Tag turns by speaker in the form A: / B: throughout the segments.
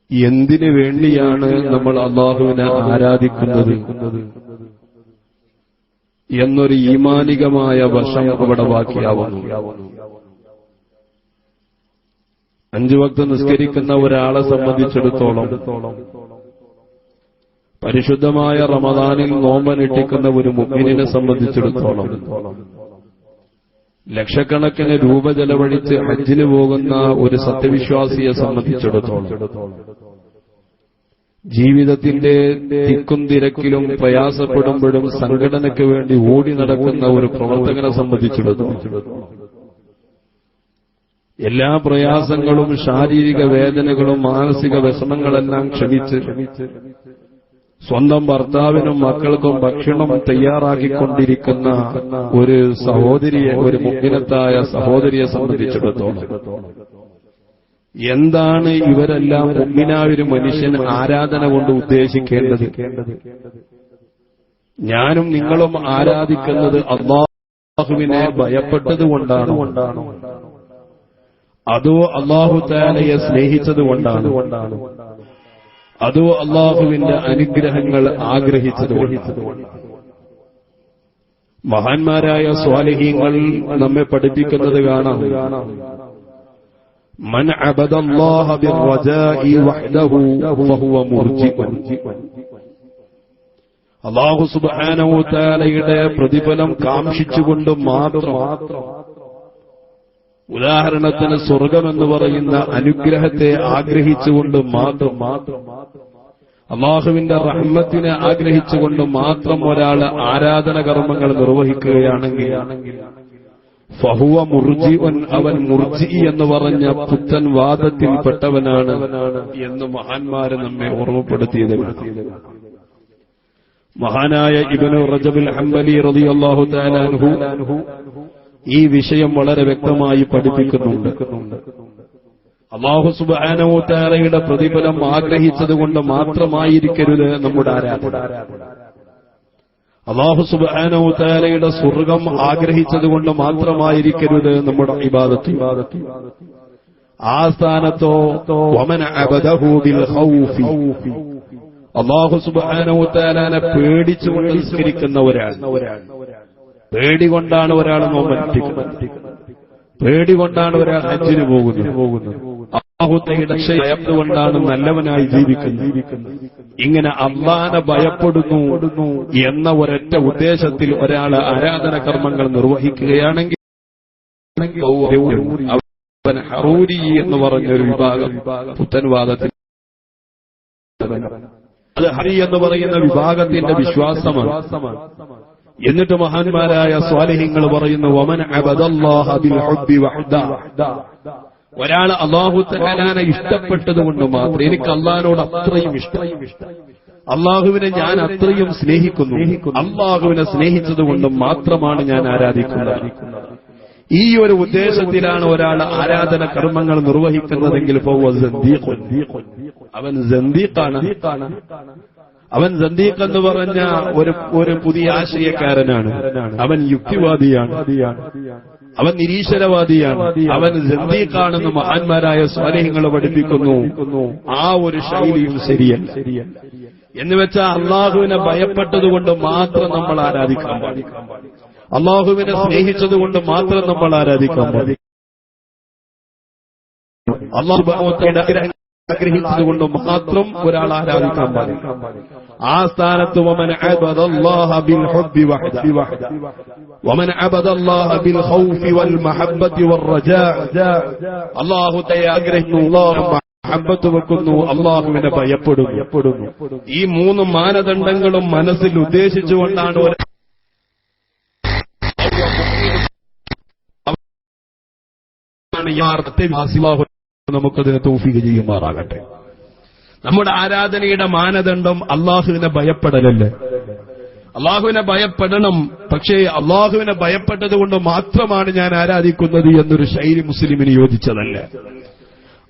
A: എന്തിനു വേണ്ടിയാണ് നമ്മൾ അല്ലാഹുവിനെ ആരാധിക്കുന്നത് എന്നൊരു ഈമാനികമായ വശം അവിടെ ബാക്കിയാവുന്നു. 5 വക്ത് നിസ്കരിക്കുന്ന ഒരാളെ സംബന്ധിച്ചിടത്തോളം, പരിശുദ്ധമായ റമദാനിൽ നോമ്പനുഷ്ഠിക്കുന്ന ഒരു മുഅ്മിനിനെ സംബന്ധിച്ചിടത്തോളം, ലക്ഷക്കണക്കിന് രൂപ ചെലവഴിച്ച് ഹജ്ജിന് പോകുന്ന ഒരു സത്യവിശ്വാസിയെ സംബന്ധിച്ചിടത്തോളം, ജീവിതത്തിന്റെ തിക്കും തിരക്കിലും പ്രയാസപ്പെടുമ്പോഴും സംഘടനയ്ക്ക് വേണ്ടി ഓടി നടക്കുന്ന ഒരു പ്രവർത്തകനെ സംബന്ധിച്ചിടത്തോളം, എല്ലാ പ്രയാസങ്ങളും ശാരീരിക വേദനകളും മാനസിക വിഷമങ്ങളെല്ലാം ക്ഷമിച്ച് സ്വന്തം ഭർത്താവിനും മക്കൾക്കും ഭക്ഷണം തയ്യാറാക്കിക്കൊണ്ടിരിക്കുന്ന ഒരു സഹോദരിയെ, ഒരു മുഅ്മിനത്തായ സഹോദരിയെ സംബന്ധിച്ചിടത്തോളം, എന്താണ് ഇവരെല്ലാം മുഅ്മിനായ ഒരു മനുഷ്യൻ ആരാധന കൊണ്ട് ഉദ്ദേശിക്കേണ്ടത്? ഞാനും നിങ്ങളും ആരാധിക്കുന്നത് അല്ലാഹുവിനെ ഭയപ്പെട്ടതുകൊണ്ടാണോ? അതോ അല്ലാഹു തആലയെ സ്നേഹിച്ചതുകൊണ്ടാണോ? അതോ അല്ലാഹുവിന്റെ അനുഗ്രഹങ്ങൾ ആഗ്രഹിച്ചതുകൊണ്ടാണോ? മഹാന്മാരായ സ്വാലിഹീങ്ങൾ നമ്മെ പഠിപ്പിക്കുന്നത് കാണാം. മൻ അബദല്ലാഹ ബിർറജാഇ വഹ്ദഹു ഫഹുവ മുർജിഉൻ. അല്ലാഹു സുബ്ഹാനഹു വ തആലയുടെ പ്രതിഫലം കാംക്ഷിച്ചുകൊണ്ട് മാത്രം, ഉദാഹരണത്തിന് സ്വർഗമെന്ന് പറയുന്ന അനുഗ്രഹത്തെ ആഗ്രഹിച്ചുകൊണ്ട് മാത്രം, അല്ലാഹുവിന്റെ റഹ്മത്തിനെ ആഗ്രഹിച്ചുകൊണ്ട് മാത്രം ഒരാൾ ആരാധന കർമ്മങ്ങൾ നിർവഹിക്കുകയാണെങ്കിൽ ഫഹുവ മുർജിഉൻ, അവൻ മുർജി എന്ന് പറഞ്ഞ പുത്തൻ വാദത്തിൽപ്പെട്ടവനാണ് എന്ന് മഹാന്മാര് നമ്മെ ഓർമ്മപ്പെടുത്തിയത്. മഹാനായ ഇബ്നു റജബുൽ ഹംബലി റളിയല്ലാഹു തആല അൻഹു ഈ വിഷയം വളരെ വ്യക്തമായി പഠിപ്പിക്കുന്നുണ്ട്. അല്ലാഹു സുബ്ഹാനഹു വ തആലയുടെ പ്രതിഫലം ആഗ്രഹിച്ചതുകൊണ്ട് മാത്രമായിരിക്കരുത് നമ്മുടെ ആരാധന. അല്ലാഹു സുബ്ഹാനഹു വ തആലയുടെ സ്വർഗ്ഗം ആഗ്രഹിച്ചതുകൊണ്ട് മാത്രമായിരിക്കരുത് നമ്മുടെ ഇബാദത്ത്. ആ സ്ഥാനത്തോ വമൻ അബദഹു ബിൽ ഖൗഫി, അല്ലാഹു സുബ്ഹാനഹു വ തആലനെ പേടിച്ചുകൊണ്ട് നിസ്കരിക്കുന്ന ഒരാൾ, പേടി കൊണ്ടാണ് ഒരാൾ നോമ്പനുഷ്ഠിക്കുന്നത്, പേടി കൊണ്ടാണ് ഒരാൾ ഹജ്ജിന് പോകുന്നത്, അല്ലാഹുവിന്റെ ഭയപ്പെട്ടുകൊണ്ടാണ് നല്ലവനായി ജീവിക്കുന്നത്. ഇങ്ങനെ അല്ലാഹനെ ഭയപ്പെടുന്നു എന്ന ഒരൊറ്റ ഉദ്ദേശത്തിൽ ഒരാൾ ആരാധന കർമ്മങ്ങൾ നിർവഹിക്കുകയാണെങ്കിൽ അവൻ ഹറൂരി എന്ന് പറഞ്ഞൊരു വിഭാഗം പുത്തൻവാദത്തിൽ, അത് ഹരി എന്ന് പറയുന്ന വിഭാഗത്തിന്റെ വിശ്വാസമാണ്. എന്നിട്ട് മഹാന്മാരായ സ്വാലിഹീങ്ങൾ പറയുന്നു, വമൻ അബദല്ലാഹ ബിൽ ഹുബ്ബി വഹ്ദ, ഒരാൾ അല്ലാഹു തആലാനെ ഇഷ്ടപ്പെട്ടതുകൊണ്ട് മാത്രം, എനിക്ക് അല്ലാഹുവിനോട് അത്രയും ഇഷ്ടം, അല്ലാഹുവിനെ ഞാൻ അത്രയും സ്നേഹിക്കുന്നു, അല്ലാഹുവിനെ സ്നേഹിച്ചതുകൊണ്ട് മാത്രമാണ് ഞാൻ ആരാധിക്കുന്നത്, ഈ ഒരു ഉദ്ദേശത്തിലാണ് ഒരാൾ ആരാധന കർമ്മങ്ങൾ നിർവഹിക്കുന്നതെങ്കിൽ അവൻ സന്ദീഖാണ്. അവൻ സന്ദീഖ് എന്ന് പറഞ്ഞ ഒരു പുതിയ ആശയക്കാരനാണ്, അവൻ യുക്തിവാദിയാണ്, അവൻ നിരീശ്വരവാദിയാണ്, അവൻ സന്ദീഖാണെന്ന് മഹാന്മാരായ സ്വാലിഹീങ്ങൾ പഠിപ്പിക്കുന്നു. ആ ഒരു ശൈലിയും ശരിയല്ല. എന്നുവെച്ചാൽ അല്ലാഹുവിനെ ഭയപ്പെട്ടതുകൊണ്ട് മാത്രം നമ്മൾ ആരാധിക്കാൻ പാടില്ല, അല്ലാഹുവിനെ സ്നേഹിച്ചതുകൊണ്ട് മാത്രം നമ്മൾ ആരാധിക്കാൻ പാടില്ല, അല്ലാഹു ആഗ്രഹിച്ചതുകൊണ്ട് മാത്രം ഒരാൾ ആരാധിക്കാൻ പാടില്ല. ആ സ്ഥാനത്ത് വമൻ അബദല്ലാഹ ബിൽ ഹുബ്ബി വഹ്ദ, വമൻ അബദല്ലാഹ ബിൽ ഖൗഫി വൽ മഹബ്ബത്തി വർ റജാ, അല്ലാഹുവെ ആഗ്രഹിക്കുന്നു, അല്ലാഹുവെ മഹബ്ബത്ത് വെക്കുന്നു, അല്ലാഹുവിനെ ഭയപ്പെടുന്നു. ഈ 3 മാനദണ്ഡങ്ങളും മനസ്സിൽ ഉദ്ദേശിച്ചുകൊണ്ടാണ് നമുക്കതിനെ തൗഫീഖ് ചെയ്യുമാറാകട്ടെ. നമ്മുടെ ആരാധനയുടെ മാനദണ്ഡം അല്ലാഹുവിനെ ഭയപ്പെടലല്ലേ? അല്ലാഹുവിനെ ഭയപ്പെടണം. പക്ഷേ അല്ലാഹുവിനെ ഭയപ്പെട്ടതുകൊണ്ട് മാത്രമാണ് ഞാൻ ആരാധിക്കുന്നത് എന്നൊരു ശൈലി മുസ്ലിമിന് യോജിച്ചതല്ല.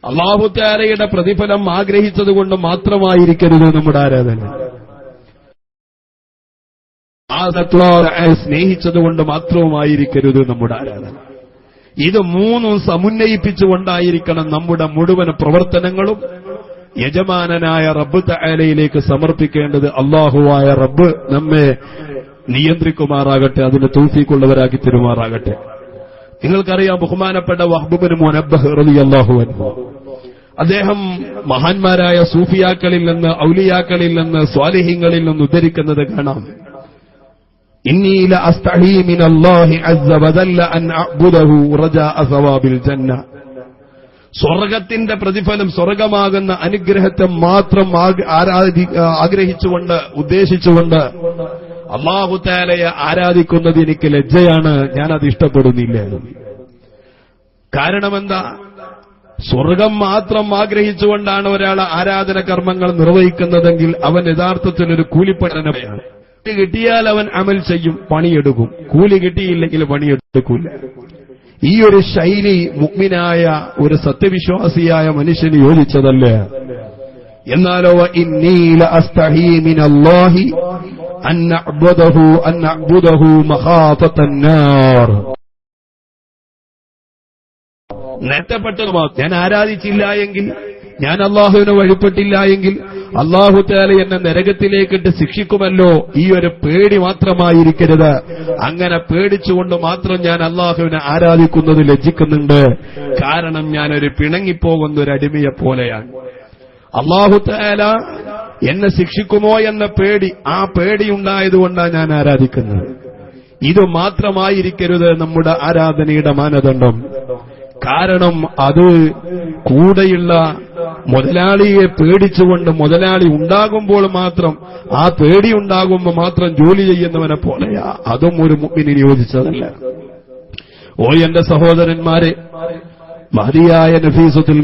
A: അല്ലാഹു തആലയുടെ പ്രതിഫലം ആഗ്രഹിച്ചതുകൊണ്ട് മാത്രമായിരിക്കരുത് നമ്മുടെ ആരാധന, ആ തത്വത്തെ സ്നേഹിച്ചതുകൊണ്ട് മാത്രവുമായിരിക്കരുത് നമ്മുടെ ആരാധന. ഇത് 3 സമുന്നയിപ്പിച്ചുകൊണ്ടായിരിക്കണം നമ്മുടെ മുഴുവൻ പ്രവർത്തനങ്ങളും. യജമാനനായ റബ്ബ് തആലയിലേക്ക് സമർപ്പിക്കേണ്ടത് അല്ലാഹുവായ റബ്ബ് നമ്മെ നിയന്ത്രിക്കുമാറാകട്ടെ, അതിന് തൗഫീഖുള്ളവരാക്കി തരുമാറാകട്ടെ. നിങ്ങൾക്കറിയാം, ബഹുമാനപ്പെട്ട വഹ്ബ് ബിൻ മുനബ്ബഹ് റളിയല്ലാഹു അൻഹു, അദ്ദേഹം മഹാന്മാരായ സൂഫിയാക്കളിൽ നിന്ന്, ഔലിയാക്കളിൽ നിന്ന്, സ്വാലിഹീങ്ങളിൽ നിന്ന് ഉദ്ധരിക്കുന്നത് കാണാം. ഇന്നി ലഅസ്തഹീ മിനല്ലാഹി അസ്സ വജല്ല അൻ അഅ്ബുദഹു റജാഅ സവാബിൽ ജന്ന. സ്വർഗത്തിന്റെ പ്രതിഫലം, സ്വർഗമാകുന്ന അനുഗ്രഹത്തെ മാത്രം ആഗ്രഹിച്ചുകൊണ്ട്, ഉദ്ദേശിച്ചുകൊണ്ട് അല്ലാഹു തആലയെ ആരാധിക്കുന്നത് എനിക്ക് ലജ്ജയാണ്, ഞാനത് ഇഷ്ടപ്പെടുന്നില്ല. കാരണമെന്താ? സ്വർഗം മാത്രം ആഗ്രഹിച്ചുകൊണ്ടാണ് ഒരാൾ ആരാധന കർമ്മങ്ങൾ നിർവഹിക്കുന്നതെങ്കിൽ അവൻ യഥാർത്ഥത്തിൽ ഒരു കൂലിപ്പണിയാണ്. കൂലി കിട്ടിയാൽ അവൻ അമൽ ചെയ്യും, പണിയെടുക്കും. കൂലി കിട്ടിയില്ലെങ്കിൽ പണിയെടുക്കൂല. ഈ ഒരു ശൈലി മുഅ്മിനായ ഒരു സത്യവിശ്വാസിയായ മനുഷ്യന് യോജിച്ചതല്ല. എന്നാലോ ഇന്നി ലഅസ്തഹീ മിനല്ലാഹി അൻ അഅ്ബുദഹു മഖാഫത്തൻ നാർ. നേട്ടപ്പെട്ടത് ഞാൻ ആരാധിച്ചില്ല എങ്കിൽ, ഞാൻ അള്ളാഹുവിനെ വഴിപ്പെട്ടില്ല എങ്കിൽ അള്ളാഹു തആല എന്നെ നരകത്തിലേക്കിട്ട് ശിക്ഷിക്കുമല്ലോ. ഈ ഒരു പേടി മാത്രമായിരിക്കരുത്. അങ്ങനെ പേടിച്ചുകൊണ്ട് മാത്രം ഞാൻ അള്ളാഹുവിനെ ആരാധിക്കുന്നത് ലജ്ജിക്കുന്നുണ്ട്. കാരണം ഞാനൊരു പിണങ്ങിപ്പോകുന്ന ഒരു അടിമയെ പോലെയാണ്. അള്ളാഹു തആല എന്നെ ശിക്ഷിക്കുമോ എന്ന പേടി, ആ പേടിയുണ്ടായതുകൊണ്ടാണ് ഞാൻ ആരാധിക്കുന്നത്. ഇത് മാത്രമായിരിക്കരുത് നമ്മുടെ ആരാധനയുടെ മാനദണ്ഡം. കാരണം അത് കൂടെയുള്ള മുതലാളിയെ പേടിച്ചുകൊണ്ട്, മുതലാളി ഉണ്ടാകുമ്പോൾ മാത്രം, ആ പേടി ഉണ്ടാകുമ്പോൾ മാത്രം ജോലി ചെയ്യുന്നവനെ പോലെയാ. അതും ഒരു മുഅ്മിനിന് യോജിച്ചതല്ല. ഓ എന്റെ സഹോദരന്മാരെ, മഹദിയായ നഫീസത്തുൽ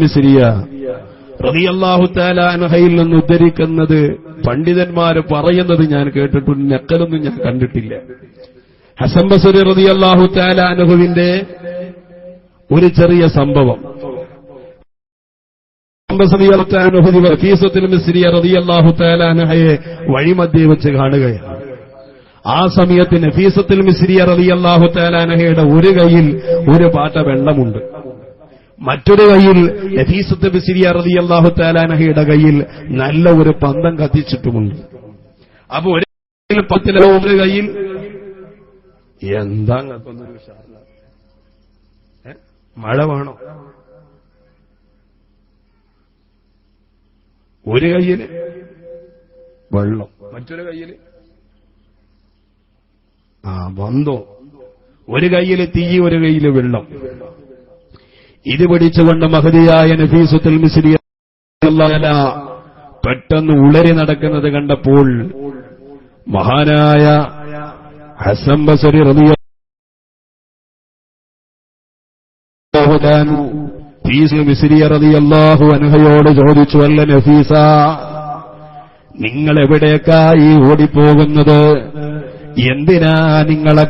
A: മിസ്രിയ റളിയല്ലാഹു തആല അൻഹയിൽ നിന്ന് ഉദ്ധരിക്കുന്നത് പണ്ഡിതന്മാര് പറയുന്നത് ഞാൻ കേട്ടിട്ടുണ്ട്, നക്കലൊന്നും ഞാൻ കണ്ടിട്ടില്ല. ഹസൻ ബസരി റളിയല്ലാഹു തആല അൻഹുവിന്റെ ഒരു ചെറിയ സംഭവം. നഫീസത്തുൽ മിസ്രിയ റളിയല്ലാഹു തആല അൻഹയെ വഴിമധ്യേ വെച്ച് കാണുകയാണ്. ആ സമയത്ത് നഫീസത്തുൽ മിസ്രിയ റളിയല്ലാഹു തആല അൻഹയുടെ ഒരു കൈയിൽ ഒരു പാട്ട വെള്ളമുണ്ട്, മറ്റൊരു കൈയിൽ നഫീസത്തുൽ മിസ്രിയ റളിയല്ലാഹു തആല അൻഹയുടെ കൈയിൽ നല്ല ഒരു പന്തം കത്തിച്ചിട്ടുമുണ്ട്. അപ്പൊ ഒരു കയ്യിൽ എന്താ മഴ വേണോ? ഒരു കയ്യില് വെള്ളം, മറ്റൊരു കയ്യില് ബന്ധോ, ഒരു കയ്യില് തീ, ഒരു കയ്യില് വെള്ളം. ഇത് പിടിച്ചുകൊണ്ട് മഹദിയായ നഫീസത്തുൽ മിസ്രിയ പെട്ടെന്ന് ഉളരി നടക്കുന്നത് കണ്ടപ്പോൾ മഹാനായ ഹസൻ ബസരി റളിയല്ലാഹു അൻഹയോട് ചോദിച്ചു, അല്ല നഫീസ, നിങ്ങൾ എവിടേക്കായി ഓടിപ്പോകുന്നത്? എന്തിനാ നിങ്ങളെ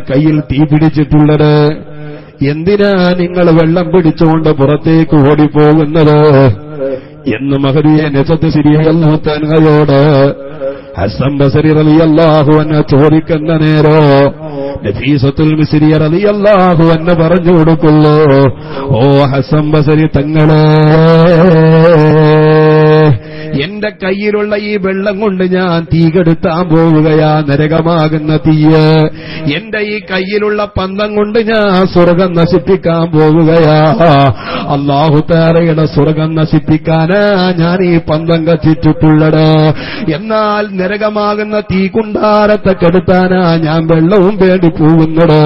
A: കയ്യിൽ തീ പിടിച്ചിട്ടുള്ളത്? എന്തിനാ നിങ്ങൾ വെള്ളം പിടിച്ചുകൊണ്ട് പുറത്തേക്ക് ഓടിപ്പോകുന്നത് എന്ന് മഹദിയ നഫീസത്തുൽ മിസ്രിയയോട് ഹസൻ ബസരി റളിയല്ലാഹു അൻഹു ചോദിക്കുന്ന നേരോ നഫീസത്തുൽ മിസ്രിയ റളിയല്ലാഹു അൻഹു പറഞ്ഞു കൊടുക്കുന്നു, ഓ ഹസൻ ബസരി തങ്ങളെ, എന്റെ കയ്യിലുള്ള ഈ വെള്ളം കൊണ്ട് ഞാൻ തീ കെടുത്താൻ പോവുകയാ, നരകമാകുന്ന തീയ്. എന്റെ ഈ കയ്യിലുള്ള പന്തം കൊണ്ട് ഞാൻ സ്വർഗം നശിപ്പിക്കാൻ പോവുകയാ. അല്ലാഹു തആലയുടെ സ്വർഗം നശിപ്പിക്കാനാ ഞാൻ ഈ പന്തം കത്തിച്ചിട്ടുള്ളത്. എന്നാൽ നരകമാകുന്ന തീ കുണ്ടാരത്തെ കെടുത്താനാ ഞാൻ വെള്ളവും വേണ്ടി പോകുന്നത്.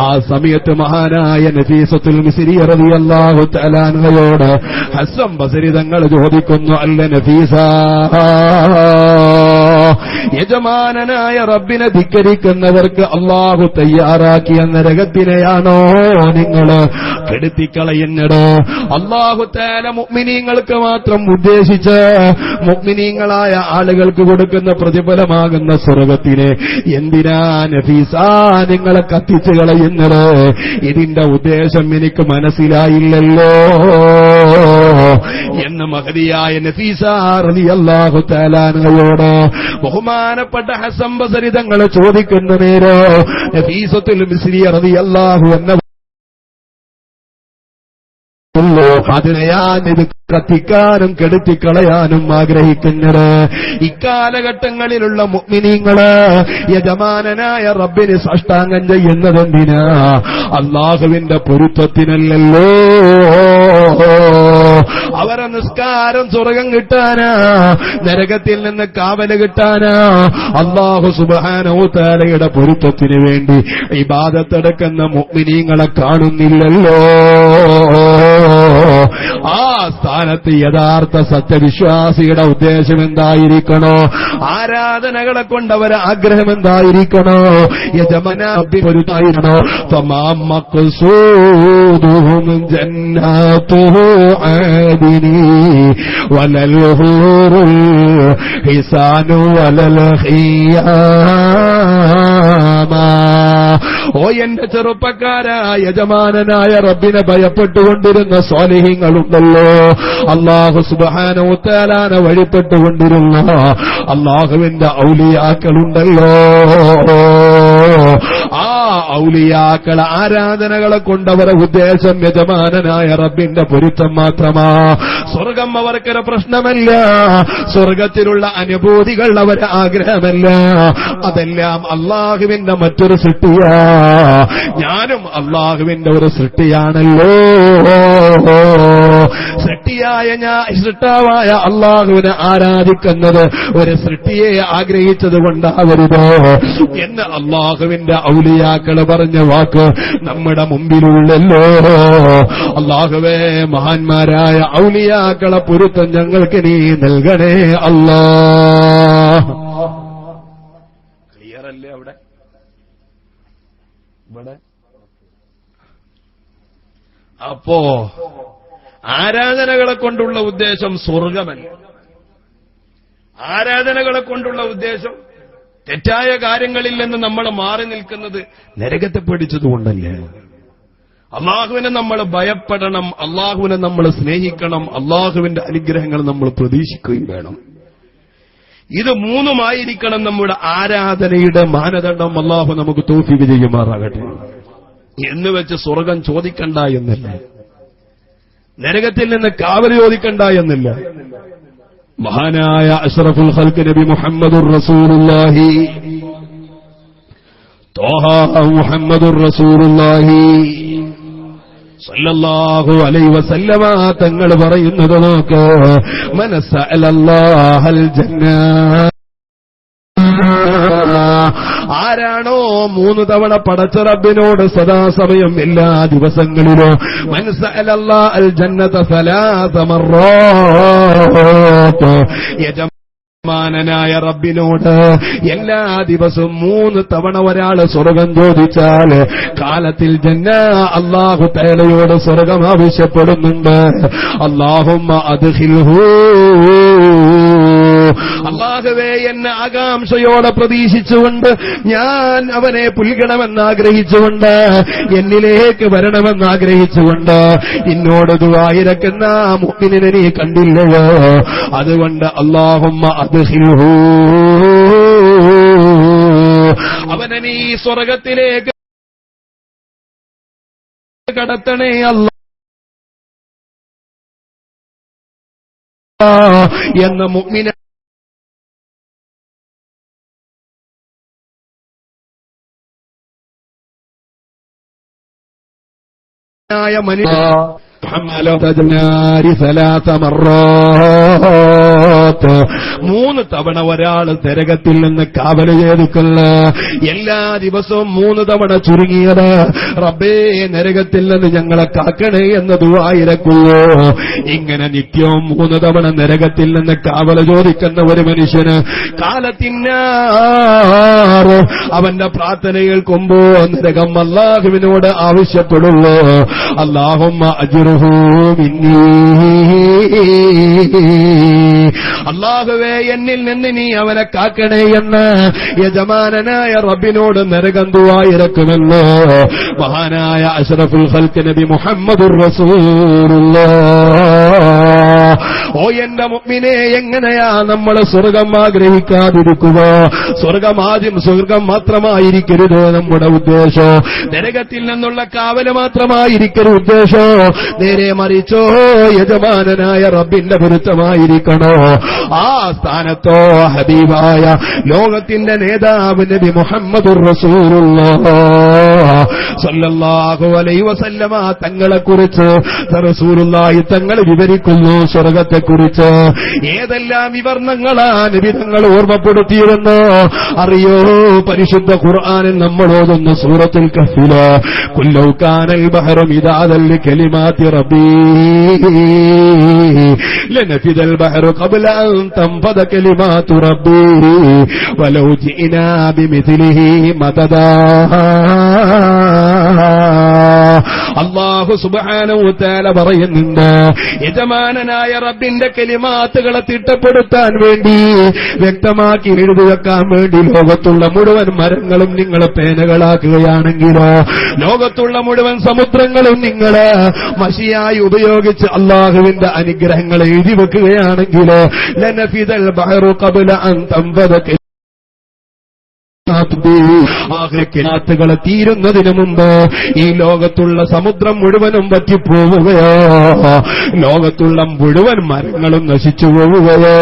A: ആ സമയത്ത് മഹാനായ നഫീസത്തുൽ മിസ്രിയ റളിയല്ലാഹു തആല അൻഹയോട് ഹസൻ ബസരി തങ്ങൾ ചോദിക്കുന്നു, അല്ല നഫീസ, യജമാനനായ റബ്ബിനെ ധിക്കരിക്കുന്നവർക്ക് അല്ലാഹു തയ്യാറാക്കിയ നരകത്തിനെയാണോ നിങ്ങൾ കെടുത്തിക്കളയുന്നത്? അല്ലാഹു തആല മുഅ്മിനീങ്ങൾക്ക് മാത്രം ഉദ്ദേശിച്ച് മുഅ്മിനീങ്ങളായ ആളുകൾക്ക് കൊടുക്കുന്ന പ്രതിഫലമാകുന്ന സ്വർഗത്തിനെ എന്തിനാ നഫീസ നിങ്ങളെ കത്തിച്ചു കളയുന്നത്? ഇതിന്റെ ഉദ്ദേശം എനിക്ക് മനസ്സിലായില്ലല്ലോ എന്ന് മഹദിയായ നഫീസ റളിയല്ലാഹു തആല അൻഹയോട് ബഹുമാനപ്പെട്ട ഹസൻ ബസരി തങ്ങൾ ചോദിക്കുന്ന നേരം നഫീസത്തുൽ മിസ്രിയ റളിയല്ലാഹു അൻഹ
B: അതിനെ ഞാനിത് കത്തിക്കാനും കെടുത്തിക്കളയാനും ആഗ്രഹിക്കുന്നത്. ഇക്കാലഘട്ടങ്ങളിലുള്ള മുഅ്മിനീങ്ങള് യജമാനനായ റബ്ബിന് സാഷ്ടാംഗം ചെയ്യുന്നതെന്തിനാ? അല്ലാഹുവിന്റെ പൊരുത്തത്തിനല്ലല്ലോ. അവരെ നിസ്കാരം സ്വർഗം കിട്ടാനാ, നരകത്തിൽ നിന്ന് കാവല് കിട്ടാനാ, അല്ലാഹു സുബ്ഹാനഹു തആലയുടെ പൊരുത്തത്തിന് വേണ്ടി ഇബാദത്തെടുക്കുന്ന മുഅ്മിനീങ്ങളെ കാണുന്നില്ലല്ലോ. ആ സ്ഥാനത്ത് യഥാർത്ഥ സത്യവിശ്വാസിയുടെ ഉദ്ദേശം എന്തായിരിക്കണോ? ആരാധനകളെ കൊണ്ടവരെ ആഗ്രഹം എന്തായിരിക്കണോ? യജമാനായിരിക്കണോ? ഫമാമഖ്സൂദുഹും ജന്നാതുഹു ആദിനി വലൽ ഹൂറുൽ ഹിസാനു വലൽ ഖിയാമാ. ഓ എന്റെ ചെറുപ്പക്കാരാ, യജമാനനായ റബ്ബിനെ ഭയപ്പെട്ടുകൊണ്ടിരുന്ന സ്വാലിഹീങ്ങളുണ്ടല്ലോ, അല്ലാഹു സുബ്ഹാനഹു തആലാനെ വഴിപ്പെട്ടുകൊണ്ടിരുന്ന അല്ലാഹുവിന്റെ ഔലിയാക്കളുണ്ടല്ലോ. ആ ഔലിയാക്കളെ ആരാധനകളെ കൊണ്ടവരെ ഉദ്ദേശം യജമാനനായ റബ്ബിന്റെ പൊരുത്തം മാത്രമാ. സ്വർഗം അവർക്കൊരു പ്രശ്നമല്ല, സ്വർഗത്തിലുള്ള അനുഭൂതികൾ അവരെ ആഗ്രഹമല്ല. അതെല്ലാം അല്ലാഹുവിന്റെ മറ്റൊരു സൃഷ്ടിയാ. ഞാനും അല്ലാഹുവിന്റെ ഒരു സൃഷ്ടിയാണല്ലോ. സൃഷ്ടാവായ അല്ലാഹുവിനെ ആരാധിക്കുന്നത് ഒരു സൃഷ്ടിയെ ആഗ്രഹിച്ചത് കൊണ്ടാവരുതോ എന്ന് അല്ലാഹുവിന്റെ ഔലിയാക്കള് പറഞ്ഞ വാക്ക് നമ്മുടെ മുമ്പിലുള്ളല്ലോ. അല്ലാഹുവേ, മഹാന്മാരായ ഔലിയാക്കളെ പൊരുത്തം ഞങ്ങൾക്ക് നീ നൽകണേ അല്ലാ. ക്ലിയർ അല്ലേ? അവിടെ ഇവിടെ അപ്പോ ആരാധനകളെ കൊണ്ടുള്ള ഉദ്ദേശം സ്വർഗമല്ല. ആരാധനകളെ കൊണ്ടുള്ള ഉദ്ദേശം തെറ്റായ കാര്യങ്ങളിൽ നിന്ന് നമ്മൾ മാറി നിൽക്കുന്നത് നരകത്തെ പേടിച്ചതുകൊണ്ടല്ലേ. അള്ളാഹുവിനെ നമ്മൾ ഭയപ്പെടണം, അള്ളാഹുവിനെ നമ്മൾ സ്നേഹിക്കണം, അള്ളാഹുവിന്റെ അനുഗ്രഹങ്ങൾ നമ്മൾ പ്രതീക്ഷിക്കുകയും വേണം. ഇത് മൂന്നുമായിരിക്കണം നമ്മുടെ ആരാധനയുടെ മാനദണ്ഡം. അള്ളാഹു നമുക്ക് തൗഫീഖ് ചെയ്യുമാറാകട്ടെ. എന്ന് വെച്ച് സ്വർഗം ചോദിക്കണ്ട എന്നില്ല, നരകത്തിൽ നിന്ന് കാവൽ ചോദിക്കണ്ട എന്നില്ല. മഹാനായ അഷ്റഫുൽ ഖൽഖ് നബി മുഹമ്മദുർ റസൂലുള്ളാഹി ത്വാഹ മുഹമ്മദുർ റസൂലുള്ളാഹി സല്ലല്ലാഹു അലൈഹി വസല്ലമ തങ്ങൾ പറയുന്നത് നോക്ക്, മൻ സഅലല്ലാഹൽ ജന്ന, ആരാണോ 3 തവണ പടച്ച റബ്ബിനോട് സദാസമയം എല്ലാ ദിവസങ്ങളിലും മൻ സഅലല്ലാഹൽ ജന്നത 3 മററാത്ത്, യജമാനനായ റബ്ബിനോട് എല്ലാ ദിവസവും 3 തവണ ഒരാള് സ്വർഗം ചോദിച്ചാൽ കാലത്തിൽ ജന്ന അല്ലാഹു തആലയോട് സ്വർഗം ആവശ്യപ്പെടുന്നുണ്ട്. അല്ലാഹുമ്മ അദ്ഖിൽഹു, അല്ലാഹുവേ എന്നെ ആകാംക്ഷയോടെ പ്രതീക്ഷിച്ചുകൊണ്ട് ഞാൻ അവനെ പുൽകണമെന്ന് ആഗ്രഹിച്ചുകൊണ്ട് എന്നിലേക്ക് വരണമെന്ന് ആഗ്രഹിച്ചുകൊണ്ട് എന്നോട് ദുആയിരക്കുന്ന മുഅ്മിനിനെ നീ കണ്ടില്ലയോ? അതുകൊണ്ട് അല്ലാഹുമ്മ അദ്ഖിൽഹു, അവനെ നീ സ്വർഗത്തിലേക്ക് കടത്തണേ അല്ലാഹ് എന്ന മുഅ്മിന മനുഷ്യ 3 തവണ ഒരാൾ നരകത്തിൽ നിന്ന് കാവല് ചെയ്തുകൊള്ള, എല്ലാ ദിവസവും 3 തവണ ചുരുങ്ങിയത് റബ്ബേ നരകത്തിൽ നിന്ന് ഞങ്ങളെ കാക്കണേ എന്ന് ദുആയിരക്കുള്ളൂ. ഇങ്ങനെ നിത്യവും 3 തവണ നരകത്തിൽ നിന്ന് കാവല് ചോദിക്കുന്ന ഒരു മനുഷ്യന് കാലത്തിനാറ് അവന്റെ പ്രാർത്ഥന കേൾക്കുമ്പോ നരകം അല്ലാഹുവിനോട് ആവശ്യപ്പെടുള്ളൂ. അല്ലാഹുമ്മ അജ്റുഹു മിന്നീ, അല്ലാഹുവേ എന്നിൽ നിന്ന് നീ അവനെ കാക്കണേ എന്ന് യജമാനനായ റബ്ബിനോട് നരകം ദുആയിരക്കുമല്ലോ. മഹാനായ അഷ്റഫുൽ ഖൽഖ് നബി മുഹമ്മദുർ റസൂലുള്ളാഹ് ഓ എന്റെ മുഅ്മിനേ, എങ്ങനെയാ നമ്മൾ സ്വർഗം ആഗ്രഹിക്കാതിരിക്കുക? സ്വർഗം മാത്രമായിരിക്കരുത് നമ്മുടെ ഉദ്ദേശം. നരകത്തിൽ നിന്നുള്ള കാവല് മാത്രമായിരിക്കരുത് ഉദ്ദേശം. നേരെ മറിച്ചോ യജമാനനായ റബ്ബിന്റെ പൊരുത്തമായിരിക്കണോ. ആ സ്ഥാനത്തോ ഹബീബായ ലോകത്തിന്റെ നേതാവ് നബി മുഹമ്മദുർ റസൂലുള്ളാഹ് സല്ലല്ലാഹു അലൈഹി വസല്ലമ തങ്ങളെക്കുറിച്ച് റസൂലുള്ളാഹി തങ്ങൾ വിവരിക്കുന്നു സ്വർഗത്തെക്കുറിച്ച്. ഏതെല്ലാം വിവരണങ്ങളാ നബി തങ്ങൾ ഓർമ്മപ്പെടുത്തിയിരുന്നോ അറിയോ? പരിശുദ്ധ ഖുർആനിൽ നമ്മൾ ഓതുന്ന സൂറത്തുൽ കഹ്ഫിൽ കുല്ലൗ കാനൽ ബഹറു മിദാദൻ ലികലിമാതി റബ്ബി ലനഫിദൽ ബഹറു ഖബ്ല അൻ തൻഫദ കലിമാതു റബ്ബി വലൗ ജിനാ ബിമിസ്ലിഹി മദദാ. അല്ലാഹു സുബ്ഹാനഹു വ തആല പറയുന്നുണ്ട്, യജമാനനായ റബ്ബിന്റെ കലിമാത്തുകളെ തിട്ടപ്പെടുത്താൻ വേണ്ടി, വ്യക്തമാക്കി എഴുതി വെക്കാൻ വേണ്ടി ലോകത്തുള്ള മുഴുവൻ മരങ്ങളും നിങ്ങൾ പേനകളാക്കുകയാണെങ്കിലോ, ലോകത്തുള്ള മുഴുവൻ സമുദ്രങ്ങളും നിങ്ങൾ മഷിയായി ഉപയോഗിച്ച് അള്ളാഹുവിന്റെ അനുഗ്രഹങ്ങൾ എഴുതി വെക്കുകയാണെങ്കിലോ, ലനഫിദൽ ബഹറു ഖബ്ല അൻ തൻഫദ ാത്തുകളെ തീരുന്നതിന് മുമ്പ് ഈ ലോകത്തുള്ള സമുദ്രം മുഴുവനും പറ്റിപ്പോവുകയോ, ലോകത്തുള്ള മുഴുവൻ മരങ്ങളും നശിച്ചു പോവുകയോ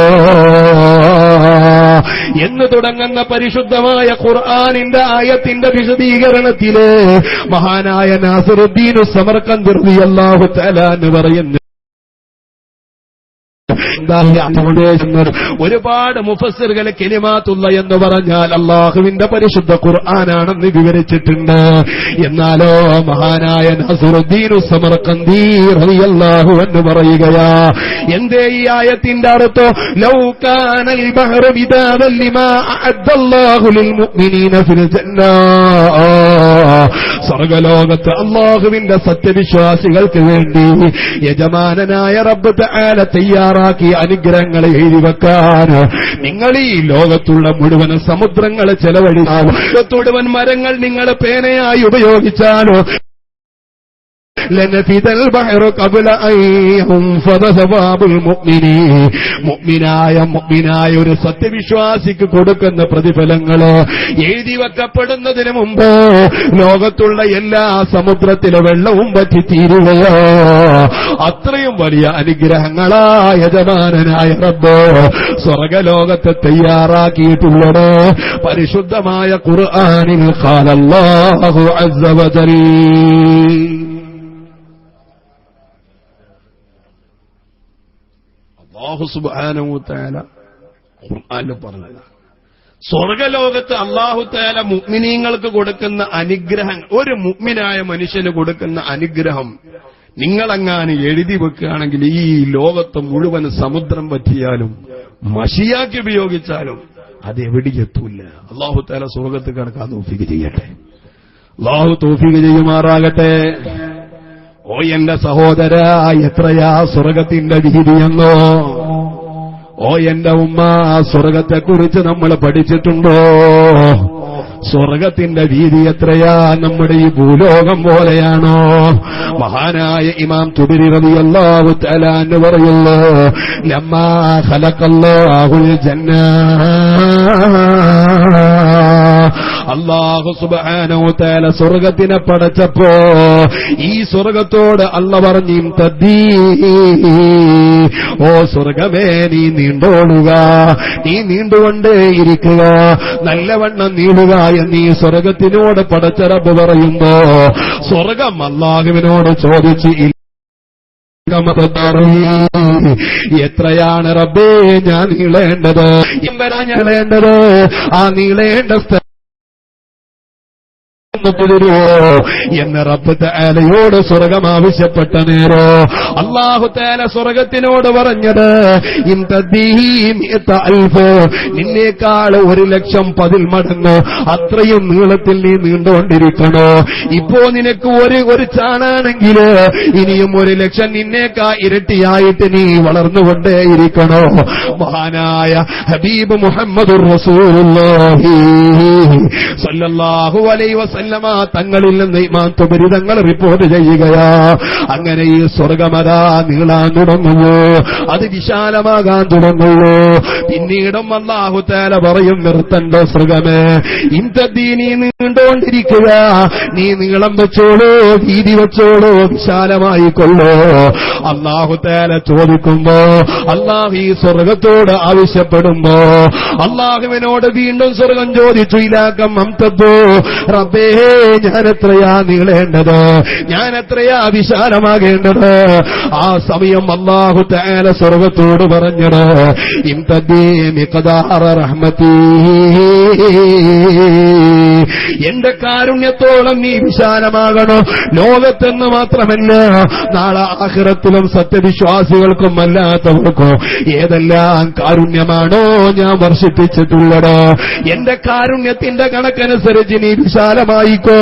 B: എന്ന് തുടങ്ങുന്ന പരിശുദ്ധമായ ഖുർആനിന്റെ ആയത്തിന്റെ വിശദീകരണത്തില് മഹാനായ നാസിറുദ്ദീൻ സമർഖന്ദി റളിയല്ലാഹു തആല എന്ന് പറയുന്നു. ഒരുപാട് മുഫസ്സിറുകൾ കലിമാത്തുള്ള എന്ന് പറഞ്ഞാൽ അള്ളാഹുവിന്റെ പരിശുദ്ധ ഖുർആനാണെന്ന് വിവരിച്ചിട്ടുണ്ട്. എന്നാലോ മഹാനായ നസ്റുദ്ദീൻ സമർഖന്ദി റളിയല്ലാഹു അൻഹു പറയുകയാ, എന്തേ ഈ ആയത്തിന്റെ അർത്ഥം? ലൗ കാനൽ ബഹറു മിദാദൻ ലിമാ അഅദ്ദല്ലാഹു ലിൽ മുഅ്മിനീന ഫിൽ ജന്ന. സ്വർഗ്ഗലോകത്ത് അള്ളാഹുവിന്റെ സത്യവിശ്വാസികൾക്ക് വേണ്ടി യജമാനനായ റബ്ബ് തആല തയ്യാറാക്കിയ അനുഗ്രഹങ്ങളെ എഴുതി വെക്കാൻ നിങ്ങൾ ഈ ലോകത്തുള്ള മുഴുവൻ സമുദ്രങ്ങളെ ചെലവഴിച്ചാലോ, ലോകത്തുമുഴുവൻ മരങ്ങൾ നിങ്ങൾ പേനയായി ഉപയോഗിച്ചാലോ, ലനഫിദൽ ബഹറു ഖബ്ല അൻ യൻഫദ സവാബുൽ മുഅ്മിനി. മുഅ്മിനായ ഒരു സത്യവിശ്വാസിക്ക് കൊടുക്കുന്ന പ്രതിഫലങ്ങള് എഴുതി വെക്കപ്പെടുന്നതിന് മുമ്പ് ലോകത്തുള്ള എല്ലാ സമുദ്രത്തിലെ വെള്ളവും പറ്റിത്തീരുകയോ. അത്രയും വലിയ അനുഗ്രഹങ്ങളാ യജമാനനായ റബ്ബ് സ്വർഗലോകത്തെ തയ്യാറാക്കിയിട്ടുള്ളത്. പരിശുദ്ധമായ ഖുർആനിൽ ഖാലല്ലാഹു അസ്സ വജൽ. അല്ലാഹു സുബ്ഹാനഹു വ തആല ഖുർആനിൽ പറഞ്ഞത്, സ്വർഗലോകത്ത് അല്ലാഹു തആല മുഅ്മിനീങ്ങൾക്ക് കൊടുക്കുന്ന അനുഗ്രഹം, ഒരു മുഅ്മിനായ മനുഷ്യന് കൊടുക്കുന്ന അനുഗ്രഹം നിങ്ങളെങ്ങാനും എഴുതി വെക്കുകയാണെങ്കിൽ ഈ ലോകത്ത് മുഴുവൻ സമുദ്രം പറ്റിയാലും മഷിയാക്കി ഉപയോഗിച്ചാലും അത് എവിടെയെത്തൂല്ല. അല്ലാഹു തആല സ്വർഗത്ത് കടക്കാൻ തൗഫീഖ് ചെയ്യട്ടെ. അല്ലാഹു തൗഫീഖ് ചെയ്യുമാറാകട്ടെ. ഓ എന്റെ സഹോദര, എത്രയാ സ്വർഗത്തിന്റെ വീതിയെന്നോ? ഓ എന്റെ ഉമ്മ, സ്വർഗത്തെക്കുറിച്ച് നമ്മൾ പഠിച്ചിട്ടുണ്ടോ? സ്വർഗത്തിന്റെ വീതി എത്രയാ? നമ്മുടെ ഈ ഭൂലോകം പോലെയാണോ? മഹാനായ ഇമാം തുബരി റളിയല്ലാഹു തആല എന്ന് പറയുന്നു, ലമ്മാ ഖലഖല്ലാഹുൽ ജന്ന, അല്ലാഹു സുബ്ഹാനഹു വ തആല സ്വർഗത്തിനെ പടച്ചപ്പോ ഈ സ്വർഗത്തോട് അല്ല പറഞ്ഞു, ഓ സ്വർഗമേ, നീ നീണ്ടോളുക, നീ നീണ്ടുകൊണ്ടേയിരിക്കുക, നല്ലവണ്ണം നീളുക എന്നീ സ്വർഗത്തിനോട് പടച്ച റബ്ബ് പറയുമ്പോ സ്വർഗം അല്ലാഹുവിനോട് ചോദിച്ചു, എത്രയാണ് റബ്ബേ ഞാൻ നീളേണ്ടത്? നീളേണ്ടത് ആ നീളേണ്ട സ്ഥലം എന്ന് റബ്ബ് തആലയോട് സ്വർഗം ആവശ്യപ്പെട്ട നേരോ അല്ലാഹു തആല സ്വർഗത്തിനോട് പറഞ്ഞത്, നിന്നേക്കാൾ 1,00,000 മടങ്ങ് അത്രയും നീളത്തിൽ നീ നീണ്ടുകൊണ്ടിരിക്കണോ? ഇപ്പോ നിനക്ക് ഒരു ചാണാണെങ്കിൽ ഇനിയും 1,00,000 നിന്നേക്കാ ഇരട്ടിയായിട്ട് നീ വളർന്നുകൊണ്ടേയിരിക്കണോ? മഹാനായ ഹബീബ് മുഹമ്മദുർ റസൂലുള്ളാഹി സ്വല്ലല്ലാഹു അലൈഹി വസല്ലം വസല്ലമ തങ്ങളിൽ നിന്ന് ഇമാം തുബരി തങ്ങൾ റിപ്പോർട്ട് ചെയ്യുകയാ. അങ്ങനെ ഈ സ്വർഗമതാ നീളാൻ തുടങ്ങുന്നു, അത് വിശാലമാകാൻ തുടങ്ങുന്നു. പിന്നീടും അല്ലാഹു തആല പറയും, നിർത്തണ്ട സ്വർഗമേ, ഇന്തീനി നീണ്ടുകൊണ്ടിരിക്കുക, നീ നീളം വെച്ചോളൂ, വീതി വെച്ചോളൂ, വിശാലമായിക്കൊള്ളൂ. അല്ലാഹു തആല ചോദിക്കുമ്പോ, അല്ലാഹു ഈ സ്വർഗത്തോട് ആവശ്യപ്പെടുമ്പോ അല്ലാഹുവിനോട് വീണ്ടും സ്വർഗം ചോദിച്ചു, ഇലാകം അംതബു, റബ്ബേ ഞാൻ എത്രയാ നീളേണ്ടത്, ഞാൻ എത്രയാ വിശാലമാകേണ്ടത്? ആ സമയം അല്ലാഹു തആല സ്വർഗത്തോട് പറഞ്ഞത്, ഇംതദീ മിഖ്ദാറ റഹ്മതീ, എന്റെ കാരുണ്യത്തോളം നീ വിശാലമാകണോ. ലോകത്തെന്ന് മാത്രമല്ല, നാളെ ആഖിറത്തിലും സത്യവിശ്വാസികൾക്കും അല്ലാത്തവർക്കും ഏതെല്ലാം കാരുണ്യമാണോ ഞാൻ വർഷിപ്പിച്ചിട്ടുള്ളത്, എന്റെ കാരുണ്യത്തിന്റെ കണക്കനുസരിച്ച് നീ വിശാലമായിക്കോ.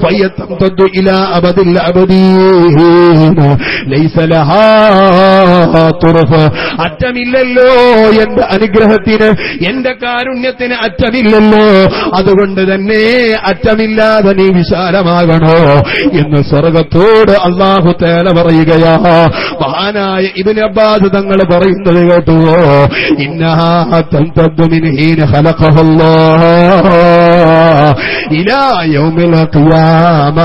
B: ഫയത്തംതദ്ദു ഇലാ അബദിൽ അബദീൻ ലൈസ ലഹാ തുർഫ്, അറ്റമില്ലല്ലോ എന്റെ അനുഗ്രഹത്തിന്, എന്റെ കാരുണ്യത്തിന് അറ്റമില്ലല്ലോ. അതുകൊണ്ട് തന്നെ അറ്റമില്ലാതെ നീ വിശാലമാകണോ എന്ന് സ്വർഗത്തോട് അല്ലാഹു തആല പറയുകയാ. മഹാനായ ഇബ്നു അബ്ബാസ് തങ്ങൾ പറയുന്നത് കേട്ടുവോ, ഇന്നഹാ തംതദ്ദു മിൻ ഹീന ഖലഖഹുല്ലാഹ് ഇലാ യൗമിൽ ഖിയാമ.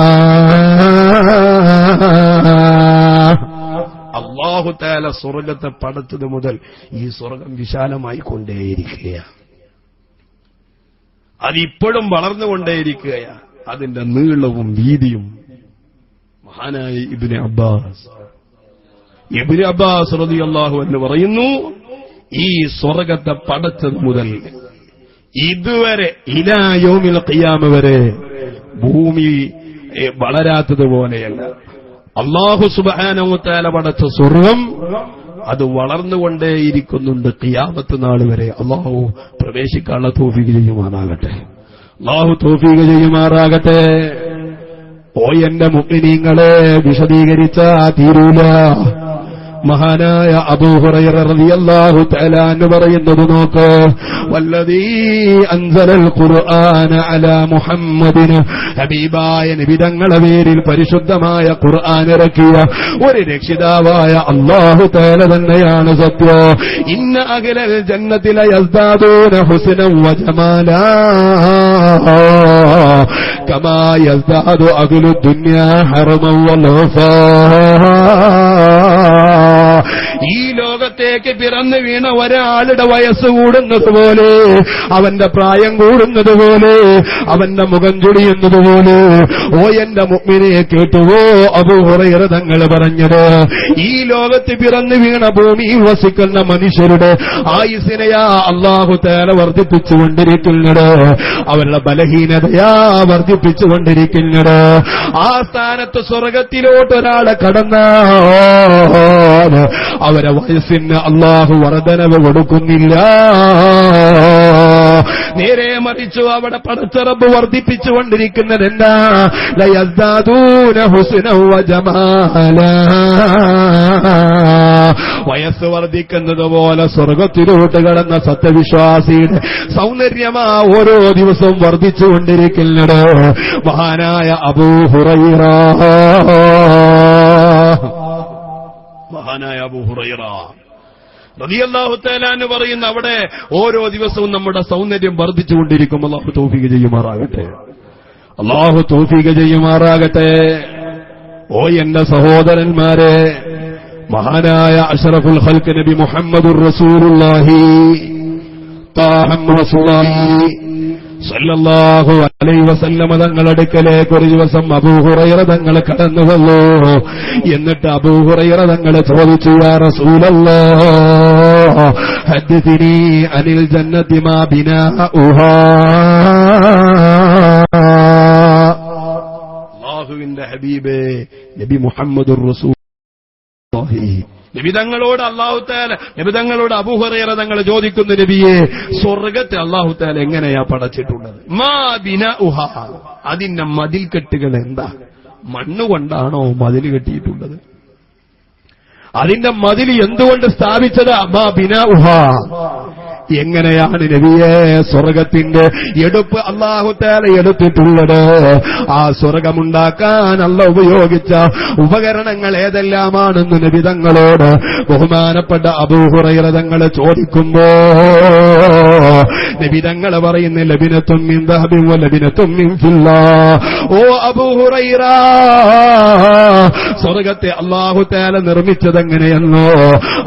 B: അല്ലാഹു തആല സ്വർഗത്തെ പടച്ചത് മുതൽ ഈ സ്വർഗം വിശാലമായി കൊണ്ടേയിരിക്കുകയാണ്. അതിപ്പോഴും വളർന്നുകൊണ്ടേയിരിക്കുകയാണ്, അതിന്റെ നീളവും വീതിയും. മഹാനായ ഇബ്നു അബ്ബാസ് റളിയല്ലാഹു അൻഹു പറയുന്നു, ഈ സ്വർഗത്തെ പടച്ചത് മുതൽ ഇതുവരെ ഇലാ യൗമിൽ ഖിയാമ വരെ ഭൂമി വളരാത്തതുപോലെയല്ല. അല്ലാഹു സുബ്ഹാനഹു വ തആല പടച്ച സ്വർഗം അത് വളർന്നുകൊണ്ടേയിരിക്കുന്നുണ്ട് ഖിയാമത്ത് നാൾ വരെ. അല്ലാഹു പ്രവേശിക്കാനുള്ള തൗഫീഖ് ചെയ്യുമാറാകട്ടെ, അല്ലാഹു തൗഫീഖ് ചെയ്യുമാറാകട്ടെ. ഓ എന്റെ മുഅ്മിനീങ്ങളെ, വിശദീകരിച്ച തീരൂല. മഹാനായ അബൂ ഹുറൈറ റളിയല്ലാഹു തആല അൻഹു പറയുന്നത് നോക്ക്, വല്ലദീ അൻസലൽ ഖുർആന അലാ മുഹമ്മദിന്, ഹബീബായ നബി തങ്ങളുടെ പേരിൽ പരിശുദ്ധമായ ഖുർആൻ ഇറക്കിയ ഒരു രക്ഷിതാവായ അല്ലാഹു തആല തന്നെയാണ് സത്യം. ഇന്ന അഹ്ലൽ ജന്നതി ലയസ്ദാദൂന ഹുസ്നൻ വജമാലാ കമാ യസ്ദാദു അഹ്ലു ദുനിയാ ഹറമൻ വലഫാ. ഈ ലോകത്തേക്ക് പിറന്നു വീണ ഒരാളുടെ വയസ്സ് കൂടുന്നത് പോലെ, അവന്റെ പ്രായം കൂടുന്നത് പോലെ, അവന്റെ മുഖം ചുളിയുന്നത് പോലെ, ഓ എന്റെ മുഅ്മിനെ കേട്ടുവോ, അബൂ ഹുറൈറ തങ്ങൾ പറഞ്ഞത്, ഈ ലോകത്ത് പിറന്നു വീണ ഭൂമിയിൽ വസിക്കുന്ന മനുഷ്യരുടെ ആയുസ്സിനെയാ അല്ലാഹു തആല വർദ്ധിപ്പിച്ചുകൊണ്ടിരിക്കുന്നത്, അവരുടെ ബലഹീനതയാ വർദ്ധിപ്പിച്ചുകൊണ്ടിരിക്കുന്നത്. ആ സ്ഥാനത്ത് സ്വർഗത്തിലോട്ട് ഒരാളെ കടന്നാൽ അവരെ വയസ്സിന് അല്ലാഹു വർദ്ധനവ് കൊടുക്കുന്നില്ല. നേരെ മറിച്ചു അവിടെ പടച്ച റബ്ബ് വർദ്ധിപ്പിച്ചുകൊണ്ടിരിക്കുന്നത് എന്താ? ലയസ്ദാദൂന ഹുസ്നൻ വജമാലാ. വയസ്സ് വർദ്ധിക്കുന്നത് പോലെ സ്വർഗത്തിലോട്ട് കടന്ന സത്യവിശ്വാസിയുടെ സൗന്ദര്യമാ ഓരോ ദിവസവും വർദ്ധിച്ചുകൊണ്ടിരിക്കുന്നത്. മഹാനായ അബൂ ഹുറൈറ റളിയല്ലാഹു തആല അൻഹു പറയുന്ന, അവിടെ ഓരോ ദിവസവും നമ്മുടെ സൗന്ദര്യം വർദ്ധിച്ചുകൊണ്ടിരിക്കും. അല്ലാഹു തൗഫീഖ് ചെയ്യുമാറാകട്ടെ, അല്ലാഹു തൗഫീഖ് ചെയ്യുമാറാകട്ടെ. ഓ എന്റെ സഹോദരന്മാരെ, മഹാനായ അഷ്റഫുൽ ഖൽഖ് നബി മുഹമ്മദുർ റസൂലുള്ളാഹി സല്ലല്ലാഹു അലൈഹി വസല്ലമ തങ്ങളുടെ അടുക്കലേക്ക് ഒരു ദിവസം അബൂ ഹുറൈറ തങ്ങൾ കടന്നു വന്നു. എന്നിട്ട് അബൂ ഹുറൈറ തങ്ങൾ ചോദിച്ചു, യാ റസൂലല്ലാഹ് ഹദ്ദിനി അനിൽ ജന്നതി മാ ബിനാഉഹാ. അല്ലാഹുവിന്റെ ഹബീബേ നബി മുഹമ്മദുർ റസൂലുള്ളാഹി, നബിതങ്ങളോട് അല്ലാഹു തആല, നബിതങ്ങളോട് അബൂ ഹുറൈറ തങ്ങൾ ചോദിക്കുന്നു, നബിയെ, സ്വർഗ്ഗത്തെ അല്ലാഹു തആല എങ്ങനെയാ പടച്ചിട്ടുള്ളത്? മാ ബിനാഉഹാ, അതിന്റെ മതിൽ കെട്ടുകൾ എന്താ? മണ്ണുകൊണ്ടാണോ മതിൽ കെട്ടിയിട്ടുള്ളത്? അതിന്റെ മതിൽ എന്തുകൊണ്ട് സ്ഥാപിച്ചത്? മാ ബിനാഉഹാ, എങ്ങനെയാണ് നബിയെ സ്വർഗത്തിന്റെ എടുപ്പ് അല്ലാഹു തആല എടുത്തിട്ടുള്ളത്? ആ സ്വർഗമുണ്ടാക്കാൻ അല്ലാഹു ഉപയോഗിച്ച ഉപകരണങ്ങൾ ഏതെല്ലാമാണെന്ന് നബി തങ്ങളോട് ബഹുമാനപ്പെട്ട അബൂ ഹുറൈറ തങ്ങൾ ചോദിക്കുമ്പോ നബി തങ്ങൾ പറയുന്ന ലബിനത്തും മിൻ ദഹബിൻ വ ലബിനത്തും മിൻ ഫില്ലാ. ഓ അബൂ ഹുറൈറ, സ്വർഗത്തെ അല്ലാഹു തആല നിർമ്മിച്ചതെങ്ങനെയെന്നോ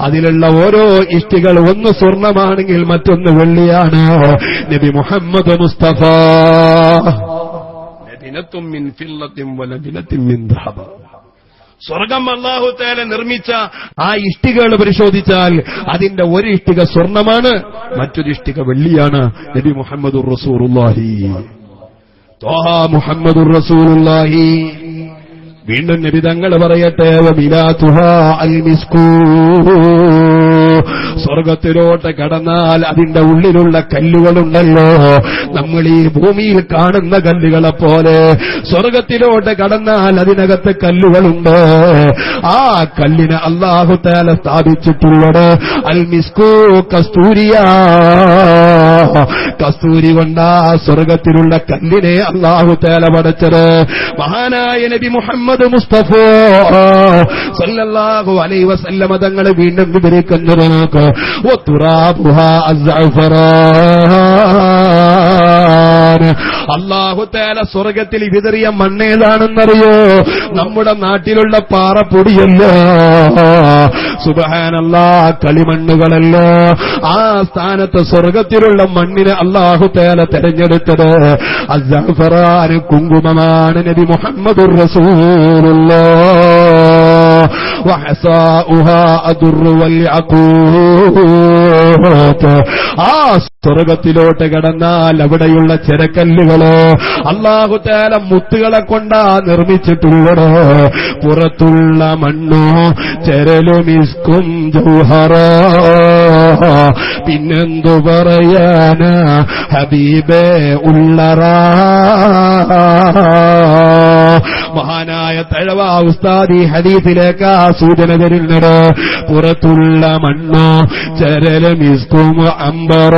B: അതിലുള്ള ഓരോ ഇഷ്ടികൾ ഒന്ന് സ്വർണമാണെങ്കിൽ മറ്റൊന്ന് വെള്ളിയാണ്. നബി മുഹമ്മദ് മുസ്തഫ ലബിനത്തും മിൻ ഫില്ലത്തിൻ വ ലബിനത്തും മിൻ ദഹബ്. സ്വർഗം അല്ലാഹു തആല നിർമ്മിച്ച ആ ഇഷ്ടികകൾ പരിശോധിച്ചാൽ അതിന്റെ ഒരു ഇഷ്ടിക സ്വർണമാണ്, മറ്റൊരു ഇഷ്ടിക വെള്ളിയാണ്. നബി മുഹമ്മദുർ റസൂലുള്ളാഹി ത്വാഹ മുഹമ്മദുർ റസൂലുള്ളാഹി. വീണ്ടും നബി തങ്ങൾ പറയട്ടെ, വമിലാതുഹാ അൽ മിസ്കൂ. സ്വർഗത്തിലോട്ട് കടന്നാൽ അതിന്റെ ഉള്ളിലുള്ള കല്ലുകളുണ്ടല്ലോ, നമ്മൾ ഈ ഭൂമിയിൽ കാണുന്ന കല്ലുകളെ പോലെ സ്വർഗത്തിലോട്ട് കടന്നാൽ അതിനകത്ത് കല്ലുകളുണ്ട്. ആ കല്ലിനെ അല്ലാഹു തആല സ്ഥാപിച്ചിട്ടുള്ളത് അൽ മിസ്കൂ, കസ്തൂരിയ. കസ്തൂരി കൊണ്ടാ സ്വർഗത്തിലുള്ള കല്ലിനെ അല്ലാഹു തആല പടച്ചത്. മഹാനായ നബി മുഹമ്മദ് മുസ്തഫ സല്ലല്ലാഹു അലൈഹി വസല്ലമ തങ്ങൾ വീണ്ടും വിവരിക്കുന്നത് നോക്ക്, വതുറാബുഹാ അസ്സഅഫറാൻ. അല്ലാഹു തആല സ്വർഗത്തിൽ വിതറിയ മണ്ണേതാണെന്നറിയോ? നമ്മുടെ നാട്ടിലുള്ള പാറപ്പൊടിയല്ല, സുബ്ഹാനല്ലാഹ്, കളിമണ്ണുകളല്ല. ആ സ്ഥാനത്ത് സ്വർഗത്തിലുള്ള മണ്ണിനെ അല്ലാഹു തആല തെരഞ്ഞെടുത്തത് അസ്സഅഫറാൻ, കുങ്കുമമാണ്. നബി മുഹമ്മദുർ റസൂലുള്ളാഹ്. വഹസാഉഹാ അദുറു വൽ യഖൂത്ത്. ആ സ്വർഗത്തിലോട്ട് കടന്നാൽ അവിടെയുള്ള ചെരക്കല്ലുകള് അല്ലാഹു തആല മുത്തുകളെ കൊണ്ടാ നിർമ്മിച്ചിട്ടുള്ളത്. പുറത്തുള്ള മണ്ണോ ചെരലുമിസ്കും ജൗഹറ. പിന്നെന്തു പറയാനാ ഹബീബേ ഉള്ളറ. മഹാനായ തഴവ ഉസ്താദി ഹദീസിലേക്ക് സൂചന തരുന്നത്, പുറത്തുള്ള മണ്ണോ ചെരലുമിസ്കും അംബറ.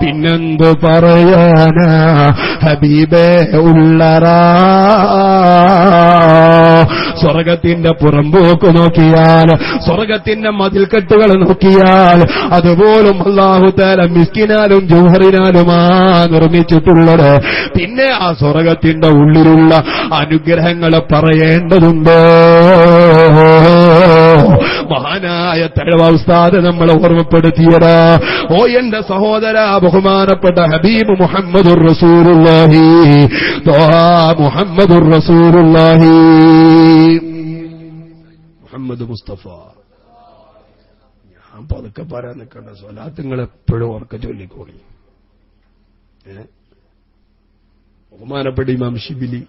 B: പിന്നെന്തു പറയാനാ ഹബീബേ ഉള്ളറ. സ്വർഗത്തിന്റെ പുറമ്പോക്ക് നോക്കിയാൽ, സ്വർഗത്തിന്റെ മതിൽക്കെട്ടുകൾ നോക്കിയാൽ അതുപോലും അല്ലാഹു തആല മിസ്കിനാലും ജൗഹറിനാലുമാ നിർമ്മിച്ചിട്ടുള്ളത്. പിന്നെ ആ സ്വർഗത്തിന്റെ ഉള്ളിലുള്ള അനുഗ്രഹങ്ങൾ പറയേണ്ടതുണ്ടോ? മഹാനായ തഴവ ഉസ്താദ് നമ്മളെ ഓർമ്മപ്പെടുത്തിയതാ. ഓ എന്റെ സഹോദര, ബഹുമാനപ്പെട്ട ഹബീബ് മുഹമ്മദുർ റസൂലുള്ളാഹി ത്വാഹ മുഹമ്മദുർ റസൂലുള്ളാഹി മുഹമ്മദ് മുസ്തഫ. ഞാൻ പതുക്കെ പറയാൻ നിൽക്കേണ്ട, സ്വലാത്ത് നിങ്ങൾ എപ്പോഴും ഓർക്ക ചൊല്ലിക്കോളി. ബഹുമാനപ്പെട്ട ഇമാം ശിബിലി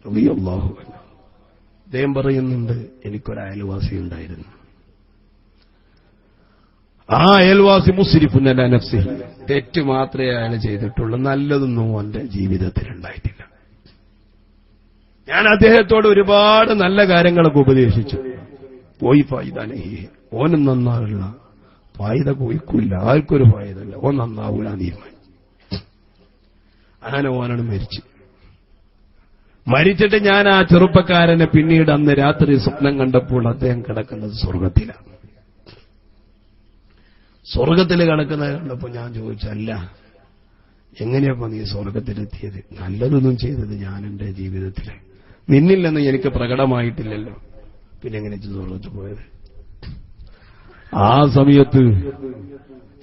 B: റളിയല്ലാഹു അൻഹു അദ്ദേഹം പറയുന്നുണ്ട്, എനിക്കൊരു അയൽവാസി ഉണ്ടായിരുന്നു. ആ അയൽവാസി മുസ്രിഫുൻ അലാ നഫ്സിഹി, തെറ്റ് മാത്രമേ അയാൾ ചെയ്തിട്ടുള്ളൂ, നല്ലതൊന്നും അവന്റെ ജീവിതത്തിൽ ഉണ്ടായിട്ടില്ല. ഞാൻ അദ്ദേഹത്തോട് ഒരുപാട് നല്ല കാര്യങ്ങളൊക്കെ ഉപദേശിച്ചു. പോയി ഫായിദാനഹി, ഓനും നന്നാവില്ല, ഫായിദ പോയിക്കില്ല, ആർക്കൊരു ഫായിദല്ല, ഓൻ നന്നാവൂല തീരുമാനിച്ചു. അങ്ങനെ ഓനാണ് മരിച്ചിട്ട് ഞാൻ ആ ചെറുപ്പക്കാരനെ പിന്നീട് അന്ന് രാത്രി സ്വപ്നം കണ്ടപ്പോൾ അദ്ദേഹം കിടക്കുന്നത് സ്വർഗത്തിലാണ്. സ്വർഗത്തിൽ കിടക്കുന്നത് കണ്ടപ്പോൾ ഞാൻ ചോദിച്ചല്ല, എങ്ങനെയപ്പോ നീ സ്വർഗത്തിലെത്തിയത്? നല്ലതൊന്നും ചെയ്തത് ഞാൻ എന്റെ ജീവിതത്തിൽ നിന്നില്ലെന്ന് എനിക്ക് പ്രകടമായിട്ടില്ലല്ലോ, പിന്നെ എങ്ങനെ സ്വർഗത്തിൽ പോയത്? ആ സമയത്ത്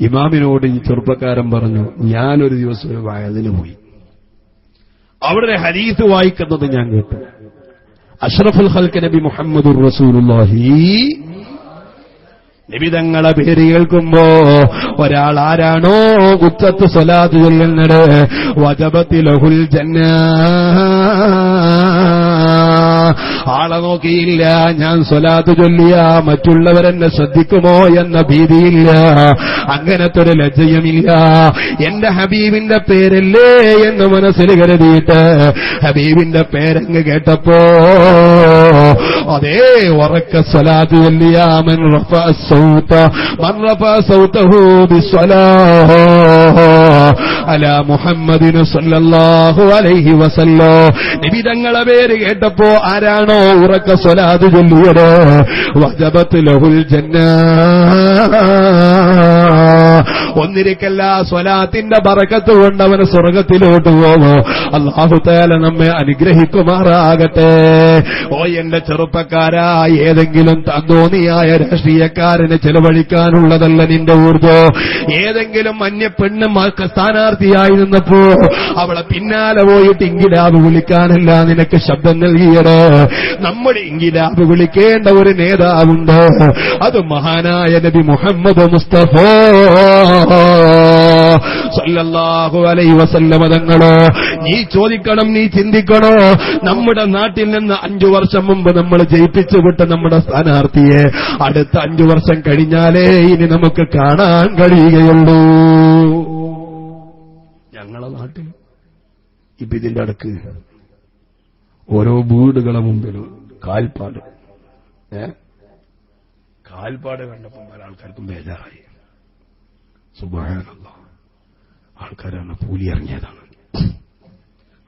B: ഇമാമിനോട് ഈ ചെറുപ്പക്കാരൻ പറഞ്ഞു, ഞാനൊരു ദിവസം ഒരു വയലിന് പോയി, അവിടെ ഹദീസ് വായിക്കുന്നത് ഞാൻ കേട്ടു. അഷ്റഫുൽ ഖൽഖ് നബി മുഹമ്മദുർ റസൂലുള്ളാഹി നബി തങ്ങളെ പേര് കേൾക്കുമ്പോ ഒരാൾ ആരാണോ ഉച്ചത്ത് സ്വലാത്ത് ചൊല്ലുന്നത്, വജബത്തി ലഹുൽ ജന്ന, ആ ആളെ നോക്കിയില്ല, ഞാൻ സ്വലാത്ത് ചൊല്ലിയ മറ്റുള്ളവരെന്നെ ശ്രദ്ധിക്കുമോ എന്ന ഭീതിയില്ല, അങ്ങനത്തെ ഒരു ലജ്ജയുമില്ല. എന്റെ ഹബീബിന്റെ പേരല്ലേ എന്ന് മനസ്സിൽ കരുതിയിട്ട് ഹബീബിന്റെ പേരങ്ങ് കേട്ടപ്പോ അതേ ഉറക്ക സ്വലാത്ത് ചൊല്ലിയ മൻ റഫഅ സൗതഹു ബിസ്സലാഹ് അലാ മുഹമ്മദിൻ സല്ലല്ലാഹു അലൈഹി വസല്ലം. നബി തങ്ങളെ പേര് കേട്ടപ്പോ ആരാണോ ഉറക്ക സ്വലാത്ത് ചൊല്ലിയത് വജബത് ലഹുൽ ജന്ന. ഒന്നിരിക്കല്ല സ്വലാത്തിന്റെ ബറക്കത്ത് കൊണ്ട് അവന് സ്വർഗത്തിലോട്ട് പോകും. അല്ലാഹു തആല നമ്മെ അനുഗ്രഹിക്കുമാറാകട്ടെ. ഓ എന്റെ ചെറുപ്പക്കാരാ, ഏതെങ്കിലും തന്തോന്നിയായ രാഷ്ട്രീയക്കാരന് ചെലവഴിക്കാനുള്ളതല്ല നിന്റെ ഊർജ്ജം. ഏതെങ്കിലും അന്യ പെണ്ണ് സ്ഥാനാർത്ഥിയായി നിന്നപ്പോ അവളെ പിന്നാലെ പോയിട്ട് ഇങ്കിലാബ് വിളിക്കാനല്ല നിനക്ക് ശബ്ദം നൽകിയത്. നമ്മുടെ ഇങ്കിലാബ് വിളിക്കേണ്ട ഒരു നേതാവുണ്ട്, അത് മഹാനായ നബി മുഹമ്മദ് മുസ്തഫ സല്ലല്ലാഹു അലൈഹി വസല്ലം തങ്ങളോ. നീ ചോദിക്കണം, നീ ചിന്തിക്കണോ, നമ്മുടെ നാട്ടിൽ നിന്ന് 5 വർഷം മുമ്പ് നമ്മൾ ജയിപ്പിച്ചു വിട്ട നമ്മുടെ സ്ഥാനാർത്ഥിയെ അടുത്ത 5 വർഷം കഴിഞ്ഞാലേ ഇനി നമുക്ക് കാണാൻ കഴിയുകയുള്ളൂ. ഞങ്ങളെ നാട്ടിൽ ഇപ്പൊ ഇതിന്റെ അടുക്ക് ഓരോ വീടുകളെ മുമ്പിലും കാൽപ്പാട് കണ്ടപ്പോൾ പല ആൾക്കാർക്കും ബേജാറായി. സുബ്ഹാനല്ലാഹ്, ആൾക്കാരാണ് പൂലി ഇറങ്ങിയതാണ്.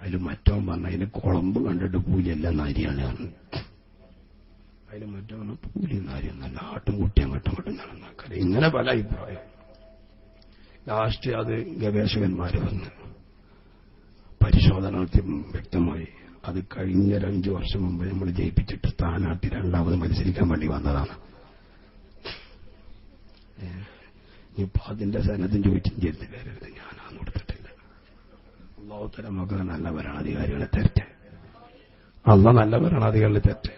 B: അതിൽ മറ്റവൻ പറഞ്ഞ അതിന് കുളമ്പ് കണ്ടിട്ട് പൂലിയല്ല നാരിയാണ്. അതിൽ മറ്റവന് പൂലി നാരിയൊന്നല്ല, ആട്ടും കുട്ടി അങ്ങോട്ടും നടന്നാക്കാറ്. ഇങ്ങനെ പല അഭിപ്രായം. ലാസ്റ്റ് അത് ഗവേഷകന്മാർ വന്ന് പരിശോധന വ്യക്തമായി അത് കഴിഞ്ഞ 5 വർഷം മുമ്പ് നമ്മൾ ജയിപ്പിച്ചിട്ട് സ്ഥാനാർത്ഥി 2ാമത് മത്സരിക്കാൻ വേണ്ടി വന്നതാണ്. ഇപ്പൊ അതിന്റെ സന്നദ്ധം ചോദിച്ചും ചെയ്ത് കയറരുത്, ഞാനത് കൊടുത്തിട്ടില്ല. അല്ലാഹു തആല നമുക്ക് നല്ല ഭരണാധികാരികളെ തരട്ടെ. അല്ലാഹ് നല്ല ഭരണാധികാരികളെ തരട്ടെ.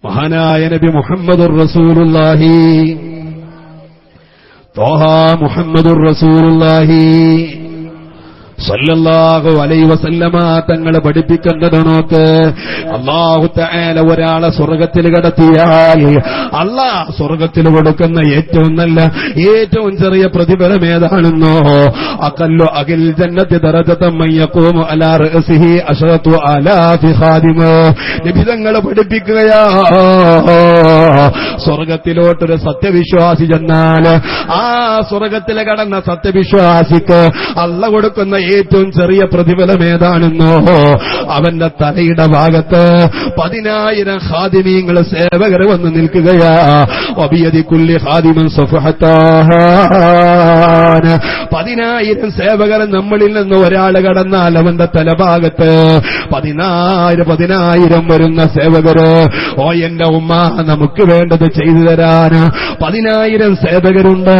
B: മഹാനായ നബി മുഹമ്മദുർ റസൂലുള്ളാഹി ത്വാഹ മുഹമ്മദുർ റസൂലുള്ളാഹി സല്ലല്ലാഹു അലൈഹി വസല്ലമ തങ്ങൾ പഠിപ്പിക്കുന്നത് നോക്ക്. അല്ലാഹു തആല ഒരാളെ സ്വർഗ്ഗത്തിൽ കടത്തിയാൽ അല്ലാഹ് സ്വർഗ്ഗത്തിൽ കൊടുക്കുന്ന ഏറ്റവും നല്ല ഏറ്റവും ചെറിയ പ്രതിഫലം ഏതാണെന്നോ? അഖല്ലു അഖിൽ ജന്നത്തി ദറജതൻ മൻ യഖൂമു അലാ റഅസിഹി അശറതു ആലാഫി ഖാദിമ. നബി തങ്ങൾ പഠിപ്പിക്കുകയാ, സ്വർഗ്ഗത്തിലോട്ടൊരു സത്യവിശ്വാസി ചെന്നാൽ ആ സ്വർഗ്ഗത്തിൽ കടന്ന സത്യവിശ്വാസിക്ക് അല്ലാഹ് കൊടുക്കുന്ന ഏറ്റവും ചെറിയ പ്രതിഫലം ഏതാണെന്നോ? അവന്റെ തലയുടെ ഭാഗത്ത് 10,000 ഖാദിമീങ്ങൾ സേവകർ വന്ന് നിൽക്കുകയാ. വബിയദി കുല്ലി ഖാദിമൻ സഫഹത്താൻ. 10,000 സേവകർ നമ്മളിൽ നിന്ന് ഒരാൾ കടന്നാൽ അവന്റെ തലഭാഗത്ത് 10,000 വരുന്ന സേവകര്. ഓ എന്റെ ഉമ്മ, നമുക്ക് വേണ്ടത് ചെയ്തു തരാൻ 10,000 സേവകരുണ്ട്.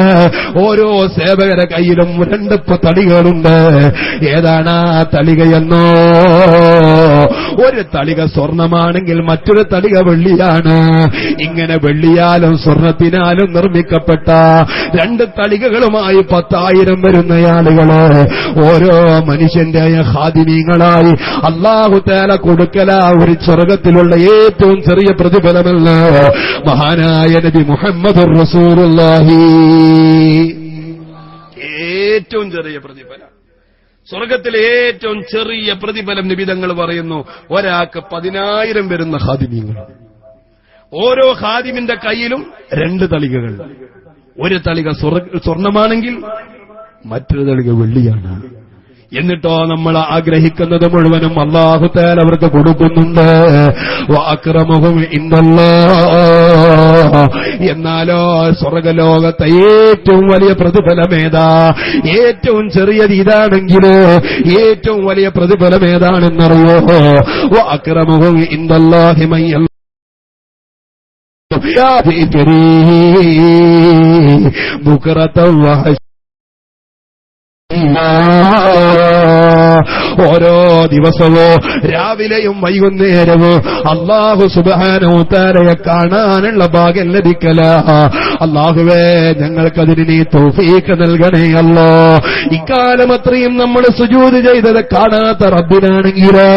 B: ഓരോ സേവകരുടെ കയ്യിലും 2 തളികളുണ്ട്. ഏതാണ് ആ തളികയെന്നോ? ഒരു തളിക സ്വർണമാണെങ്കിൽ മറ്റൊരു തളിക വെള്ളിയാണ്. ഇങ്ങനെ വെള്ളിയാലും സ്വർണത്തിനാലും നിർമ്മിക്കപ്പെട്ട 2 തളികകളുമായി 10,000 വരുന്ന ആളുകള് ഓരോ മനുഷ്യന്റെ ഖാദിമീങ്ങളായി അല്ലാഹു തആല കൊടുക്കല ഒരു സ്വർഗ്ഗത്തിലുള്ള ഏറ്റവും ചെറിയ പ്രതിഫലമെന്ന് മഹാനായ നബി മുഹമ്മദുർ റസൂലുള്ളാഹി. ഏറ്റവും ചെറിയ പ്രതിഫലം, സ്വർഗത്തിലെ ഏറ്റവും ചെറിയ പ്രതിഫലം നബി തങ്ങൾ പറയുന്നു. ഒരാൾക്ക് 10,000 വരുന്ന ഖാദിമീങ്ങൾ. ഓരോ ഖാദിമിന്റെ കയ്യിലും 2 തളികകൾ. ഒരു തളിക സ്വർണമാണെങ്കിൽ മറ്റൊരു തളിക വെള്ളിയാണ്. എന്നിട്ടോ നമ്മൾ ആഗ്രഹിക്കുന്നത് മുഴുവനും അല്ലാഹു തആല അവർക്ക് കൊടുക്കുന്നുണ്ട്. വഅക്രമഹും ഇൻദല്ലാഹ്. എന്നാലോ സ്വർഗ്ഗലോകത്തെ ഏറ്റവും വലിയ പ്രതിഫലം ഏതാ? ഏറ്റവും ചെറിയത് ഇതാണെങ്കിൽ ഏറ്റവും വലിയ പ്രതിഫലം ഏതാണെന്നറിയോ? വഅക്രമഹും ഇൻദല്ലാഹി മൻ ബുക്റത വഹ ഓരോ ദിവസവും രാവിലെയും വൈകുന്നേരവും അല്ലാഹു സുബ്ഹാനഹു വ തആലയെ കാണാനുള്ള ഭാഗ്യം ലഭിക്കല. അല്ലാഹുവേ, ഞങ്ങൾക്കതിന് നീ തൗഫീഖ് നൽകണേ അല്ലാ. ഇക്കാലം അത്രയും നമ്മൾ സുജൂദ് ചെയ്തത് കാണാത്ത റബ്ബിനാണെങ്കിലോ,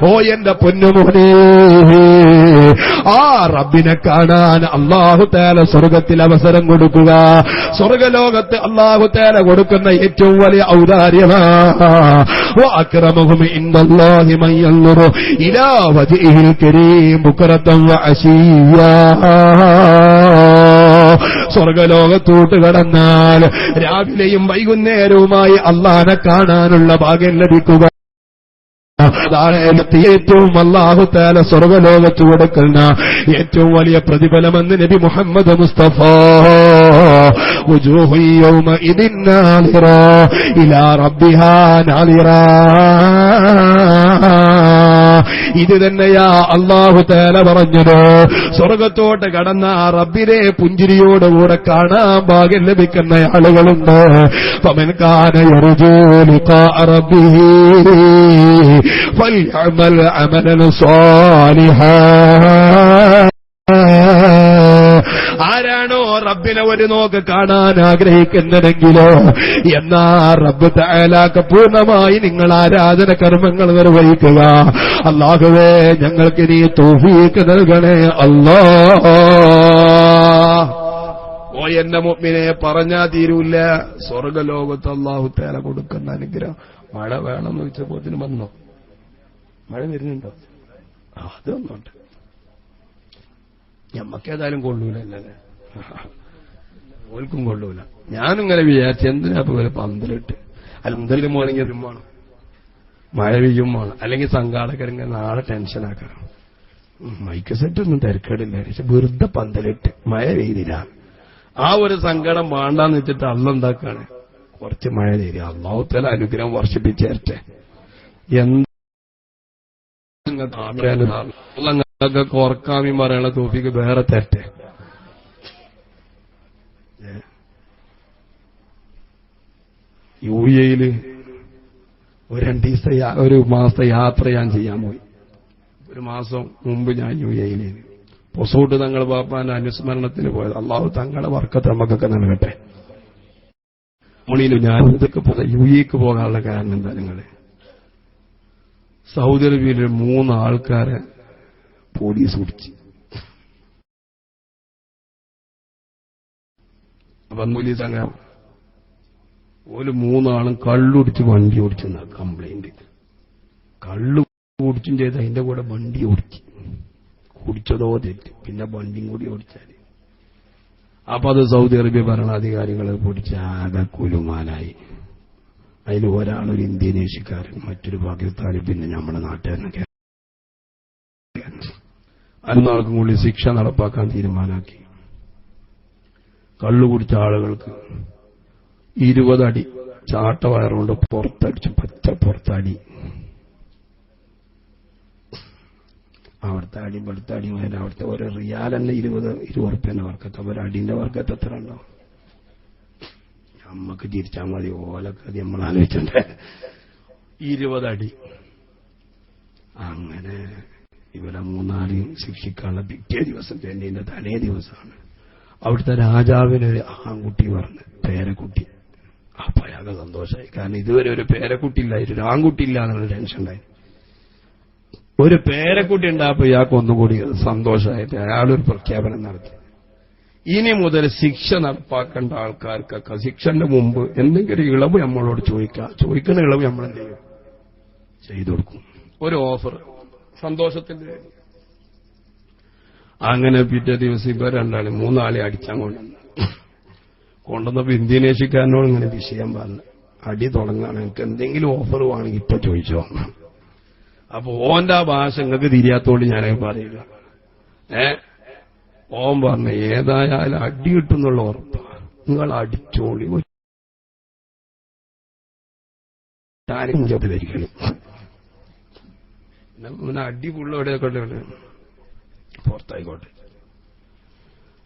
B: ഓ എന്റെ പൊന്നുമോനെ, ആ റബ്ബിനെ കാണാൻ അല്ലാഹു തആല സ്വർഗ്ഗത്തിൽ അവസരം കൊടുക്കുക. സ്വർഗ്ഗലോകത്ത് അല്ലാഹു തആല കൊടുക്കുന്ന ഏറ്റവും വലിയ ഔദാര്യമാണ്. വഅക്രമഹും ഇൻദല്ലാഹി മൻ യൻദുറു ഇലാ വജ്ഹിൽ കരീം ബുക്റതൻ വഅശിയ്യാ. സ്വർഗ്ഗലോകത്തോട്ട് കടന്നാൽ രാവിലെയും വൈകുന്നേരവുമായി അല്ലാഹനെ കാണാനുള്ള ഭാഗ്യം ലഭിക്കുക. അതാണ് ഏറ്റവും അല്ലാഹു തആല സ്വർഗ്ഗലോകത്ത് കൊടുക്കുന്ന ഏറ്റവും വലിയ പ്രതിഫലമെന്ന് നബി മുഹമ്മദ് മുസ്തഫ. വുജൂഹു യൗമഇദിൻ നാദിറ ഇലാ റബ്ബിഹാ നാദിറ. ഇത് തന്നെയാ അല്ലാഹു തആല പറഞ്ഞത്. സ്വർഗ്ഗത്തോട്ട് കടന്ന റബ്ബിനെ പുഞ്ചിരിയോടുകൂടെ കാണാൻ ഭാഗ്യം ലഭിക്കുന്ന ആളുകളുണ്ട്. ഫമൻ കാന യർജൂ ലിഖാ റബ്ബിഹി ഫൽയഅമൽ അമലൻ സ്വാലിഹാ. ആരാണോ റബ്ബിനെ ഒരു നോക്ക് കാണാൻ ആഗ്രഹിക്കുന്നുണ്ടെങ്കിലോ, എന്നാ റബ്ബ് തആലാക്ക് പൂർണ്ണമായി നിങ്ങൾ ആരാധന കർമ്മങ്ങൾ നിർവഹിക്കുക. അല്ലാഹുവേ, ഞങ്ങൾക്ക് നീ തൗഫീഖ് നൽകണേ അല്ലാ. ഓ എന്റെ മുഅ്മിനെ, പറഞ്ഞാ തീരൂല. സ്വർഗ്ഗലോകത്ത് അല്ലാഹു തആല കൊടുക്കുന്ന അനുഗ്രഹം. മഴ വേണമെന്ന് വെച്ചപ്പോത്തിന് വന്നോ? മഴ വരുന്നുണ്ടോ? അതൊന്നുണ്ട്. ഞമ്മക്കേതായാലും കൊള്ളൂലല്ലേ, ഓൽക്കും കൊള്ളൂല. ഞാനിങ്ങനെ വിചാരിച്ചു, എന്തിനാ പോലെ പന്തലിട്ട് അല്ലെന്തെങ്കിലും പോണെങ്കിൽ വരുമ്പോണം മഴ പെയ്യുമ്പോണ്, അല്ലെങ്കിൽ സംഘാടകരിങ്ങനെ നാളെ ടെൻഷനാക്കണം. മൈക്ക് സെറ്റൊന്നും തിരക്കേടില്ല, പക്ഷെ വെറുതെ പന്തലിട്ട് മഴ പെയ്തില്ല. ആ ഒരു സങ്കടം വേണ്ടാന്ന് വെച്ചിട്ട് അള്ളെന്താക്കാണ്, കുറച്ച് മഴ തരിക. അല്ലാഹു തആല അനുഗ്രഹം വർഷിപ്പിച്ചേരട്ടെ. നിങ്ങൾക്ക് ഓർക്കാമി പറയണ തോഫിക്ക് വേറെ തരട്ടെ. യുഎഇയില് ഒരു മാസത്തെ യാത്ര ഞാൻ ചെയ്യാൻ പോയി. ഒരു മാസം മുമ്പ് ഞാൻ യുഎഇയില് പൊസോട്ട് തങ്ങൾ ബാപ്പാന്റെ അനുസ്മരണത്തിന് പോയത്. അല്ലാഹു തങ്ങളുടെ വർക്കത്ത് നമുക്കൊക്കെ നൽകട്ടെ. മണിയിലും ഞാൻ ഇതൊക്കെ യുഎഇക്ക് പോകാനുള്ള കാരണം എന്താ? നിങ്ങള് സൗദി അറേബ്യയിൽ 3 ആൾക്കാരെ പോലീസ് പിടിച്ച്. അപ്പം പോലീസ് അങ്ങനെ ഒരു 3 ആളും കള്ളുടിച്ച് വണ്ടി ഓടിച്ചെന്ന കംപ്ലൈന്റ്. കള്ളു കുടിച്ചും ചെയ്ത് അതിന്റെ കൂടെ വണ്ടി ഓടിച്ച്, കുടിച്ചതോ തെറ്റ്, പിന്നെ വണ്ടിയും കൂടി ഓടിച്ചാൽ. അപ്പൊ അത് സൗദി അറേബ്യ ഭരണാധികാരികളെ പിടിച്ച് ആകെ കുലുമാലായി. അതിൽ ഒരാളൊരു ഇന്ത്യനേഷ്യക്കാരൻ, മറ്റൊരു പാകിസ്ഥാനി, പിന്നെ നമ്മുടെ നാട്ടുകാരനൊക്കെ. അന്നാൾക്കും കൂടി ശിക്ഷ നടപ്പാക്കാൻ തീരുമാനാക്കി. കള്ളുകുടിച്ച ആളുകൾക്ക് 20 അടി ചാട്ടവയറുകൊണ്ട് പുറത്തടിച്ച് പച്ച പുറത്തടി. അവിടുത്തെ അടി ഇവിടുത്തെ അടി മുതൽ അവിടുത്തെ ഒരു റിയാൽ തന്നെ 20 ഉറുപ്പ്യന്റെ വർക്കത്ത്. ഒരു അടിന്റെ വർക്കത്ത് എത്ര ഉണ്ടാവും? നമ്മക്ക് തിരിച്ചാൽ മതി, ഓലൊക്കെ നമ്മൾ ആലോചിച്ചേ. 20 അടി. അങ്ങനെ ഇവരെ 3 ശിക്ഷിക്കാനുള്ള പിറ്റേ ദിവസം തന്നെ തലേ ദിവസമാണ് അവിടുത്തെ രാജാവിനൊരു ആൺകുട്ടി പറഞ്ഞു, പേരക്കുട്ടി. അപ്പൊ അയാൾക്ക് സന്തോഷമായി. കാരണം ഇതുവരെ ഒരു പേരക്കുട്ടി ഇല്ലായിരുന്നു, ഒരു ആൺകുട്ടി ഇല്ല എന്നുള്ള ടെൻഷൻ ഉണ്ടായി. ഒരു പേരക്കുട്ടി ഉണ്ടായപ്പോ ഇയാൾക്ക് ഒന്നുകൂടി സന്തോഷമായിട്ട് അയാളൊരു പ്രഖ്യാപനം നടത്തി. ഇനി മുതൽ ശിക്ഷ നടപ്പാക്കേണ്ട ആൾക്കാർക്കൊക്കെ ശിക്ഷന്റെ മുമ്പ് എന്തെങ്കിലും ഇളവ് നമ്മളോട് ചോദിക്കുന്ന ഇളവ് നമ്മൾ എന്ത് ചെയ്യും? ചെയ്തു കൊടുക്കും. ഒരു ഓഫർ, സന്തോഷത്തിന്റെ. അങ്ങനെ പിറ്റേ ദിവസം ഇവർ 3 ആളെ അടിച്ചാൻ കൊണ്ടുവന്നപ്പോ ഇന്ത്യനേഷ്യക്കാരനോട് ഇങ്ങനെ വിഷയം പറഞ്ഞു, അടി തുടങ്ങാണ്, എനിക്ക് എന്തെങ്കിലും ഓഫർ വേണമെങ്കിൽ ഇപ്പൊ ചോദിച്ചോ. അപ്പൊ ഓന്റെ ആ ഭാഷ നിങ്ങൾക്ക് തിരിയാത്തോണ്ട് ഞാനത് പറയില്ല. ഓൻ പറഞ്ഞ ഏതായാലും അടി കിട്ടുന്നുള്ള ഉറപ്പാ, നിങ്ങൾ അടിച്ചോളി. ധരിക്കണം അടി പുള്ളോടെയൊക്കെ പുറത്തായിക്കോട്ടെ.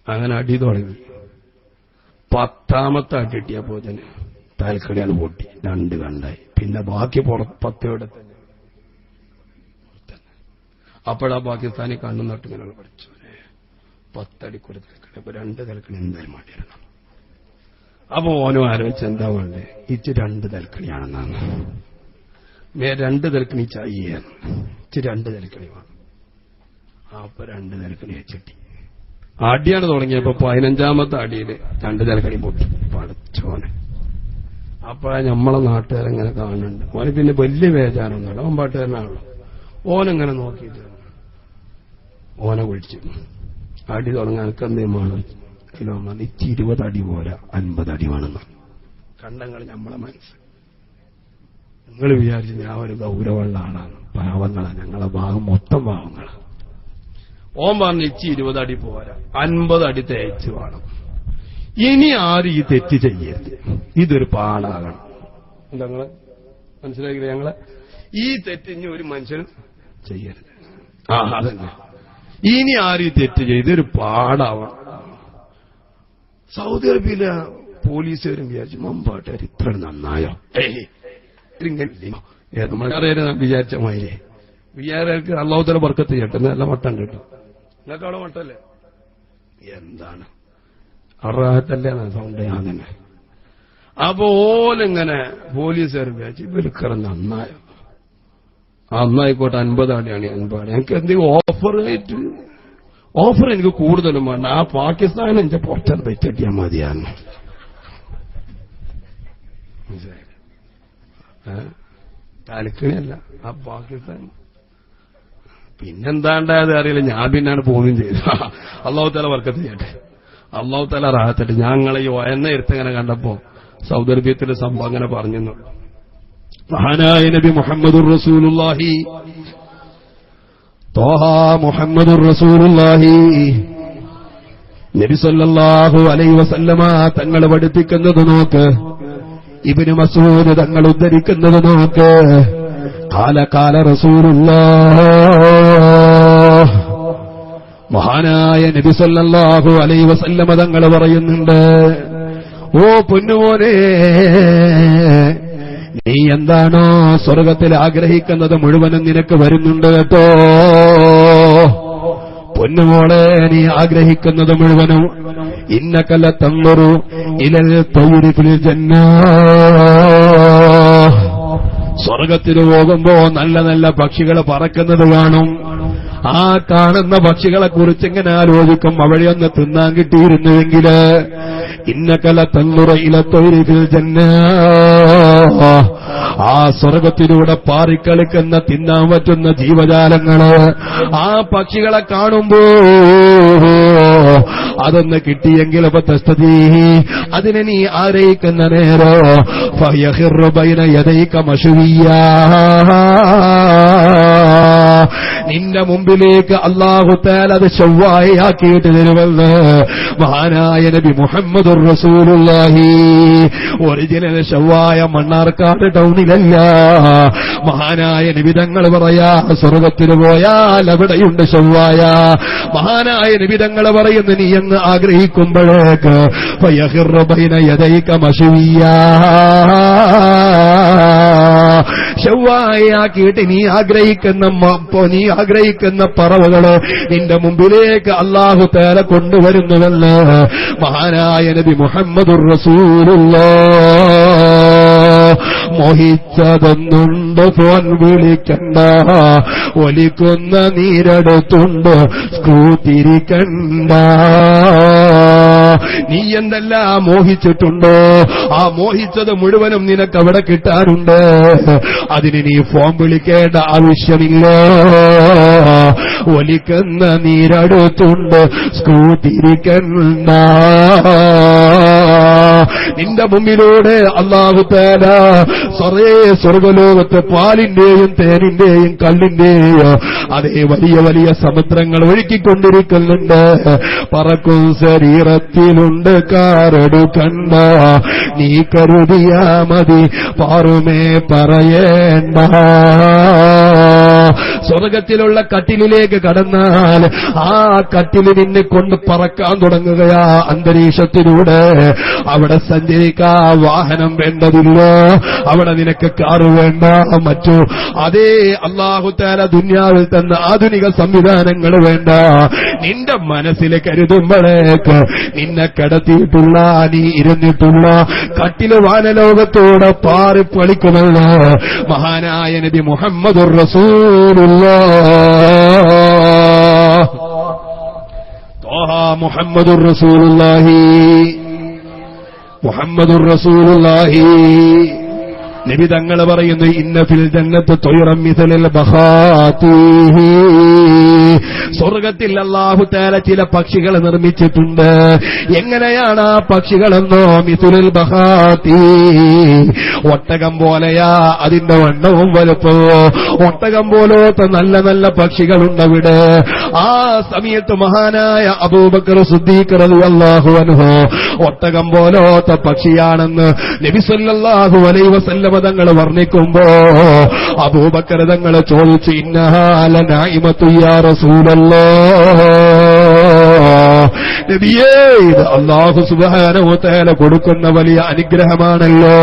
B: അങ്ങനെ അടി തുടങ്ങി. 10ാമത്തെ അടി കിട്ടിയപ്പോ തന്നെ തലക്കടിയാണ് പൊട്ടി, 2 കണ്ടായി. പിന്നെ ബാക്കി 10 ഇവിടെ തന്നെ. അപ്പോഴാ പാകിസ്ഥാനി കണ്ണു നട്ട് ഇങ്ങനെ പഠിച്ചു 10 അടിക്കൊരു തലക്കടി. അപ്പൊ 2 തലക്കടി എന്തായാലും വേണ്ടിയിരുന്നു. അപ്പൊ ഓനും ആലോചിച്ച് എന്താ വേണ്ടേ, ഇച്ച് 2 തലക്കണിയാണെന്നാണ്. 2 തലക്കണി ചായയാണ്, ഇച്ച് 2 തലക്കണി വേണം. അപ്പൊ 2 തലക്കണി വെച്ചിട്ടി അടിയാണ് തുടങ്ങിയപ്പോ 15ാമത്തെ അടിയില് 2 തലക്കണി പൊട്ടി. പഠിച്ചോനെ. അപ്പോഴാ നമ്മളെ നാട്ടുകാരെങ്ങനെ കാണുന്നുണ്ട്. ഓന് പിന്നെ വലിയ വേചാരൊന്നുമില്ല, ഓൻ പാട്ടുകാരനാണല്ലോ. ഓനെങ്ങനെ നോക്കിയിട്ട് ഓനെ വിളിച്ചു, അടി തുടങ്ങാൻ എനിക്കെന്തേലും വേണം കിലോ. 20 അടി പോരാ, 50 അടി വേണമെന്ന്. കണ്ടങ്ങൾ നമ്മളെ മനസ്സ്. നിങ്ങൾ വിചാരിച്ചു ഞാൻ ഒരു ഗൗരവമുള്ള ആളാണ്, പാവങ്ങളാണ്, ഞങ്ങളെ ഭാഗം മൊത്തം പാവങ്ങളാണ്. ഓൻ പറഞ്ഞ് 20 അടി പോരാ, 50 അടി തേച്ച് വേണം. ഇനി ആരും ഈ തെറ്റ് ചെയ്യരുത്, ഇതൊരു പാടാകണം. ഞങ്ങള് മനസ്സിലാക്കില്ല, ഞങ്ങളെ ഈ തെറ്റ് ഇനി ഒരു മനുഷ്യനും ചെയ്യരുത്. അതന്നെ, ഇനി ആരും ഈ തെറ്റ് ചെയ്ത് ഇതൊരു പാടാവണം. സൗദി അറേബ്യയിലെ പോലീസുകാരും വിചാരിച്ചു മമ്പാട്ടുകാർ ഇത്ര നന്നായോ, നമ്മളെ വിചാരിച്ച മാതിരി. വിചാരക്ക് അള്ളാഹുതആല ബർക്കത്ത് ചെയ്യട്ടെ, നല്ല മട്ടം കിട്ടും. നിങ്ങൾക്ക് അവിടെ മട്ടല്ലേ? എന്താണ് അറാഹത്തല്ലേ സൗണ്ട് അങ്ങനെ. അപ്പൊ ഓലിങ്ങനെ പോലീസുകാരും വിചാരിച്ചു ഇവർക്ക് നന്നായോ, നന്നായിക്കോട്ടെ, 50 അടിയാണ് 50 അടി. എനിക്ക് എന്തെങ്കിലും ഓഫർ എനിക്ക് കൂടുതലും വേണ്ട, ആ പാകിസ്ഥാൻ എന്റെ പുറത്താണ് വെച്ചടിയാൽ മതിയാണ്. തലക്കണിയല്ല ആ പാകിസ്ഥാൻ. പിന്നെന്താണ്ടായത് അറിയില്ല, ഞാൻ പിന്നാണ് പോവുകയും ചെയ്തു. അള്ളാഹുതആല ബർക്കത്ത് ചെയ്യട്ടെ, അള്ളാഹുതആല റാഹത്തട്ടെ. ഞങ്ങളെ ഈ എന്ന ഇരുത്തങ്ങനെ കണ്ടപ്പോ സൗദി അറേബ്യത്തിലെ സംഭവം അങ്ങനെ പറഞ്ഞു. മഹാനായ നബി മുഹമ്മദുർ റസൂലുള്ളാഹി ത്വാഹ മുഹമ്മദുർ റസൂലുള്ളാഹി നബി സല്ലല്ലാഹു അലൈഹി വസല്ലമ തങ്ങൾ പഠിപ്പിക്കുന്നത് നോക്ക്, ഇബ്നു മസ്ഊദ് തങ്ങൾ ഉദ്ധരിക്കുന്നത് നോക്ക്. കാല റസൂലുള്ളാഹ്, മഹാനായ നബി സല്ലല്ലാഹു അലൈഹി വസല്ലമ തങ്ങൾ പറയുന്നുണ്ട്, ഓ പൊന്നുമോനെ, നീ എന്താണോ സ്വർഗത്തിൽ ആഗ്രഹിക്കുന്നത് മുഴുവനും നിനക്ക് വരുന്നുണ്ട് കേട്ടോ. പൊന്നുമോളെ, നീ ആഗ്രഹിക്കുന്നത് മുഴുവനും ഇന്നക ലതൻദുറു ഇലൽ തയ്രി ഫിൽ ജന്ന. സ്വർഗത്തിൽ പോകുമ്പോ നല്ല നല്ല പക്ഷികൾ പറക്കുന്നത് കാണും. ആ കാണുന്ന പക്ഷികളെ കുറിച്ച് ഇങ്ങനെ ആലോചിക്കും, അവഴെയൊന്ന് തിന്നാൻ കിട്ടിയിരുന്നുവെങ്കില്. ഇന്നക ലതൻദുറു ഇലൽ തയ്രി ഫിൽ ജന്ന. ആ സ്വർഗത്തിലൂടെ പാറിക്കളിക്കുന്ന തിന്നാൻ പറ്റുന്ന ജീവജാലങ്ങള്, ആ പക്ഷികളെ കാണുമ്പോ അതൊന്ന് കിട്ടിയെങ്കിൽ അതിനെ നീ ആഗ്രഹിക്കുന്ന നേരോ ഫയഖിറു ബൈന യദൈക മശ്വിയാ, നിന്റെ മുമ്പിലേക്ക് അല്ലാഹു തആല അത് ശവ്വായാക്കിയിട്ട് തരുമെന്ന് മഹാനായ നബി മുഹമ്മദുർ റസൂലുള്ളാഹി. ഒറിജിനൽ ശവ്വായ മണ്ണാർക്കാട് ടൗണിലല്ല. മഹാനായ നബി തങ്ങൾ പറയാ, സ്വർഗത്തിൽ പോയാൽ അവിടെയുണ്ട് ശവ്വായ. മഹാനായ നബി തങ്ങൾ പറയുന്നു, നീ എന്ന് ആഗ്രഹിക്കുമ്പോഴേക്ക് ഫയഖിറു ബൈന യദൈക മശ്വിയാ, ശവ്വായാക്കിയിട്ട് നീ ആഗ്രഹിക്കുന്ന പറവകള് നിന്റെ മുമ്പിലേക്ക് അല്ലാഹു തആല കൊണ്ടുവരുന്നുവെന്ന് മഹാനായ നബി മുഹമ്മദുർ റസൂലുള്ളാഹ്. മോഹിച്ചതൊന്നുണ്ട് ഫോൺ വിളിക്കണ്ട, ഒലിക്കുന്ന നീരെടുത്തുണ്ട് സ്കൂത്തിരിക്കണ്ട. നീ എന്തെല്ലാം മോഹിച്ചിട്ടുണ്ടോ, ആ മോഹിച്ചത് മുഴുവനും നിനക്ക് അവിടെ കിട്ടാനുണ്ട്. അതിന് നീ ഫോൺ വിളിക്കേണ്ട ആവശ്യമില്ല. ഒലിക്കുന്ന നീരെടുത്തുണ്ട് സ്കൂത്തിരിക്കണ്ട. നിന്റെ മുമ്പിലൂടെ അല്ലാഹു തആല സ്വർഗലോകത്ത് പാലിന്റെയും തേനിന്റെയും കല്ലിന്റെയും അതേ വലിയ വലിയ സമുദ്രങ്ങൾ ഒഴുക്കിക്കൊണ്ടിരിക്കുന്നുണ്ട്. പറക്കും ശരീരത്തിലുണ്ട് കാറെടുക്കണ്ട, നീ കരുതിയാ മതി പാറുമേ പറയേണ്ട. സ്വർഗത്തിലുള്ള കട്ടിലിലേക്ക് കടന്നാൽ ആ കട്ടില് നിന്നെ കൊണ്ട് പറക്കാൻ തുടങ്ങുകയാ അന്തരീക്ഷത്തിലൂടെ. അവിടെ സഞ്ചരിക്കാൻ വാഹനം വേണ്ടതില്ല, അവിടെ നിനക്ക് കാറ് വേണ്ട, മറ്റു അതേ അല്ലാഹു തആല ദുനിയാവിൽ തന്ന ആധുനിക സംവിധാനങ്ങൾ വേണ്ട. നിന്റെ മനസ്സിൽ കരുതുമ്പോഴേക്ക് നിന്നെ കിടത്തിയിട്ടുള്ള നീ ഇരുന്നിട്ടുള്ള കട്ടില് വാനലോകത്തോടെ പാറി പളിക്കുമെന്ന് മഹാനായ നബി മുഹമ്മദുർ റസൂലുള്ളാഹ്. ത്വാഹ മുഹമ്മദുർ റസൂലുള്ളാഹി, മുഹമ്മദുർ റസൂലുള്ളാഹി. നബി തങ്ങൾ പറയുന്നു, ഇന്ന ഫിൽ ജന്നത്ത് ത്വയ്റൻ മിസലൽ ബഖാത്തി. സ്വർഗത്തിൽ അല്ലാഹു തആല ചില പക്ഷികളെ നിർമ്മിച്ചിട്ടുണ്ട്. എങ്ങനെയാണ് ആ പക്ഷികളെന്നോ? മിസലുൽ ബഖാത്തി, ഒട്ടകം പോലെയാ അതിന്റെ വണ്ണവും വലുപ്പവും. ഒട്ടകം പോലത്തെ നല്ല നല്ല പക്ഷികളുണ്ടവിടെ. ആ സമയത്ത് മഹാനായ അബൂബക്കർ സിദ്ദീഖ് റളിയല്ലാഹു അൻഹു ഒട്ടകം പോലത്തെ പക്ഷിയാണെന്ന് നബി സല്ലല്ലാഹു അലൈഹി വസല്ലം തങ്ങൾ വർണ്ണിക്കുമ്പോ അബൂബക്കർ തങ്ങൾ ചോദിച്ചു, ഇന്നഹാ ലനായിമതു യാ റസൂലല്ലാഹ്, നബിയേ ഇത് അല്ലാഹു സുബ്ഹാനഹു വ തആല കൊടുക്കുന്ന വലിയ അനുഗ്രഹമാണല്ലോ.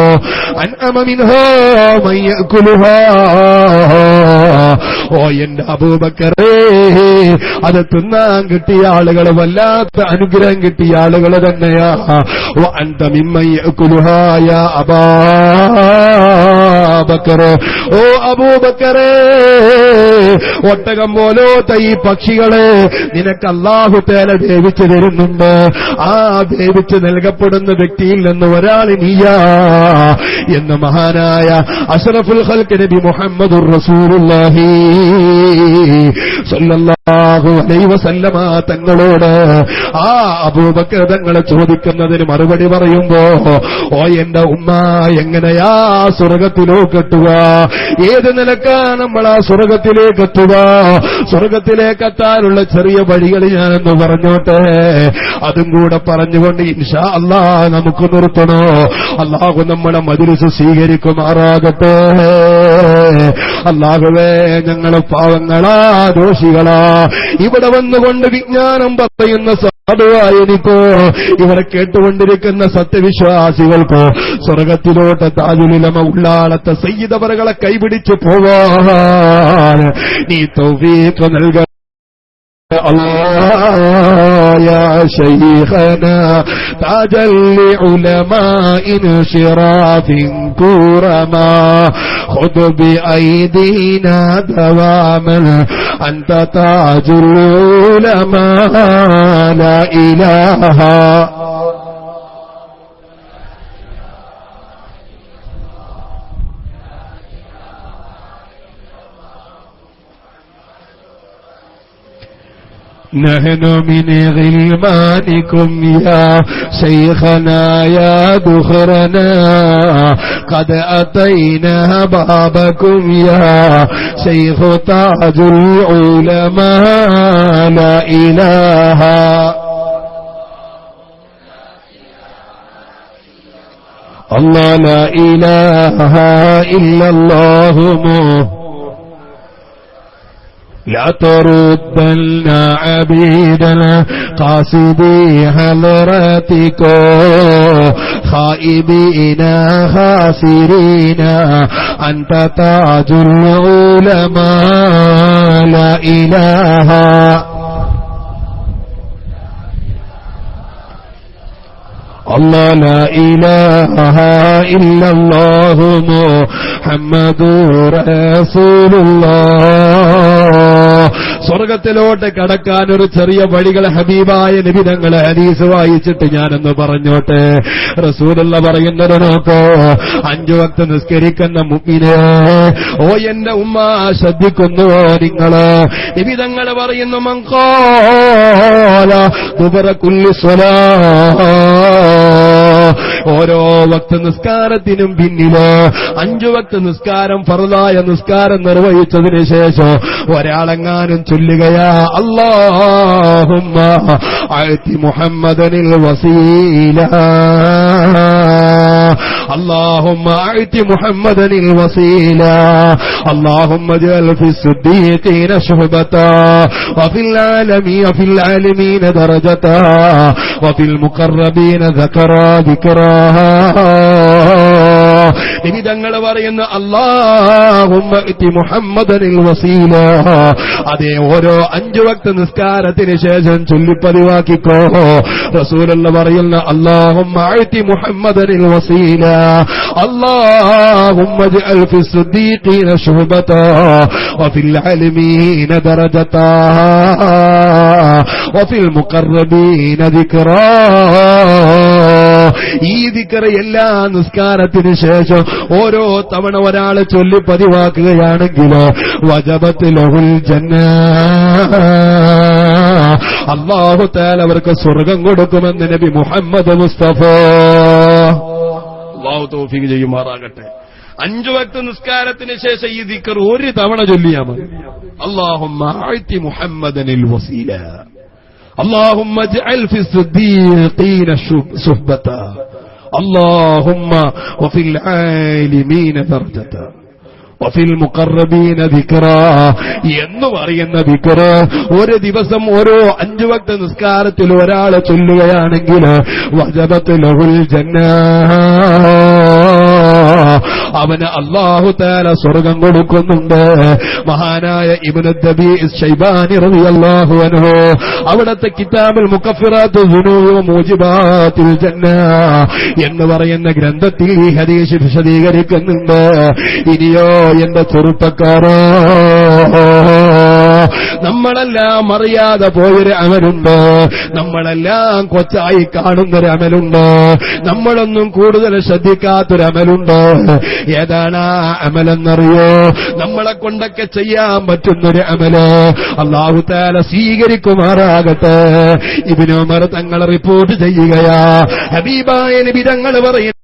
B: അൻഅമ മിൻഹാ മൻ യഅകുലുഹാ. ഓ എന്റെ അബൂബക്കറേ, അത് തിന്നാൻ കിട്ടിയ ആളുകൾ വല്ലാത്ത അനുഗ്രഹം കിട്ടിയ ആളുകൾ തന്നെയാ. വ അൻത മിമ്മൻ യഅകുലുഹാ യാ അബൂബക്കർ. ഓ അബൂബക്കറേ, ഒട്ടകം പോലത്തെ ഈ പക്ഷികളെ നിനക്ക് അല്ലാഹു തആല ദേവിച്ചു തരുന്നുണ്ട്. ആ ദേവിച്ച് നൽകപ്പെടുന്ന വ്യക്തിയിൽ നിന്ന് ഒരാൾ നീയാ എന്ന് മഹാനായ അഷ്റഫുൽ ഖൽഖ് നബി മുഹമ്മദുർ റസൂലുള്ളാഹി സല്ലല്ലാഹു അലൈഹി വസല്ലമ തങ്ങളോട് ആ അബൂബക്കർ തങ്ങളെ ചോദിക്കുന്നതിന് മറുപടി പറയുമ്പോ, ഓ എന്റെ ഉമ്മ, എങ്ങനെയാ സ്വർഗത്തിലേക്ക് എത്തുക? ഏത് നിലക്കാ നമ്മൾ ആ സ്വർഗത്തിലേക്ക് എത്തുക? സ്വർഗത്തിലേക്ക് എത്താനുള്ള ചെറിയ വഴികൾ ഞാനെന്ന് പറഞ്ഞോട്ടെ. അതും കൂടെ പറഞ്ഞുകൊണ്ട് ഇൻഷാ അല്ലാഹ് നമുക്ക് നിർത്തണോ? അല്ലാഹു നമ്മുടെ മജ്‌ലിസ് സ്വീകരിക്കുമാറാകട്ടെ. അല്ലാഹുവേ, ഞങ്ങൾ പാവങ്ങളാ, ദോഷികളാ. ഇവിടെ വന്നുകൊണ്ട് വിജ്ഞാനം പറയുന്ന സാധുവായിരിക്കോ ഇവരെ കേട്ടുകൊണ്ടിരിക്കുന്ന സത്യവിശ്വാസികൾക്കോ സ്വർഗത്തിലോട്ട് താജുലുലമ ഉള്ളാളത്തെ സയ്യിദവറുകളെ കൈപിടിച്ചു പോവാൻ നീ തൗഫീഖ് നൽക. الله يا شيخنا تاج لعلماء شراف كرما خذ بأيدينا دواما أنت تاج العلماء لا إله نحن من غلمانكم يا شيخنا يا دخرنا قد أتينا بابكم يا شيخ تاج العلماء لا إله الله لا إله إلا الله لا تردنا عبيدنا قاصدي حضرتك خائبين خاسرين أنت تاج العلماء لا إله الله لا إله إلا الله محمد رسول الله. സ്വർഗത്തിലോട്ട് കടക്കാൻ ഒരു ചെറിയ വഴികൾ ഹബീബായ നബി തങ്ങളെ ഹദീസ് വായിച്ചിട്ട് ഞാനെന്ന് പറഞ്ഞോട്ടെ. റസൂലുള്ള പറയുന്നത് നോക്കോ, 5 വക്ത് നിസ്കരിക്കുന്ന മുഅ്മിനേ, ഓ എന്റെ ഉമ്മ ശ്രദ്ധിക്കുന്നുവോ നിങ്ങള്? നബി തങ്ങൾ പറയുന്നു, മൻ ഖാല ദുബറ കുല്ലി സ്വലാ, ഓരോ വക്ത് നിസ്കാരത്തിനും പിന്നില് 5 വക്ത് നിസ്കാരം ഫർളായ നിസ്കാരം നിർവഹിച്ചതിന് ശേഷം ഒരാളെങ്ങാനും ചൊല്ലുകയാ, അല്ലാഹുമ്മ അഅതി മുഹമ്മദനിൽ വസീല اللهم أعط محمدا الوسيلة اللهم اجعل في الصديقين شهبة وفي العالمين درجة وفي المقربين ذكرا ഇനി തങ്ങൾ പറയുന്ന അല്ലാഹുമ്മ ഇതി മുഹമ്മദനിൽ വസീല അതേ ഓരോ 5 വക്ത് നിസ്കാരത്തിന് ശേഷം ചൊല്ലിപ്പതിവാക്കിക്കോ. റസൂലുള്ള പറയുന്ന അല്ലാഹുമ്മ ഇതി മുഹമ്മദനിൽ വസീല അല്ലാഹുമ്മ ജഅൽ ഫി സിദ്ദീഖീന ശുബത വഫിൽ അലിമീന ദറജത വഫിൽ മുഖറബീന ദിക്റാ. ഈ ദിക്ർ എല്ലാ നിസ്കാരത്തിന് ശേഷം ഓരോ തവണ ഒരാൾ ചൊല്ലി പതിവാക്കുകയാണെങ്കിൽ വജബത്ത് ലഹുൽ ജന്ന അല്ലാഹു തആല അവർക്ക് സ്വർഗ്ഗം കൊടുക്കുമെന്ന് നബി മുഹമ്മദ് മുസ്തഫ. അല്ലാഹു തൗഫീഖ് ചെയ്യുമാറാകട്ടെ. 5 വക്ത് നിസ്കാരത്തിന് ശേഷം ഈ ദിക്ർ ഒരു തവണ ചൊല്ലിയാൽ മതി. അല്ലാഹുമ്മ അഅതി മുഹമ്മദനിൽ വസീല اللهم اجعل في الصديقين صحبة اللهم وفي العالمين درجة وفي المقربين ذكرا. എന്ന് പറയുന്ന ദിക്ർ ഒരു ദിവസം ഓരോ 5 വക്ത് നിസ്കാരത്തിൽ ഒരാൾ ചൊല്ലുകയാണെങ്കിൽ വജബത്ത് ലഹുൽ ജന്ന അവന് അല്ലാഹു തആല സ്വർഗ്ഗം കൊടുക്കുന്നുണ്ട്. മഹാനായ ഇബ്നു ദബീ ശൈബാനി റളിയല്ലാഹു അൻഹു അവിടുത്തെ കിതാബുൽ മുകഫിറാത്തു ദുനൂബ് മൂജിബാത്തുൽ ജന്ന എന്ന് പറയുന്ന ഗ്രന്ഥത്തിൽ ഈ ഹദീസ് വിശദീകരിക്കുന്നുണ്ട്. ഇനിയോ എന്റെ ചെറുപ്പക്കാരോ, നമ്മളെല്ലാം അറിയാതെ പോയൊരു അമലുണ്ട്, നമ്മളെല്ലാം കൊച്ചായി കാണുന്നൊരു അമലുണ്ട്, നമ്മളൊന്നും കൂടുതൽ ശ്രദ്ധിക്കാത്തൊരു അമലുണ്ട്. ഏതാണ് ആ അമലെന്നറിയോ? നമ്മളെ കൊണ്ടൊക്കെ ചെയ്യാൻ പറ്റുന്നൊരു അമല് അല്ലാഹു തആല സ്വീകരിക്കുമാറാകട്ടെ. ഇബ്നു ഉമർ തങ്ങൾ റിപ്പോർട്ട് ചെയ്യുകയാ, ഹബീബായ നബി തങ്ങൾ പറയുന്നു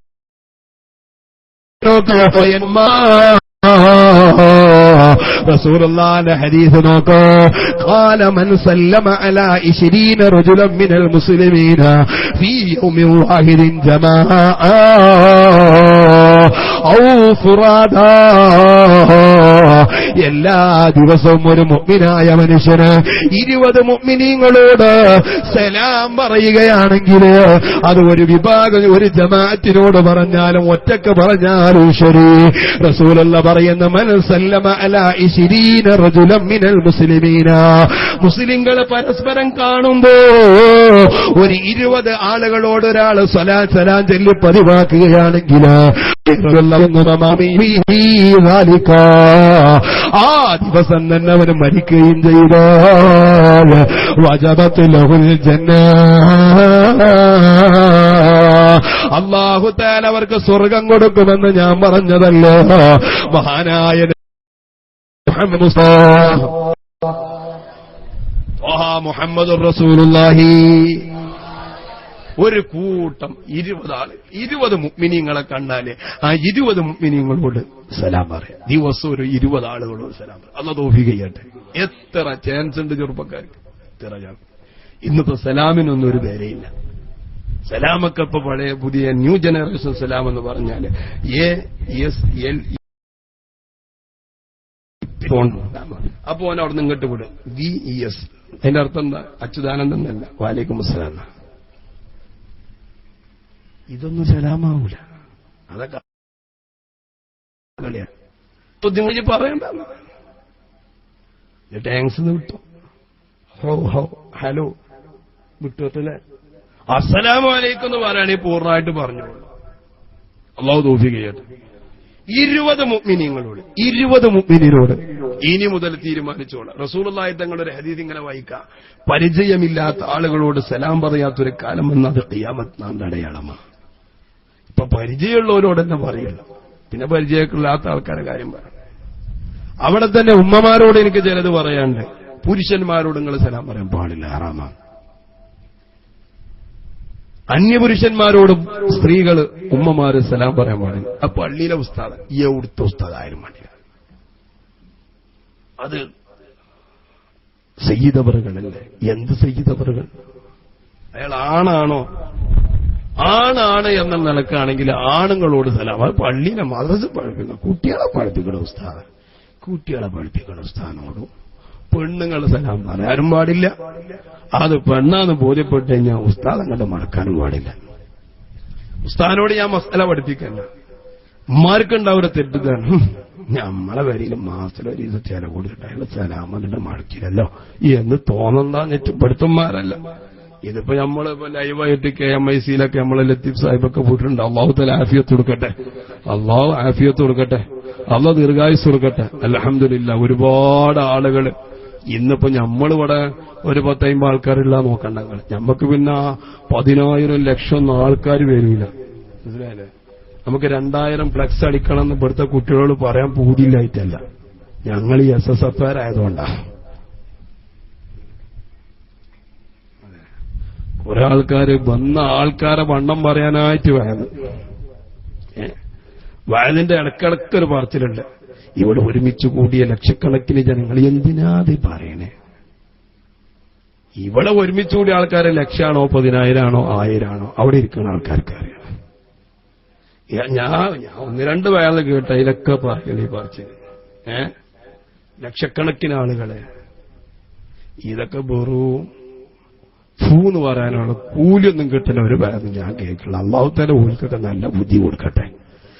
B: റസൂലുള്ളാഹിന്റെ ഹദീസ് നോക്കൂ. ഖാല മൻ സല്ലമ അലാ 20 റജുലൻ മിനൽ മുസ്ലിമീന ഫീ യൗമിൻ വാഹിദിൻ ജമാഅ ഔ ഫുറാദാ. എല്ലാ ദിവസവും ഒരു മുഅ്മിനായ മനുഷ്യന് 20 മുഅ്മിനീങ്ങളോട് സലാം പറയുകയാണെങ്കിൽ അത് ഒരു വിഭാഗം ഒരു ജമാഅത്തിനോട് പറഞ്ഞാലും ഒറ്റക്ക് പറഞ്ഞാലും ശരി. റസൂലുള്ള പറയുന്ന മൻ സല്ലമ അലാ 20 റജുലൻ മിനൽ മുസ്ലിമീന, മുസ്ലിങ്ങൾ പരസ്പരം കാണുമ്പോ ഒരു 20 ആളുകളോട് ഒരാൾ സലാം ചൊല്ലി പതിവാക്കുകയാണെങ്കിൽ ആ ദിവസം തന്നെ അവന് മരിക്കുകയും ചെയ്താൽ വജബത്ത് ലഹുൽ ജന്ന അല്ലാഹു തആല അവർക്ക് സ്വർഗ്ഗം കൊടുക്കുമെന്ന് ഞാൻ പറഞ്ഞതല്ലോ. മഹാനായ മുഹമ്മദുർ റസൂലുള്ളാഹി ഒരു കൂട്ടം 20 ആള് 20 മുഅ്മിനീങ്ങളെ കണ്ടാല് ആ 20 മുഅ്മിനീങ്ങളോട് സലാം പറയാം. ദിവസം ഒരു 20 ആളുകളോട് സലാം പറയാം. അല്ലാഹു തൗഫീഖ് ചെയ്യട്ടെ. എത്ര ചാൻസ് ഉണ്ട് ചെറുപ്പക്കാർക്ക്. ഇന്നിപ്പോ സലാമിനൊന്നും ഒരു വിലയില്ല. സലാമൊക്കെ ഇപ്പൊ പഴയ പുതിയ ന്യൂ ജനറേഷൻ സലാം എന്ന് പറഞ്ഞാല് ASL അപ്പൊ ഓൻ അവിടെ നിന്ന് ഇങ്ങോട്ട് വിടും VES. അതിന്റെ അർത്ഥം എന്താ? അച്യുതാനന്ദൻ എന്നല്ല, വാലൈക്കും അസ്സലാം. ഇതൊന്നും സലാമാവൂല. അതൊക്കെ പറയണ്ട. ടാങ്ക്സ് വിട്ടു, ഹലോ വിട്ടുവല്ലേ. അസ്സലാമു അലൈക്കും എന്ന് പറയുകയാണെങ്കിൽ പൂർണ്ണമായിട്ട് പറഞ്ഞു. അല്ലാഹു തൗഫീഖ് ചെയ്യട്ടെ. 20 മുഅ്മിനീങ്ങളോട് 20 മുഅ്മിനീനോട് ഇനി മുതൽ തീരുമാനിച്ചോളാം. റസൂലുള്ളാഹി തങ്ങളുടെ ഒരു ഹദീസ് ഇങ്ങനെ വായിക്കാം, പരിചയമില്ലാത്ത ആളുകളോട് സലാം പറയാത്തൊരു കാലം വന്നാൽ അത് ഖിയാമത്ത് നാളിന്റെ അടയാളമാണ്. ഇപ്പൊ പരിചയമുള്ളവരോട് തന്നെ പറയില്ല, പിന്നെ പരിചയമില്ലാത്ത ആൾക്കാരുടെ കാര്യം പറയാം. അവിടെ തന്നെ ഉമ്മമാരോട് എനിക്ക് ചിലത് പറയാണ്ട്, പുരുഷന്മാരോട് നിങ്ങൾ സലാം പറയാൻ പാടില്ല, ഹറാമാണ്. അന്യപുരുഷന്മാരോടും സ്ത്രീകള് ഉമ്മമാര് സലാം പറയാൻ പാടില്ല. ആ പള്ളിയിലെ ഉസ്താദ് എവിടുത്തെ ഉസ്താദായാലും പാടില്ല. അത് സയ്യിദവറുകളല്ലേ. എന്ത് സയ്യിദവറുകൾ? അയാൾ ആണാണോ ആണാണ് എന്ന നിലക്കാണെങ്കിൽ ആണുങ്ങളോട് സലാം. അത് പള്ളിയിലെ മദ്രസ പഠിപ്പിക്കണം, കുട്ടികളെ പഠിപ്പിക്കണം ഉസ്താദ്, കുട്ടികളെ പഠിപ്പിക്കണം ഉസ്താദിനോടും. പെണ്ണുങ്ങൾ സലാം പറയാനും പാടില്ല. അത് പെണ്ണാന്ന് ബോധ്യപ്പെട്ട് കഴിഞ്ഞാൽ ഉസ്താദ് അങ്ങോട്ട് മറക്കാനും പാടില്ല. ഉസ്താദിനോട് ഞാൻ മസാല പഠിപ്പിക്കല്ല. ഉമ്മാർക്കുണ്ടാവുന്ന തെറ്റിദ്ധാരണ, നമ്മളെ വരിയിൽ മാസത്തിൽ ഒരു ദിവസം ചില കൊടുത്തിട്ട് അയാൾ സലാം എന്നിട്ട് മടക്കില്ലല്ലോ എന്ന് തോന്നണ്ടാന്ന് ചുപ്പെടുത്തന്മാരല്ല. ഇതിപ്പോ നമ്മളിപ്പോ ലൈവായിട്ട് KMIC-യിലൊക്കെ നമ്മളെ ലത്തീഫ് സാഹിബൊക്കെ പോയിട്ടുണ്ട്. അള്ളാഹു തആല ആഫിയത്ത് കൊടുക്കട്ടെ, അള്ളാഹു ആഫിയത്ത് കൊടുക്കട്ടെ, അള്ളാഹു ദീർഘായുസ് കൊടുക്കട്ടെ. അൽഹംദുലില്ലാ ഒരുപാട് ആളുകൾ ഇന്നിപ്പോ നമ്മളിവിടെ ഒരു 10-50 ആൾക്കാരില്ല നോക്കണ്ട. ഞമ്മക്ക് പിന്നെ 10,000 ലക്ഷം ആൾക്കാർ വരില്ല. മനസ്സിലായില്ലേ? നമുക്ക് 2000 ഫ്ലക്സ് അടിക്കണം എന്ന് ഇവിടുത്തെ കുട്ടികളോട് പറയാൻ പൂതിയില്ലായിട്ടല്ല, ഞങ്ങൾ ഈ SSFR ആയതുകൊണ്ടാണ്. കുറെ ആൾക്കാര് വന്ന ആൾക്കാരെ വണ്ണം പറയാനായിട്ട് വയതിന്റെ ഇടക്കിടക്കൊരു പറച്ചിലുണ്ട്, ഇവിടെ ഒരുമിച്ച് കൂടിയ ലക്ഷക്കണക്കിന് ജനങ്ങൾ എന്തിനാത് പറയണേ? ഇവിടെ ഒരുമിച്ച് കൂടിയ ആൾക്കാരെ ലക്ഷമാണോ 10,000 ആണോ 1000 ആണോ അവിടെ ഇരിക്കുന്ന ആൾക്കാർക്ക് അറിയാം. ഞാൻ 1-2 വയറ് കേട്ട ഇതിലൊക്കെ പറയണേ പറച്ചില് ലക്ഷക്കണക്കിന് ആളുകളെ. ഇതൊക്കെ വെറും ഫൂന്ന് പറയാനുള്ള കൂലിയൊന്നും കിട്ടുന്ന ഒരു കാര്യം ഞാൻ കേൾക്കില്ല. അള്ളാഹു തആല ഓൽക്കൊക്കെ നല്ല ബുദ്ധി കൊടുക്കട്ടെ.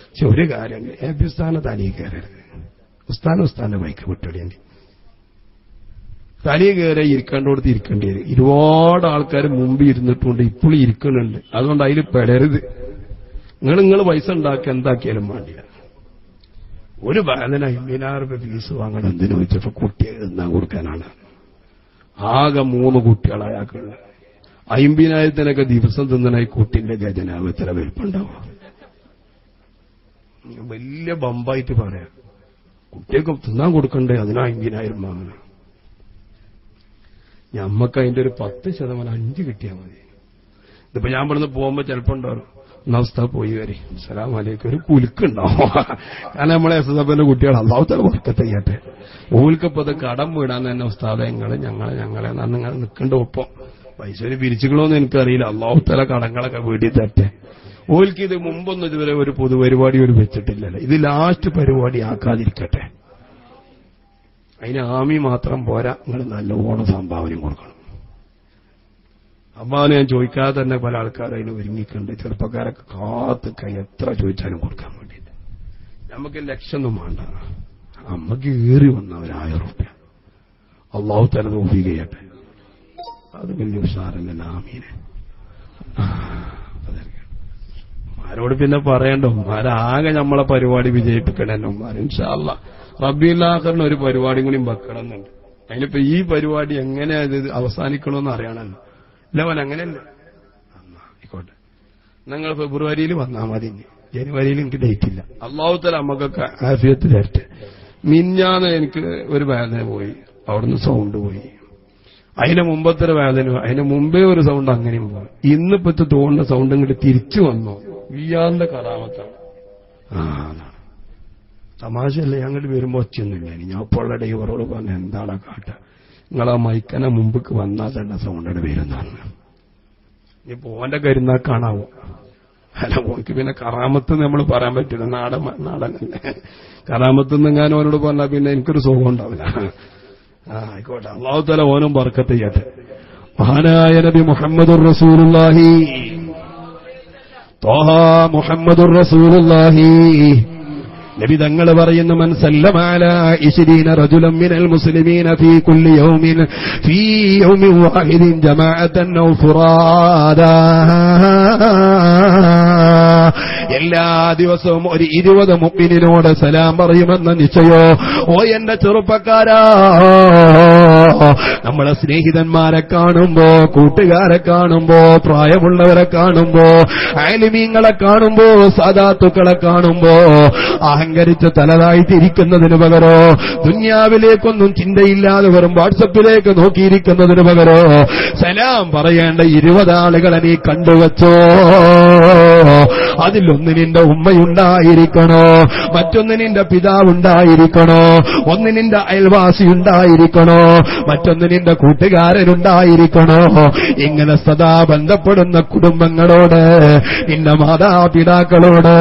B: പക്ഷെ ഒരു കാര്യം, ഉസ്താനെ തലയിൽ കയറരുത്. ഉസ്താനെ ബൈക്ക് വിട്ടോളിയണ്ടി. തലയിൽ കയറി ഇരിക്കേണ്ടോടത്ത് ഇരിക്കേണ്ടി വരും. ഒരുപാട് ആൾക്കാർ മുമ്പ് ഇരുന്നിട്ടുണ്ട്, ഇപ്പോഴും ഇരിക്കുന്നുണ്ട്. അതുകൊണ്ട് അതിൽ പെടരുത്. നിങ്ങൾ പൈസ ഉണ്ടാക്കി എന്താക്കിയാലും വേണ്ടില്ല. ഒരു ബാലന് 50,000 രൂപ ഫീസ് വാങ്ങണം. എന്തിനു വെച്ചപ്പോ കുട്ടിയെ തിന്നാൻ കൊടുക്കാനാണ്. ആകെ 3 കുട്ടികളായ 50,000-ത്തിനൊക്കെ ദിവസം തിന്നണ ഈ കുട്ടിന്റെ ഖജനാവ് എത്ര വലിപ്പുണ്ടാവും? വലിയ ബമ്പായിട്ട് പറയാം. കുട്ടിയൊക്കെ തിന്നാൻ കൊടുക്കണ്ടേ, അതിനാ 50,000 വാങ്ങണം. ഞമ്മക്ക് അതിന്റെ ഒരു 10% 5 കിട്ടിയാൽ മതി. ഇതിപ്പോ ഞാൻ ഇവിടുന്ന് പോകുമ്പോ ചിലപ്പോ ഉണ്ടാവും, നമസ്ത പോയി വരെ അസ്സലാമു അലൈക്കും, ഒരു കുലുക്കുണ്ടാവും. കാരണം നമ്മളെ SSFന്റെ കുട്ടികൾ അല്ലാഹു തആല ബർക്കത്ത് ചെയ്യട്ടെ. ഓൽക്കപ്പത് കടം വീടാൻ തന്നെ ഉസ്താദെ ഞങ്ങളെ നിങ്ങൾ നിൽക്കേണ്ട ഒപ്പം പൈസ ഒരു പിരിച്ചുകളോന്ന് എനിക്കറിയില്ല. അല്ലാഹു തആല കടങ്ങളൊക്കെ വീടി തട്ടെ. ഓൽക്ക് ഇത് മുമ്പൊന്നും ഇതുവരെ ഒരു പൊതുപരിപാടി ഒരു വെച്ചിട്ടില്ലല്ലോ. ഇത് ലാസ്റ്റ് പരിപാടി ആക്കാതിരിക്കട്ടെ. അതിന് ആമി മാത്രം പോരാ, നിങ്ങൾ നല്ലോണം സംഭാവനയും കൊടുക്കണം. സംഭാവന ഞാൻ ചോദിക്കാതെ തന്നെ പല ആൾക്കാരും അതിന് ഒരുങ്ങിക്കുന്നുണ്ട്. ചെറുപ്പക്കാരൊക്കെ കാത്തൊക്കെ എത്ര ചോദിച്ചാലും കൊടുക്കാൻ വേണ്ടിയിട്ട്. നമുക്ക് ലക്ഷമൊന്നും വേണ്ട, നമുക്ക് ഏറി വന്ന 1,000 രൂപ അള്ളാഹു തആല തൗഫീഖ് ചെയ്യട്ടെ. അത് വലിയ ഉഷാറല്ലേ ആമീനെ. ആരോട് പിന്നെ പറയണ്ടോ, ആരാകെ നമ്മളെ പരിപാടി വിജയിപ്പിക്കണല്ലോ. ഇൻഷാ അല്ലാഹ് റബീഉൽ ആഖിറിന് ഒരു പരിപാടി കൂടി വെക്കണമെന്നുണ്ട്. അതിനിപ്പോ ഈ പരിപാടി എങ്ങനെ ഇത് അവസാനിക്കണമെന്ന് അറിയണമല്ലോ. ഇല്ലവൻ അങ്ങനെയല്ല. ആയിക്കോട്ടെ, നിങ്ങൾ ഫെബ്രുവരിയിൽ വന്നാൽ മതി. ജനുവരിയിൽ എനിക്ക് ഡേറ്റ് ഇല്ല. അല്ലാഹു തആല നമുക്കൊക്കെ ആഫിയത്ത് തരട്ടെ. മിഞ്ഞാന്ന് എനിക്ക് ഒരു വേദന പോയി, അവിടുന്ന് സൗണ്ട് പോയി. അതിന് മുമ്പത്തെ ഒരു വേദന, അതിന് മുമ്പേ ഒരു സൗണ്ട് അങ്ങനെയും പോയി. ഇന്നിപ്പത്തെ തോന്നുന്ന സൗണ്ട് ഇങ്ങോട്ട് തിരിച്ചു വന്നു. വിയാന്റെ കറാമത്താണ്. തമാശയല്ലേ, അങ്ങോട്ട് വരുമ്പോ ഒച്ചയൊന്നുമില്ല. ഞാൻ ഇപ്പോൾ ഡ്രൈവറോട് പറഞ്ഞ എന്താണ് കാട്ട, നിങ്ങളാ മൈക്കനെ മുമ്പ് വന്നാൽ തന്നെ സൗണ്ടോട് വരുന്നതാണ്. ഇനിയിപ്പോ ഓന്റെ കരുന്നാ കാണാവോ? അല്ല, ഓർക്ക് പിന്നെ കറാമത്ത് നമ്മൾ പറയാൻ പറ്റില്ല. നാടനല്ലേ. കറാമത്ത് നിന്നെങ്ങാനും ഓനോട് പറഞ്ഞാൽ പിന്നെ എനിക്കൊരു സുഖം ഉണ്ടാവില്ല. ആയിക്കോട്ടെ, അല്ലാഹു തആല ഓനും ബർക്കത്ത് ചെയ്യട്ടെ. മഹാനായ നബി മുഹമ്മദുർ റസൂലുള്ളാഹി ത്വാഹ മുഹമ്മദുർ റസൂലുള്ളാഹി നബി തങ്ങൾ പറയുന്നു, മൻ സല്ലമ അലാ 20 റജുലൻ മിനൽ മുസ്ലിമീന ഫീ കുല്ലി യൗമിൻ ഫീ യൗമിൻ വാഹിദിൻ ജമാഅതൻ ഔ ഫുറാദാ. എല്ലാ ദിവസവും ഒരു 20 മുഅ്മിനീനോട് സലാം പറയുമെന്ന നിശ്ചയോ. ഓ എന്റെ ചെറുപ്പക്കാരാ, നമ്മളെ സ്നേഹിതന്മാരെ കാണുമ്പോ, കൂട്ടുകാരെ കാണുമ്പോ, പ്രായമുള്ളവരെ കാണുമ്പോ, ആലിമീങ്ങളെ കാണുമ്പോ, സാദാത്തുക്കളെ കാണുമ്പോ അഹങ്കരിച്ച് തലതായിട്ടിരിക്കുന്നതിന് പകരോ, ദുന്യാവിലേക്കൊന്നും ചിന്തയില്ലാതെ വെറും വാട്സപ്പിലേക്ക് നോക്കിയിരിക്കുന്നതിന് പകരോ സലാം പറയേണ്ട 20 ആളുകളെ നീ കണ്ടുവച്ചോ. അതിലൊന്ന് നിന്റെ ഉമ്മയുണ്ടായിരിക്കണോ, മറ്റൊന്ന് നിന്റെ പിതാവുണ്ടായിരിക്കണോ, ഒന്ന് നിന്റെ അയൽവാസി ഉണ്ടായിരിക്കണോ, മറ്റൊന്ന് നിന്റെ കൂട്ടുകാരനുണ്ടായിരിക്കണോ. ഇങ്ങനെ സദാ ബന്ധപ്പെടുന്ന കുടുംബങ്ങളോട്, നിന്റെ മാതാപിതാക്കളോട്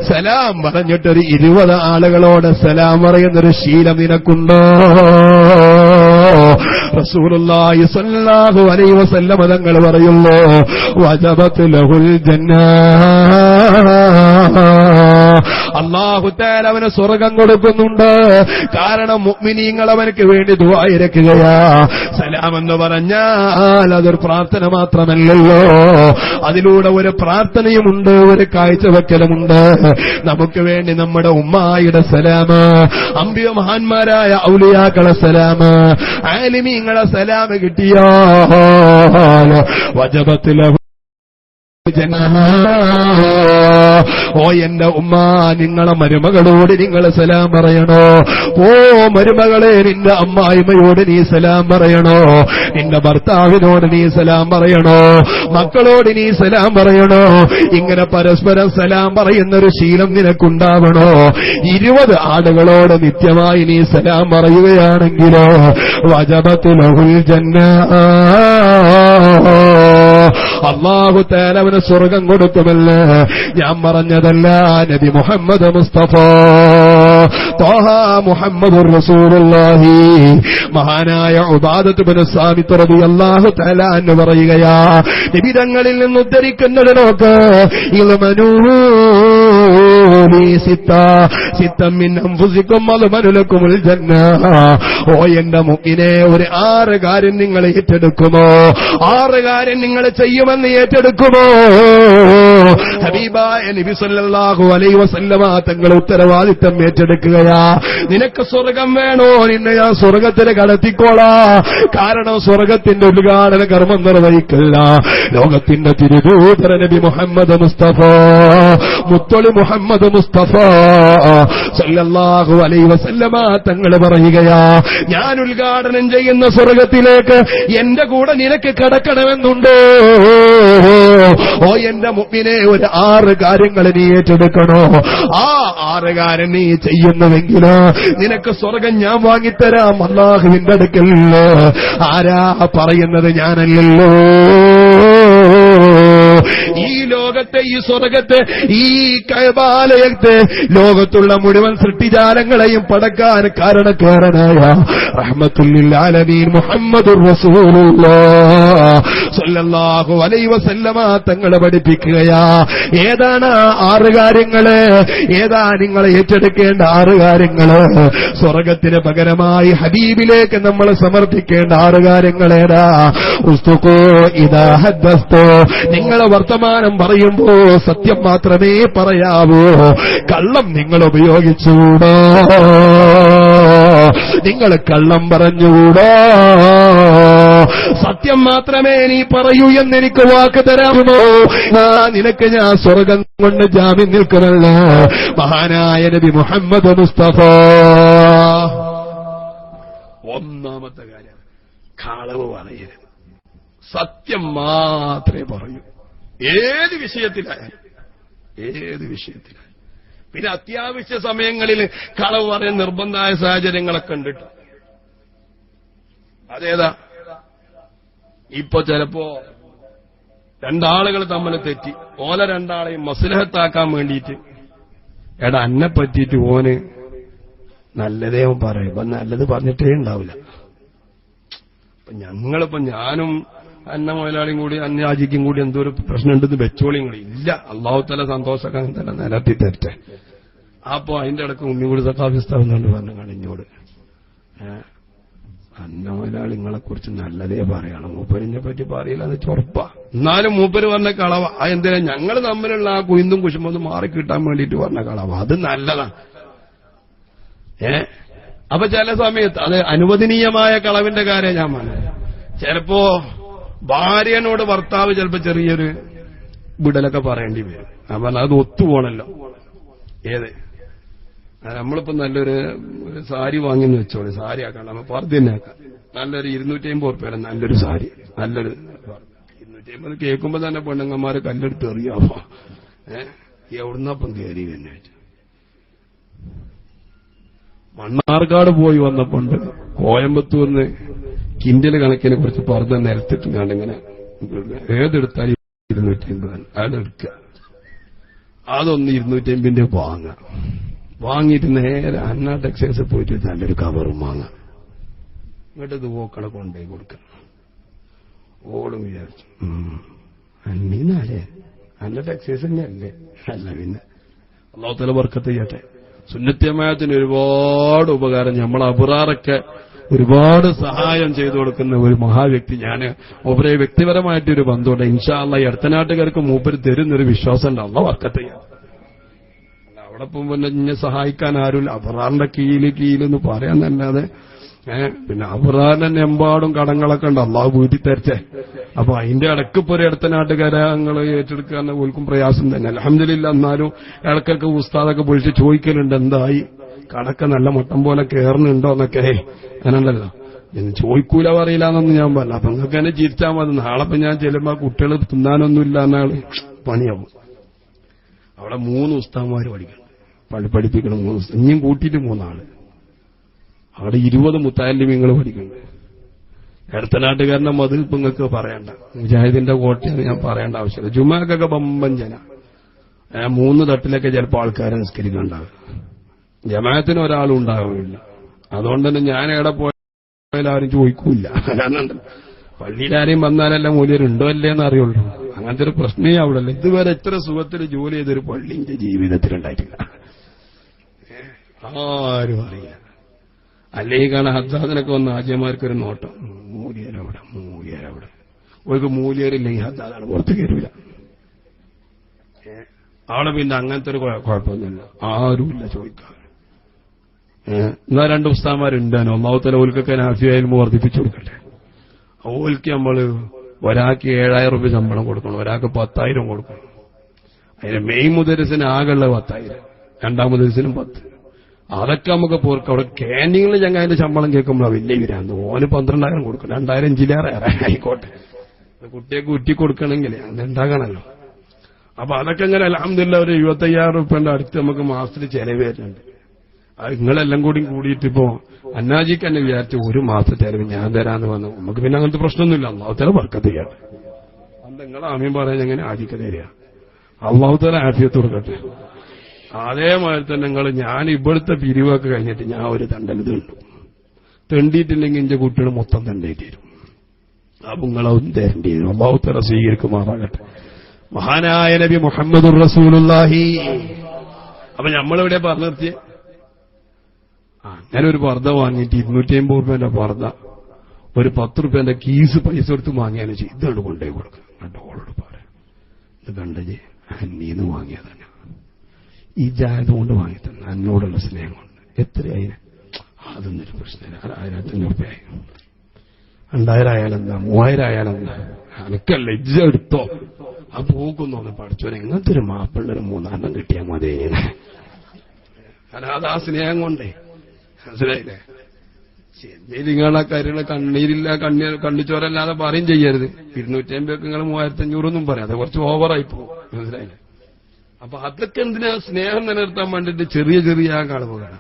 B: സലാം പറഞ്ഞിട്ടൊരു 20 ആളുകളോട് സലാം പറയുന്നൊരു ശീലം നിനക്കുണ്ടോ? റസൂലുള്ളാഹി സ്വല്ലല്ലാഹു അലൈഹി വസല്ലം തങ്ങൾ പറയുന്നു, വജബത് ലഹുൽ ജന്ന. അല്ലാഹു തആല അവന് സ്വർഗ്ഗം കൊടുക്കുന്നുണ്ട്. കാരണം മുഅ്മിനീങ്ങൾ അവനക്ക് വേണ്ടി ദുആ ഇരക്കുകയാ. സലാം എന്ന് പറഞ്ഞാൽ അതൊരു പ്രാർത്ഥന മാത്രമല്ലല്ലോ, അതിലൂടെ ഒരു പ്രാർത്ഥനയുമുണ്ട്, ഒരു കാഴ്ചവെക്കലുമുണ്ട്. നമുക്ക് വേണ്ടി നമ്മുടെ ഉമ്മായുടെ സലാമ്, അമ്പിയ മഹാന്മാരായ ഔലിയാക്കളെ സലാമ്, ആലിമീങ്ങളെ സലാമ് കിട്ടിയോ വജബത്ത് ലഹു. ഓ എന്റെ ഉമ്മ, നിങ്ങളെ മരുമകളോട് നിങ്ങൾ സലാം പറയണോ? ഓ മരുമകളെ, നിന്റെ അമ്മായിമ്മയോട് നീ സലാം പറയണോ? നിന്റെ ഭർത്താവിനോട് നീ സലാം പറയണോ? മക്കളോട് നീ സലാം പറയണോ? ഇങ്ങനെ പരസ്പരം സലാം പറയുന്നൊരു ശീലം നിനക്കുണ്ടാവണോ? 20 ആളുകളോട് നിത്യമായി നീ സലാം പറയുകയാണെങ്കിലോ വജബത്ത് ലഹുൽ ജന്ന. അല്ലാഹു തആല അവന് സ്വർഗ്ഗം കൊടുക്കുമല്ലേ. ഞാൻ പറഞ്ഞതല്ല, നബി മുഹമ്മദ് മുസ്തഫ ത്വാഹ മുഹമ്മദുർ റസൂലുള്ളാഹി. മഹാനായ ഉബാദത്ത് ബിൻ സാമിത്ത് റളിയല്ലാഹു തആല അൻഹു പറയുകയാ, നബി തങ്ങളിൽ നിന്ന് ഉദ്ധരിക്കുന്നത് നോക്ക്, ഇൽമനൂ ലി സിത്ത മിൻ അൻഫുസികും അദ്മനു ലക്കുമുൽ ജന്ന. ഓ എന്റെ മുഅ്മിനേ, ഒരു 6 കാര്യം നിങ്ങൾ ഏറ്റെടുക്കുമോ? 6 കാര്യം നിങ്ങൾ ചെയ്യുമെന്ന് ഏറ്റെടുക്കുമോ? ഹബീബായ നബി സല്ലല്ലാഹു അലൈഹി വസല്ലമ തങ്ങൾ ഉത്തരവാദിത്തം ഏറ്റെടുക്കുകയാ. നിനക്ക് സ്വർഗം വേണോ? നിന്നെ ഞാൻ സ്വർഗത്തിന് കടത്തിക്കോളാ. കാരണം സ്വർഗത്തിന്റെ ഉദ്ഘാടന കർമ്മം നിർവഹിക്കില്ല ലോകത്തിന്റെ തിരുദൂതർ നബി മുഹമ്മദ് മുസ്തഫ, മുത്തൊളി മുഹമ്മദ് മുസ്തഫ സല്ലല്ലാഹു അലൈഹി വസല്ലമ തങ്ങൾ പറയുകയാ, ഞാൻ ഉദ്ഘാടനം ചെയ്യുന്ന സ്വർഗത്തിലേക്ക് എന്റെ കൂടെ നിനക്ക് കടക്കണമെന്നുണ്ടോ? ഓ എന്റെ മുഅ്മിനേ, ഒരു 6 കാര്യങ്ങൾ നീ ഏറ്റെടുക്കണോ? ആ 6 കാര്യം നീ ചെയ്യുന്നുവെങ്കിലോ നിനക്ക് സ്വർഗം ഞാൻ വാങ്ങിത്തരാം അല്ലാഹുവിന്റെ അടുക്കൽ. ആരാ പറയുന്നത്? ഞാനല്ലല്ലോ. ഈ ലോകത്തെ, ഈ സ്വർഗത്തെ, ഈ കഅബാലയത്തെ, ലോകത്തുള്ള മുഴുവൻ സൃഷ്ടിജാലങ്ങളെയും പടക്കാൻ കാരണക്കാരനായ റഹ്മത്തുൽ ലിൽ ആലമീൻ മുഹമ്മദുർ റസൂലുള്ളാഹ് സ്വല്ലല്ലാഹു അലൈഹി വസല്ലമ തങ്ങൾ പഠിപ്പിക്കുകയാ. ഏതാണ് 6 കാര്യങ്ങള്? ഏതാ നിങ്ങൾ ഏറ്റെടുക്കേണ്ട 6 കാര്യങ്ങള്? സ്വർഗത്തിന് പകരമായി ഹബീബിലേക്ക് നമ്മൾ സമർപ്പിക്കേണ്ട 6 കാര്യങ്ങളേതാ? ഉസ്തുഖൂ ഇദാ ഹദ്ദസ്തു, നിങ്ങൾ വർത്തമാനം പറയുമ്പോ സത്യം മാത്രമേ പറയാവൂ. കള്ളം നിങ്ങൾ ഉപയോഗിച്ചുകൂടോ? നിങ്ങൾ കള്ളം പറഞ്ഞുകൂടോ? സത്യം മാത്രമേ നീ പറയൂ എന്നെനിക്ക് വാക്ക് തരാമോ? നിനക്ക് ഞാൻ സ്വർഗം കൊണ്ട് ജാമ്യം നിൽക്കുമല്ല. മഹാനായ നബി മുഹമ്മദ് മുസ്തഫ. ഒന്നാമത്തെ കാര്യം, കളവ് പറയരുത്. സത്യം മാത്രമേ പറയൂ. ഏത് വിഷയത്തിലായാലും. പിന്നെ അത്യാവശ്യ സമയങ്ങളിൽ കളവ് പറയാൻ നിർബന്ധമായ സാഹചര്യങ്ങളൊക്കെ ഉണ്ട്. അതേതാ? ഇപ്പൊ ചിലപ്പോ 2 ആളുകൾ തമ്മിൽ തെറ്റി, ഓല 2 ആളെയും മസ്ലഹത്താക്കാൻ വേണ്ടിയിട്ട്, എടാ അന്നെ പറ്റിയിട്ട് ഓന് നല്ലതേ പറയും, നല്ലത് പറഞ്ഞിട്ടേ ഉണ്ടാവില്ല. ഞങ്ങളിപ്പോ ഞാനും അന്ന മുതലാളിയും കൂടി അന്യാജിക്കും കൂടി എന്തോ ഒരു പ്രശ്നമുണ്ടെന്ന് വെച്ചോളിയും കൂടി ഇല്ല. അള്ളാഹു തല സന്തോഷക്കാൻ തന്നെ നിലത്തി തരട്ടെ. അപ്പൊ അതിന്റെ ഇടക്ക് ഉണ്ണികൂടി സഖാഫിസ്ഥാവുന്നുണ്ട് പറഞ്ഞു കണിഞ്ഞോട്, അന്ന മുതലാളി നിങ്ങളെ കുറിച്ച് നല്ലതേ പറയണം, മൂപ്പരിനെ പറ്റി പറയില്ല എന്ന് ചൊറപ്പാ. എന്നാലും മൂപ്പര് പറഞ്ഞ കളവ. അതെന്തിനാ? ഞങ്ങൾ തമ്മിലുള്ള ആ കുയിന്തും കുശുമൊന്നും മാറിക്കിട്ടാൻ വേണ്ടിയിട്ട് പറഞ്ഞ കളവ. അത് നല്ലതാണ്. അപ്പൊ ചില സമയത്ത് അത് അനുവദനീയമായ കളവിന്റെ കാര്യം ഞാൻ പറഞ്ഞത്. ചിലപ്പോ ഭാര്യനോട് ഭർത്താവ് ചിലപ്പോ ചെറിയൊരു വിടലൊക്കെ പറയേണ്ടി വരും. ഞാൻ പറഞ്ഞ അത് ഒത്തുപോണല്ലോ. ഏത് നമ്മളിപ്പോ നല്ലൊരു സാരി വാങ്ങിന്ന് വെച്ചോളൂ, സാരി ആക്കണം, നമ്മ പർദ്ദനാക്കാം. നല്ലൊരു 250 ഉറുപ്പിക നല്ലൊരു സാരി, നല്ലൊരു 250 കേൾക്കുമ്പോ തന്നെ പെണ്ണുങ്ങന്മാര് കല്ലെടുത്ത് എറിയാമോ? എവിടുന്നപ്പം കയറി തന്നെ മണ്ണാർക്കാട് പോയി വന്നപ്പോണ്ട് കോയമ്പത്തൂരിന് കിൻഡൽ കണക്കിനെ കുറിച്ച് പറഞ്ഞ നിരത്തിട്ട് കണ്ടിങ്ങനെ ഏതെടുത്താലും 250 അതെടുക്കുക. അതൊന്ന് 250 വാങ്ങാം. വാങ്ങിയിട്ട് നേരെ അന്നാ ടെക്സ്റ്റൈൽസ് പോയിട്ട് നല്ലൊരു കവറും വാങ്ങാം. ഇങ്ങോട്ട് ഇത് പോക്കണ കൊണ്ടുപോയി കൊടുക്കണം. ഓടും വിചാരിച്ചു അന്നീന്നാലേ നല്ല ടെക്സ്റ്റൈൽസ് തന്നെയല്ലേ. അല്ല പിന്നെ അല്ലാഹു തആല ബർക്കത്ത് ചെയ്യട്ടെ. സുന്നത്ത് ജമാഅത്തിന് ഒരുപാട് ഉപകാരം, നമ്മൾ അബ്റാറൊക്കെ ഒരുപാട് സഹായം ചെയ്തു കൊടുക്കുന്ന ഒരു മഹാവ്യക്തി. ഞാൻ മൂപ്പരെ വ്യക്തിപരമായിട്ടൊരു ബന്ധമുണ്ട്. ഇൻഷാ അല്ലാഹ് ഈ അടുത്തനാട്ടുകാർക്ക് മൂപ്പര് തരുന്നൊരു വിശ്വാസം ഉണ്ട്. അല്ലാഹു ബർക്കത്ത് ചെയ്യാം. അവിടെ പോകുമ്പോൾ ഇന്നെ സഹായിക്കാൻ ആരുമില്ല. അബ്റാറിന്റെ കീഴിലെന്ന് പറയാന്നല്ലാതെ പിന്നെ അബ്റാറിന്റെ എമ്പാടും കടങ്ങളൊക്കെ ഉണ്ട്. അല്ലാഹു വീട്ടിൽ തരട്ടെ. അപ്പൊ അതിന്റെ ഇടയ്ക്കിപ്പോ ഒരു അടുത്തനാട്ടുകാരെ ഞങ്ങൾ ഏറ്റെടുക്കാൻ ഓൽക്കും പ്രയാസം തന്നെ. അൽഹംദുലില്ലാ. എന്നാലും ഇടയ്ക്കൊക്കെ ഉസ്താദൊക്കെ വിളിച്ച് ചോദിക്കലുണ്ട്, എന്തായി കടക്ക് നല്ല മട്ടം പോലെ കയറുന്നുണ്ടോ എന്നൊക്കെ. അങ്ങനെയുണ്ടല്ലോ, ചോദിക്കൂല പറയില്ലാന്നൊന്നും ഞാൻ പറഞ്ഞ. അപ്പൊ നിങ്ങൾക്ക് തന്നെ ചിരിച്ചാൽ മതി. നാളെ ഞാൻ ചെല്ലുമ്പോ കുട്ടികൾ തിന്നാനൊന്നുമില്ല എന്നാള് പണിയാവും. അവിടെ 3 ഉസ്താദ്മാര് പഠിപ്പിക്കണം. 3 ഉസ്താദ് ഇനിയും കൂട്ടിയിട്ട് 3 ആള്. അവിടെ 20 മുത്താലിമീങ്ങൾ പഠിക്കുന്നുണ്ട്. അടുത്തനാട്ടുകാരന്റെ മതിൽ ഇപ്പൊ നിങ്ങൾക്ക് പറയണ്ട. മുജാഹിദിന്റെ കോട്ടയെന്ന് ഞാൻ പറയേണ്ട ആവശ്യമില്ല. ജുമാക്കൊക്കെ ബമ്പൻ ജന 3 തട്ടിലൊക്കെ ചിലപ്പോൾ ആൾക്കാരെ നിസ്കരിക്കുന്നുണ്ടാവും. ജമാഅത്തിന് ഒരാളും ഉണ്ടാവുകയില്ല. അതുകൊണ്ട് തന്നെ ഞാൻ എവിടെ പോയാലും ആരും ചോദിക്കൂല. കാരണം പള്ളിയിലാരെയും വന്നാലെല്ലാം മൂല്യരുണ്ടോ അല്ലേന്ന് അറിയുള്ളൂ. അങ്ങനത്തെ ഒരു പ്രശ്നമേ അവിടെ അല്ല. ഇതുവരെ എത്ര സുഖത്തിൽ ജോലി ചെയ്തൊരു പള്ളിന്റെ ജീവിതത്തിലുണ്ടായിട്ടില്ല. ആരും അറിയില്ല. അല്ലെങ്കിൽ കാണാൻ ഹദ്ദാദിനൊക്കെ വന്ന ആജ്യമാർക്കൊരു നോട്ടം, മൂല്യരവിടെ ഒരു മൂല്യരില്ലെങ്കിൽ ഹദ്ദാദാണ് പുറത്ത് കയറില്ല. അവിടെ പിന്നെ അങ്ങനത്തെ ഒരു കുഴപ്പമൊന്നുമില്ല. ആരുമില്ല ചോദിക്കാൻ. എന്നാ 2 ഉസ്താദ്മാരുണ്ടാനോ അല്ലാഹു തആല ഓൽക്കൊക്കെ നാഫിയ ഇൽമു വർദ്ധിപ്പിച്ചു കൊടുക്കട്ടെ. ഓൽക്ക് നമ്മൾ ഒരാൾക്ക് 7000 രൂപ ശമ്പളം കൊടുക്കണം, ഒരാൾക്ക് 10,000 കൊടുക്കണം. അതിന് മെയിൻ മുദരിസിന് ആകെയുള്ള 10,000, രണ്ടാം മുദരിസിനും 10. അതൊക്കെ നമുക്ക് പോർക്കാം. അവിടെ ക്യാൻറ്റീനിൽ ഞങ്ങൾ അതിന്റെ ശമ്പളം കേൾക്കുമ്പോൾ വലിയ വിരാന്ത്. ഓന് 12,000 കൊടുക്കണം, 2,000 ജില്ലേറെ ആയിക്കോട്ടെ. കുട്ടിയൊക്കെ ഉറ്റി കൊടുക്കണമെങ്കിൽ അങ്ങനെ ഉണ്ടാകണല്ലോ. അപ്പൊ അതൊക്കെ ഇങ്ങനെ അൽഹംദുലില്ലാ ഒരു 75,000 രൂപയുടെ അടുത്ത് നമുക്ക് മാസത്തിൽ ചെലവ് വരുന്നുണ്ട്. അത് നിങ്ങളെല്ലാം കൂടിയിട്ടിപ്പോ അന്നാജിക്ക് തന്നെ വിചാരിച്ചു ഒരു മാസത്തെ ചെലവ് ഞാൻ തരാന്ന് വന്നു. നമുക്ക് പിന്നെ അങ്ങനത്തെ പ്രശ്നമൊന്നുമില്ല. അല്ലാഹു തആല ബർക്കത്ത് ചെയ്യട്ടെ. അന്ന് നിങ്ങൾ ആമീൻ പറയാൻ എങ്ങനെ ആജിക്ക് തരിക. അല്ലാഹു തആല ആഫിയത്ത് കൊടുക്കട്ടെ. അതേമാതിരി തന്നെ ഞാൻ ഇവിടുത്തെ പിരിവൊക്കെ കഴിഞ്ഞിട്ട് ഞാൻ ഒരു തണ്ടൽ തെണ്ടിയിട്ടില്ലെങ്കിൽ എന്റെ കുട്ടികൾ മൊത്തം തണ്ടേറ്റി തരും. അപ്പൊ നിങ്ങളൊന്നും തരേണ്ടി വരും. അല്ലാഹു തആല സ്വീകരിക്കുമാറാകട്ടെ. മഹാനായ നബി മുഹമ്മദുർ റസൂലുള്ളാഹി. അപ്പൊ നമ്മളിവിടെ പറഞ്ഞു നിർത്തിയേ, അങ്ങനെ ഒരു പർദ്ദ വാങ്ങിയിട്ട് 250 രൂപേന്റെ പർദ്ദ ഒരു 10 രൂപേന്റെ കീസ് പൈസ എടുത്ത് വാങ്ങിയാലും ചെയ്യും. ഇതാണ് കൊണ്ടുപോയി കൊടുക്കുക. ഓളോട് പറയാം, ഇത് കണ്ടേ അന്നീന്ന് വാങ്ങിയതാണ്, ഈ ജായത് കൊണ്ട് വാങ്ങി തന്നെ എന്നോടുള്ള സ്നേഹം കൊണ്ട്. എത്രയായി? അതൊന്നൊരു പ്രശ്നമില്ല. 1500 രൂപയായി. 2000 ആയാലെന്താ, 3000 ആയാലെന്താ, അനക്കല്ല ഇജ്ജ എടുത്തോ. ആ പോകുന്നു പഠിച്ചോനെ ഇങ്ങനത്തെ ഒരു മാപ്പിള്ളൊരു 3 കിട്ടിയാൽ മതി. കാരണം അത് ആ സ്നേഹം കൊണ്ടേ. മനസ്സിലായില്ലേ? നിങ്ങളെ കാര്യങ്ങൾ കണ്ണീരില്ല കണ്ണിച്ചോരല്ലാതെ പറയും ചെയ്യരുത്. 250 നിങ്ങൾ 3500 പറയാം. അത് കുറച്ച് ഓവറായി പോകും. മനസ്സിലായില്ലേ? അപ്പൊ അതൊക്കെ എന്തിനാ സ്നേഹം നിലനിർത്താൻ വേണ്ടിട്ട് ചെറിയ കളവുകളാണ്.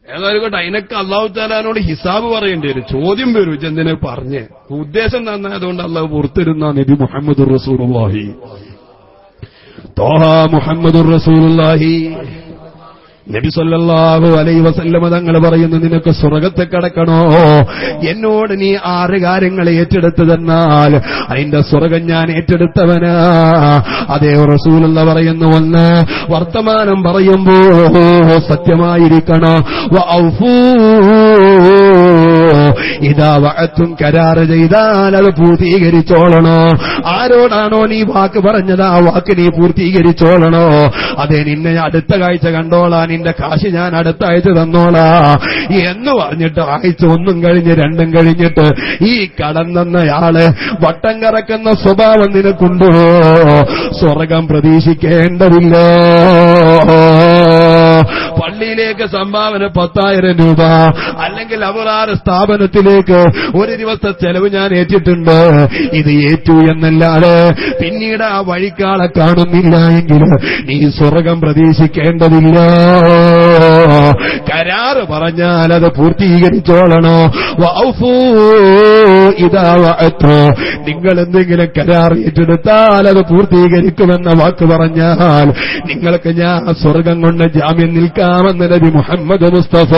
B: ഏതായാലും കേട്ടോ, അതിനൊക്കെ അല്ലാഹു തആലാനോട് ഹിസാബ് പറയേണ്ടി വരും. ചോദ്യം വരും, ഇതെന്തിനെ പറഞ്ഞ്. ഉദ്ദേശം നന്നായതുകൊണ്ട് അല്ലാഹു പുറത്തിരുന്ന നബി മുഹമ്മദുർ റസൂലുള്ളാഹി ത്വാഹ മുഹമ്മദുർ റസൂലുള്ളാഹി നബി സല്ലല്ലാഹു അലൈഹി വസല്ലമ തങ്ങൾ പറയുന്നു, നിനക്ക് സ്വർഗ്ഗത്തെ കടക്കണോ, എന്നോട് നീ 6 കാര്യങ്ങൾ ഏറ്റെടുത്തതെന്നാൽ അതിന്റെ സ്വർഗ്ഗം ഞാൻ ഏറ്റെടുത്തവനാ. അതേ റസൂലുള്ള പറയുന്നു, 1 വർത്തമാനം പറയുമ്പോ സത്യമായിരിക്കണം. വഔഫൂ ഇദാ വഅത്തും, കരാറ് ചെയ്താൽ അത് പൂർത്തീകരിച്ചോളണോ. ആരോടാണോ നീ വാക്ക് പറഞ്ഞത് ആ വാക്ക് നീ പൂർത്തീകരിച്ചോളണോ. അതേ നിന്നെ അടുത്ത കാഴ്ച കണ്ടോളാൻ, നിന്റെ കാശ് ഞാൻ അടുത്ത ആഴ്ച തന്നോളാ എന്ന് പറഞ്ഞിട്ട് ആഴ്ച 1 കഴിഞ്ഞ് 2 കഴിഞ്ഞിട്ട് ഈ കടന്നയാള് വട്ടം കറക്കുന്ന സ്വഭാവം നിനക്കുണ്ടോ, സ്വർഗം പ്രതീക്ഷിക്കേണ്ടതില്ല. പള്ളിയിലേക്ക് സംഭാവന 10,000 രൂപ, അല്ലെങ്കിൽ അവറാർ സ്ഥാപനത്തിലേക്ക് ഒരു ദിവസത്തെ ചെലവ് ഞാൻ ഏറ്റിട്ടുണ്ട്. ഇത് ഏറ്റു എന്നല്ലാതെ പിന്നീട് ആ വഴിക്കാളെ കാണുന്നില്ല എങ്കിൽ നീ സ്വർഗം പ്രതീക്ഷിക്കേണ്ടതില്ല. കരാറ് പറഞ്ഞാൽ അത് പൂർത്തീകരിച്ചോളണോ. നിങ്ങൾ എന്തെങ്കിലും കരാർ ഏറ്റെടുത്താൽ അത് പൂർത്തീകരിക്കുമെന്ന വാക്ക് പറഞ്ഞാൽ നിങ്ങൾക്ക് ഞാൻ സ്വർഗം കൊണ്ട് ജാമ്യം നിൽക്കാമെന്ന് നബി മുഹമ്മദ് മുസ്തഫ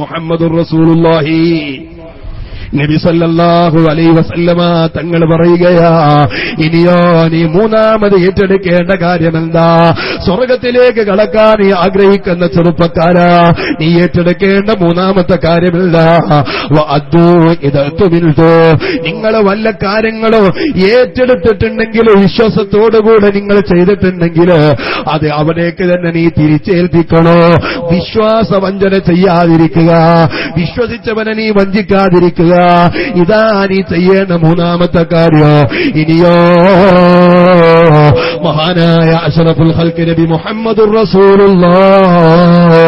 B: മുഹമ്മദുർ റസൂലുള്ളാഹി നബി സല്ലല്ലാഹു അലൈഹി വസല്ലമ തങ്ങൾ പറയുകയാ, ഇനിയോ നീ മൂന്നാമത് ഏറ്റെടുക്കേണ്ട കാര്യമെന്താ? സ്വർഗത്തിലേക്ക് കടക്കാൻ നീ ആഗ്രഹിക്കുന്ന ചെറുപ്പക്കാരാ, നീ ഏറ്റെടുക്കേണ്ട മൂന്നാമത്തെ കാര്യമില്ല. നിങ്ങൾ വല്ല കാര്യങ്ങളും ഏറ്റെടുത്തിട്ടുണ്ടെങ്കിൽ, വിശ്വാസത്തോടുകൂടെ നിങ്ങൾ ചെയ്തിട്ടുണ്ടെങ്കിൽ അത് അവിടേക്ക് തന്നെ നീ തിരിച്ചേൽപ്പിക്കണോ. വിശ്വാസവഞ്ചന ചെയ്യാതിരിക്കുക, വിശ്വസിച്ചവനെ നീ വഞ്ചിക്കാതിരിക്കുക. ഇതാ നീ ചെയ്യേണ്ട മൂന്നാമത്തെ കാര്യം. ഇനിയോ മഹാനായ അഷ്റഫുൽ ഖൽഖ് നബി മുഹമ്മദുർ റസൂലുള്ളാഹ്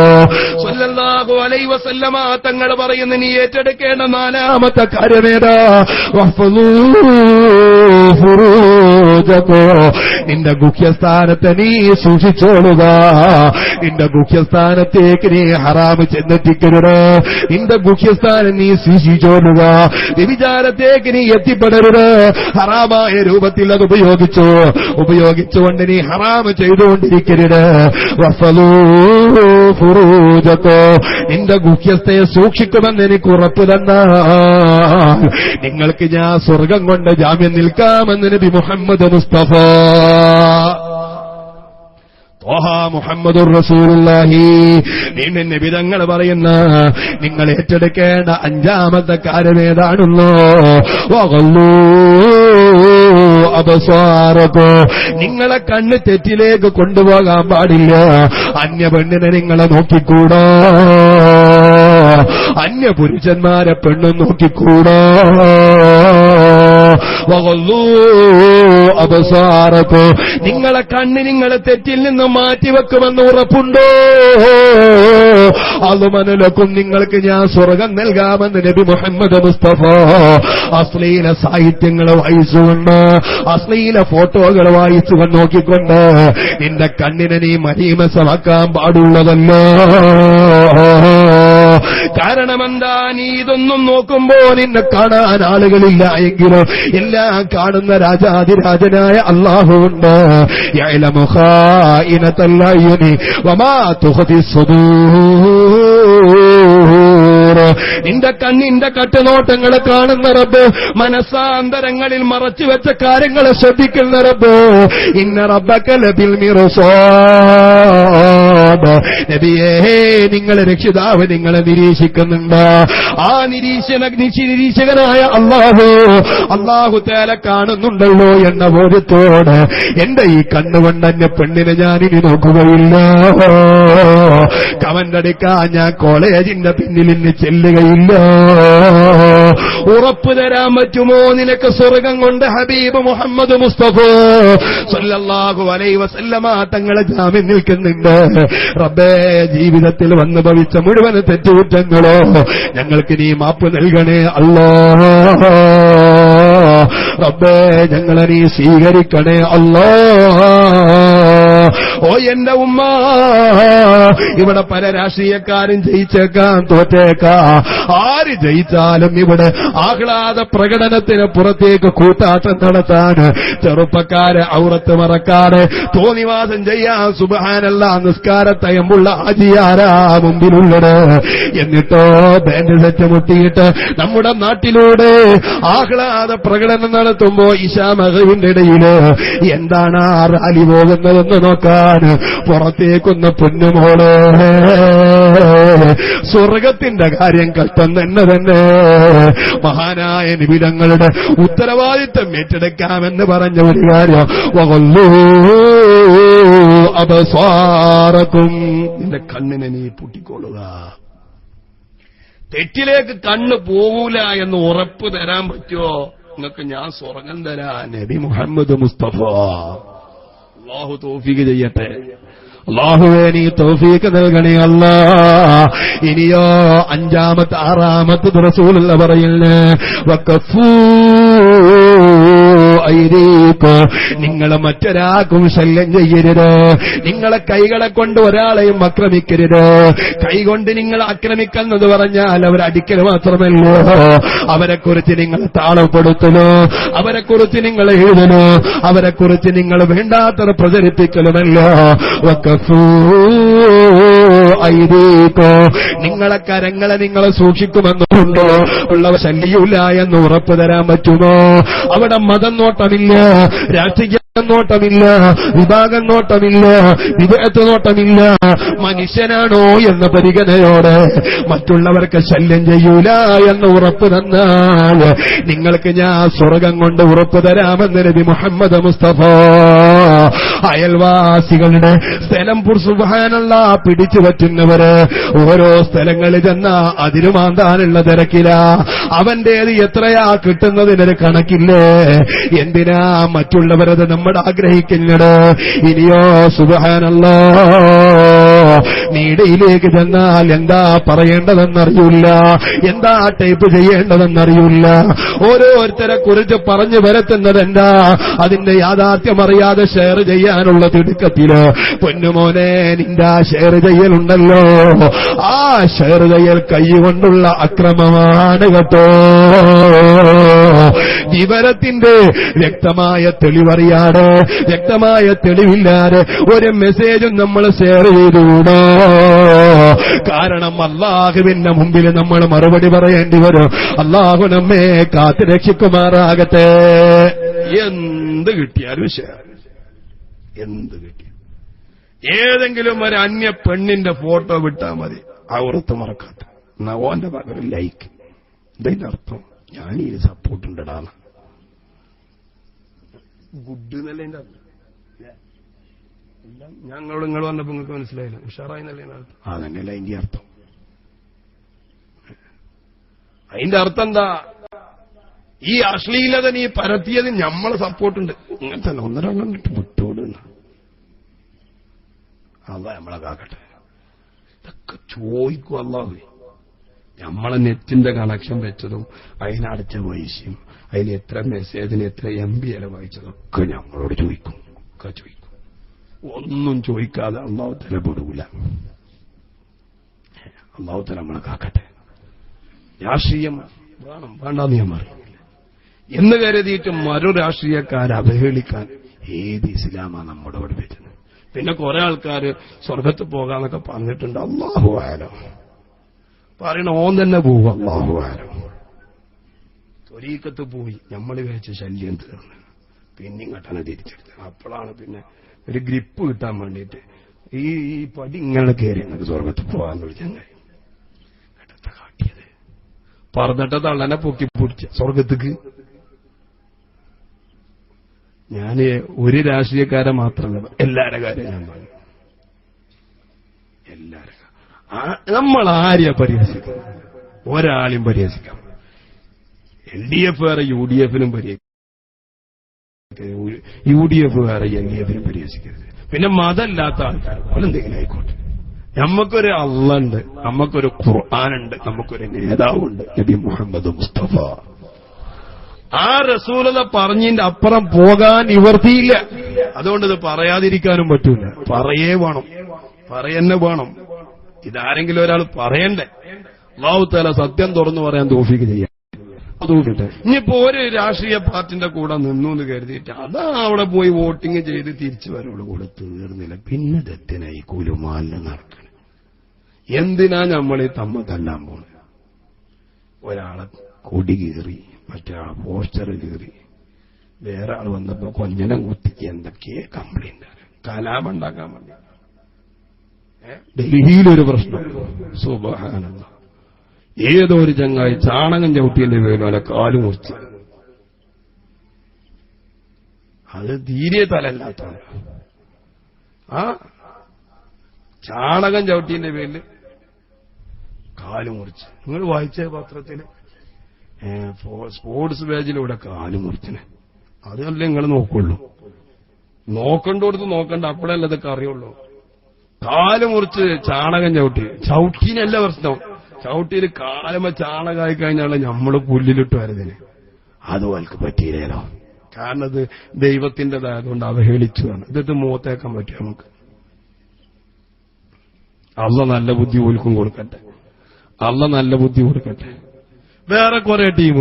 B: സ്വല്ലല്ലാഹു അലൈഹി വസല്ലമ തങ്ങൾ പറയുന്ന നീ ഏറ്റെടുക്കേണ്ട നാലാമത്തെ കാര്യമേതാ? നിന്റെ ഗുഹ്യസ്ഥാനത്തെ നീ സൂക്ഷിച്ചോളുക. നിന്റെ ഗുഹ്യസ്ഥാനത്തേക്ക് നീ ഹറാമ് ചെന്നെത്തിക്കരുത്. നിന്റെ ഗുഹ്യസ്ഥാനം നീ സൂക്ഷിച്ചോളുക. വ്യഭിചാരത്തേക്ക് നീ എത്തിപ്പെടരുത്. ഹറാമായ രൂപത്തിൽ അത് ഉപയോഗിച്ചുകൊണ്ട് നീ ഹറാമ് ചെയ്തുകൊണ്ടിരിക്കരുത്. നിന്റെ ഗുഹ്യസ്ഥയെ സൂക്ഷിക്കുമെന്ന് എനിക്ക് ഉറപ്പ് തന്നാൽ നിങ്ങൾക്ക് ഞാൻ സ്വർഗം കൊണ്ട് ജാമ്യം നിൽക്കാമെന്ന് നബി മുഹമ്മദ് മുസ്തഫ മുഹമ്മദുർ റസൂലുള്ളാഹി. വീണ്ടും നബി തങ്ങൾ പറയുന്ന നിങ്ങൾ ഏറ്റെടുക്കേണ്ട അഞ്ചാമത്തെ കാര്യം ഏതാണല്ലോ? അബസാറകോ, നിങ്ങളെ കണ്ണ് തെറ്റിലേക്ക് കൊണ്ടുപോകാൻ പാടില്ല. അന്യ പെണ്ണിനെ നിങ്ങളെ നോക്കിക്കൂടാ, അന്യ പുരുഷന്മാരെ പെണ്ണും നോക്കിക്കൂടാ. അബസാറകോ, നിങ്ങളെ കണ്ണ് നിങ്ങളെ തെറ്റിൽ നിന്ന് മാറ്റിവെക്കുമെന്ന് ഉറപ്പുണ്ടോ? അതുമനലക്കും നിങ്ങൾക്ക് ഞാൻ സ്വർഗം നൽകാമെന്ന് നബി മുഹമ്മദ് മുസ്തഫ അശ്ലീല സാഹിത്യങ്ങൾ വായിച്ചുകൊണ്ട്, അശ്ലീല ഫോട്ടോകൾ വായിച്ചുകൊണ്ട് നോക്കിക്കൊണ്ട് നിന്റെ കണ്ണിനെ നീ മരീമസമാക്കാൻ പാടുള്ളതല്ല. കാരണമെന്താ? നീ ഇതൊന്നും നോക്കുമ്പോ നിന്നെ കാണാൻ ആളുകളില്ല എങ്കിലും എല്ലാം കാണുന്ന രാജാതിരാജനായ അല്ലാഹുവുണ്ട്. യഅലമു ഖായിനത്തൽ അയ്യുനി വമാ തുഖ്ഫി സുദൂർ. നിന്റെ കണ്ണിന്റെ കട്ടുനോട്ടങ്ങളെ കാണുന്ന റബ്ബ്, മനസ്സാന്തരങ്ങളിൽ മറച്ചുവെച്ച കാര്യങ്ങളെ ശ്രദ്ധിക്കുന്ന റബ്ബ്. ഇന്ന റബ്ബക ലബിൽ മിർസാദ്. നബിയേ, നിങ്ങളെ രക്ഷിതാവ് നിങ്ങളെ നിരീക്ഷിക്കുന്നുണ്ട്. ആ നിരീക്ഷകനായ അല്ലാഹു തആല കാണുന്നുണ്ടല്ലോ എന്ന ബോധ്യത്തോടെ എന്റെ ഈ കണ്ണുകൊണ്ട് എന്നെ പെണ്ണിനെ ഞാനിനി നോക്കുകയില്ല. കമന്റടിക്കാൻ ഞാൻ കോളേജിന്റെ പിന്നിൽ നിന്ന് ചെല്ലുകയില്ല. ഉറപ്പ് തരാൻ പറ്റുമോ നിനക്ക് സ്വർഗം കൊണ്ട്? ഹബീബ് മുഹമ്മദ് മുസ്തഫ സല്ലല്ലാഹു അലൈഹി വസല്ലമ തങ്ങളെ ജാമ്യം നിൽക്കുന്നുണ്ട്. റബ്ബേ, ജീവിതത്തിൽ വന്നു ഭവിച്ച മുഴുവൻ തെറ്റുകുറ്റങ്ങളോ ഞങ്ങൾക്ക് നീ മാപ്പ് നൽകണേ അല്ലാഹ്. റബ്ബേ, ഞങ്ങളെ നീ സ്വീകരിക്കണേ അല്ലാഹ്. ഓ എന്റെ ഉമ്മ, ഇവിടെ പല രാഷ്ട്രീയക്കാരും ജയിച്ചേക്കാം, തോറ്റേക്കാം. ആര് ജയിച്ചാലും ഇവിടെ ആഹ്ലാദ പ്രകടനത്തിന് പുറത്തേക്ക് കൂട്ടാട്ടം നടത്താൻ ചെറുപ്പക്കാരെ ഔറത്ത് മറക്കാതെ തോന്നിവാസം ചെയ്യാൻ സുബ്ഹാനല്ലാഹ് നിസ്കാരത്തയമ്പുള്ള ഹാജിയാരാ മുമ്പിലുള്ളത്. എന്നിട്ടോ ബാൻഡ് സെറ്റ് മുട്ടിയിട്ട് നമ്മുടെ നാട്ടിലൂടെ ആഹ്ലാദ പ്രകടനം നടത്തുമ്പോ ഇശാ മഗ്‌രിബിന്റെ ഇടയില് എന്താണ് ആ റാലി പോകുന്നതെന്ന് നോക്കാൻ പുറത്തേക്കൊന്ന് പൊന്നുമോള്. സ്വർഗത്തിന്റെ കാര്യം കഷ്ടം തന്നെ. മഹാനായ നിബിധങ്ങളുടെ ഉത്തരവാദിത്വം ഏറ്റെടുക്കാമെന്ന് പറഞ്ഞ ഒരു കാര്യം, അബസാറക്കും, നിന്റെ കണ്ണിനെ നീ പൂട്ടിക്കൊള്ളുക. തെറ്റിലേക്ക് കണ്ണ് പോകൂല എന്ന് ഉറപ്പ് തരാൻ പറ്റുമോ? നിങ്ങൾക്ക് ഞാൻ സ്വർഗം തരാൻ നബി മുഹമ്മദ് മുസ്തഫ. അല്ലാഹു തൗഫീഖ് ചെയ്യട്ടെ. അല്ലാഹുവേ നീ തൗഫീഖ് നൽകണേ അല്ലാ. ഇനിയോ ആറാമത്തെ റസൂലുള്ള പറയുന്നു, വഖഫൂ ഐദീകും, നിങ്ങൾ മറ്റൊരാൾക്കും ശല്യം ചെയ്യരുത്. നിങ്ങളെ കൈകളെ കൊണ്ട് ഒരാളെയും ആക്രമിക്കരുത്. കൈകൊണ്ട് നിങ്ങൾ ആക്രമിക്കുന്നത് പറഞ്ഞാൽ അവരടിക്കൽ മാത്രമല്ലോ, അവരെക്കുറിച്ച് നിങ്ങൾ താളപ്പെടുത്തലോ, അവരെക്കുറിച്ച് നിങ്ങൾ എഴുതലോ, അവരെക്കുറിച്ച് നിങ്ങൾ വേണ്ടാത്തത് പ്രചരിപ്പിക്കലുമല്ലോ. വഖഫൂ ഐദീകും, നിങ്ങളെ കരങ്ങളെ നിങ്ങൾ സൂക്ഷിക്കുമെന്നുണ്ടോ? ഉള്ളവ ശല്യമില്ല എന്ന് ഉറപ്പു തരാൻ പറ്റുമോ? അവിടെ മതം നോട്ടമില്ല, രാഷ്ട്രീയ നോട്ടമില്ല, വിഭാഗം നോട്ടമില്ല, വിദഗ്ധ നോട്ടമില്ല. മനുഷ്യനാണോ എന്ന പരിഗണനയോടെ മറ്റുള്ളവർക്ക് ശല്യം ചെയ്യൂല എന്ന് ഉറപ്പു തന്നാൽ നിങ്ങൾക്ക് ഞാൻ സ്വർഗം കൊണ്ട് ഉറപ്പു തരാമെന്ന് നബി മുഹമ്മദ് മുസ്തഫ. അയൽവാസികളുടെ സ്ഥലം സുബ്ഹാനല്ലാഹ് പിടിച്ചു പറ്റുന്നവര് ഓരോ സ്ഥലങ്ങളിൽ ചെന്ന അതിരുമാന്താനുള്ള തിരക്കില. അവന്റേത് എത്രയാ കിട്ടുന്നതിനൊരു കണക്കില്ലേ? എന്തിനാ മറ്റുള്ളവരത് നമ്മൾ ആഗ്രഹിക്കുന്നത്? ഇനിയോ സുബ്ഹാനല്ലാഹ്, നീടയിലേക്ക് ചെന്നാൽ എന്താ പറയേണ്ടതെന്നറിയില്ല, എന്താ ടൈപ്പ് ചെയ്യേണ്ടതെന്നറിയില്ല. ഓരോരുത്തരെ കുറിച്ച് പറഞ്ഞു വരത്തുന്നത് എന്താ? അതിന്റെ യാഥാർത്ഥ്യം അറിയാതെ ഷെയർ ചെയ്യാനുള്ള തിടുക്കത്തില് പൊന്നുമോനെ നിന്റെ ഷെയർ ചെയ്യലുണ്ടല്ലോ, ആ ഷെയർ ചെയ്യൽ കൈകൊണ്ടുള്ള അക്രമമാണ് കേട്ടോ. വിവരത്തിന്റെ വ്യക്തമായ തെളിവറിയാതെ, വ്യക്തമായ തെളിവില്ലാതെ ഒരു മെസ്സേജും നമ്മൾ ഷെയർ ചെയ്തുകൂടോ? കാരണം അല്ലാഹുവിന്റെ മുമ്പിൽ നമ്മൾ മറുപടി പറയേണ്ടി വരും. അല്ലാഹു നമ്മെ കാത്തു രക്ഷിക്കുമാറാകട്ടെ. എന്ത് കിട്ടിയാലും ഷെയർ, എന്ത് കിട്ടിയാലും ഏതെങ്കിലും ഒരു അന്യ പെണ്ണിന്റെ ഫോട്ടോ വിട്ടാൽ മതി, ഔറത്ത് മറക്കാത്ത ഓന്റെ പകരം ലൈക്ക്. ഇതിന്റെ അർത്ഥം ഞാൻ ഈ സപ്പോർട്ട് ഉണ്ടടാണ്. ഗുഡ് എന്നല്ലേ എന്റെ അർത്ഥം. ഞങ്ങളോട് നിങ്ങൾ വന്നപ്പോ നിങ്ങൾക്ക് മനസ്സിലായില്ല, ഉഷാറായി എന്നല്ലേ അർത്ഥം. അതന്നെയല്ല അതിന്റെ അർത്ഥം. അതിന്റെ അർത്ഥം എന്താ? ഈ അശ്ലീലത നീ പരത്തിയത് നമ്മളെ സപ്പോർട്ടുണ്ട്. ഇങ്ങനെ തന്നെ ഒന്നരണ്ണം വിട്ടോട്. അല്ലാഹ് നമ്മളെ കാക്കട്ടെ. ഇതൊക്കെ ചോദിക്കും അല്ലാഹു. നമ്മളെ നെറ്റിന്റെ കണക്ഷൻ വെച്ചതും അതിനടച്ച പൈസയും അതിൽ എത്ര മെസ്സേജിന് എത്ര MB വായിച്ചതൊക്കെ നമ്മളോട് ചോദിക്കും, ഒക്കെ ചോദിക്കും. ഒന്നും ചോദിക്കാതെ അല്ലാഹു തആല പെടൂല. അല്ലാഹു തആല നമ്മളെ കാക്കട്ടെ. രാഷ്ട്രീയം വേണം വേണ്ടാന്ന് ഞാൻ പറയുന്നില്ല എന്ന് കരുതിയിട്ട് മറു രാഷ്ട്രീയക്കാരെ അവഹേളിക്കാൻ ഏത് ഇസ്ലാമാണ് നമ്മുടെ ഇവിടെ വരുന്നത്? പിന്നെ കുറെ ആൾക്കാര് സ്വർഗത്ത് പോകാന്നൊക്കെ പറഞ്ഞിട്ടുണ്ട്. അല്ലാഹു ആലം പറയണ ഓൻ തന്നെ പോവും. അല്ലാഹു ആലം. ത്വരീക്കത്ത് പോയി നമ്മൾ വെച്ച് ശല്യം തീർന്ന് പിന്നെയും കട്ടണ തിരിച്ചെടുത്ത്. അപ്പോഴാണ് പിന്നെ ഒരു ഗ്രിപ്പ് കിട്ടാൻ വേണ്ടിയിട്ട് ഈ പടി ഇങ്ങനെ കയറി നമുക്ക് സ്വർഗത്ത് പോകാൻ വിളിച്ചങ്ങായി കേട്ടത്തെ കാട്ടിയത്. പറഞ്ഞിട്ട തള്ളനെ പൊക്കി പിടിച്ച സ്വർഗത്തേക്ക്. ഞാൻ ഒരു രാഷ്ട്രീയക്കാരെ മാത്രമല്ല, എല്ലാവരുടെ കാര്യം ഞാൻ പറഞ്ഞു. എല്ലാവരും നമ്മൾ ആരെയാ പരിഹസിക്കാം? ഒരാളെയും പരിഹസിക്കാം. LDF വേറെ UDF-നും പരിഹസിക്കരുത്, UDF വേറെ LDF-നും പരിഹസിക്കരുത്. പിന്നെ മതമില്ലാത്ത ആൾക്കാർ എന്തെങ്കിലും ആയിക്കോട്ടെ. നമുക്കൊരു അള്ളയുണ്ട്, നമുക്കൊരു ഖുർആനുണ്ട്, നമുക്കൊരു നേതാവുണ്ട്, നബി മുഹമ്മദ് മുസ്തഫ. ആ റസൂലത പറഞ്ഞതിന്റെ അപ്പുറം പോകാൻ നിവർത്തിയില്ല. അതുകൊണ്ട് ഇത് പറയാതിരിക്കാനും പറ്റൂല. പറയേ വേണം, പറയന്നെ വേണം. ഇതാരെങ്കിലും ഒരാൾ പറയണ്ടേ? അല്ലാഹു തആല സത്യം തുറന്നു പറയാൻ തൗഫീഖ് ചെയ്യാം. ഇനിയിപ്പോ ഒരു രാഷ്ട്രീയ പാർട്ടിന്റെ കൂടെ നിന്നു എന്ന് കരുതിയിട്ട് അതാ അവിടെ പോയി വോട്ടിംഗ് ചെയ്ത് തിരിച്ചു വരോട് കൂടെ തീർന്നില്ല. പിന്നെ ദത്തിനായി കുലുമാലിന് നടക്കണം. എന്തിനാ നമ്മളീ തല്ലാൻ പോണ്? ഒരാളെ കൊടി കീറി, മറ്റൊരാളെ പോസ്റ്റർ കീറി, വേറെ ആൾ വന്നപ്പോ കൊഞ്ഞനം കുത്തിക്ക് എന്തൊക്കെയോ കംപ്ലൈന്റ് കലാപുണ്ടാക്കാൻ വേണ്ടി. ഡൽഹിയിലൊരു പ്രശ്നം, സുബ്ഹാനല്ലാഹ്, ഏതോ ഒരു ചങ്ങായി ചാണകം ചവിട്ടിയതിന്റെ പേരിൽ കാല് മുറിച്ച്. അത് തീരെ തലല്ലാത്താണ്. ആ ചാണകം ചവിട്ടിയതിന്റെ പേരിൽ കാല് മുറിച്ച്. നിങ്ങൾ വായിച്ച പത്രത്തിൽ സ്പോർട്സ് പേജിലൂടെ കാല് മുറിച്ചിന്. അതല്ലേ നിങ്ങൾ നോക്കുള്ളൂ. നോക്കണ്ടോടത്ത് നോക്കണ്ട, അപ്പോഴല്ലേ ഇതൊക്കെ അറിയുള്ളൂ. കാല് മുറിച്ച് ചാണകം ചവിട്ടീനല്ല പ്രശ്നം. ചവിട്ടിയിൽ കാലുമ്പോ ചാണകമായി കഴിഞ്ഞാൽ നമ്മള് പുല്ലിലിട്ട് വരുന്നതിന് അതുപോൽക്ക് പറ്റിയില്ലേലോ. കാരണം അത് ദൈവത്തിൻ്റെതായതുകൊണ്ട് അവഹേളിച്ചു ആണ്. ഇതിട്ട് മുഖത്തേക്കാൻ പറ്റും നമുക്ക്. അള്ള നല്ല ബുദ്ധി ഓൽക്കും കൊടുക്കട്ടെ, അള്ള നല്ല ബുദ്ധി കൊടുക്കട്ടെ. വേറെ കുറെ ടീം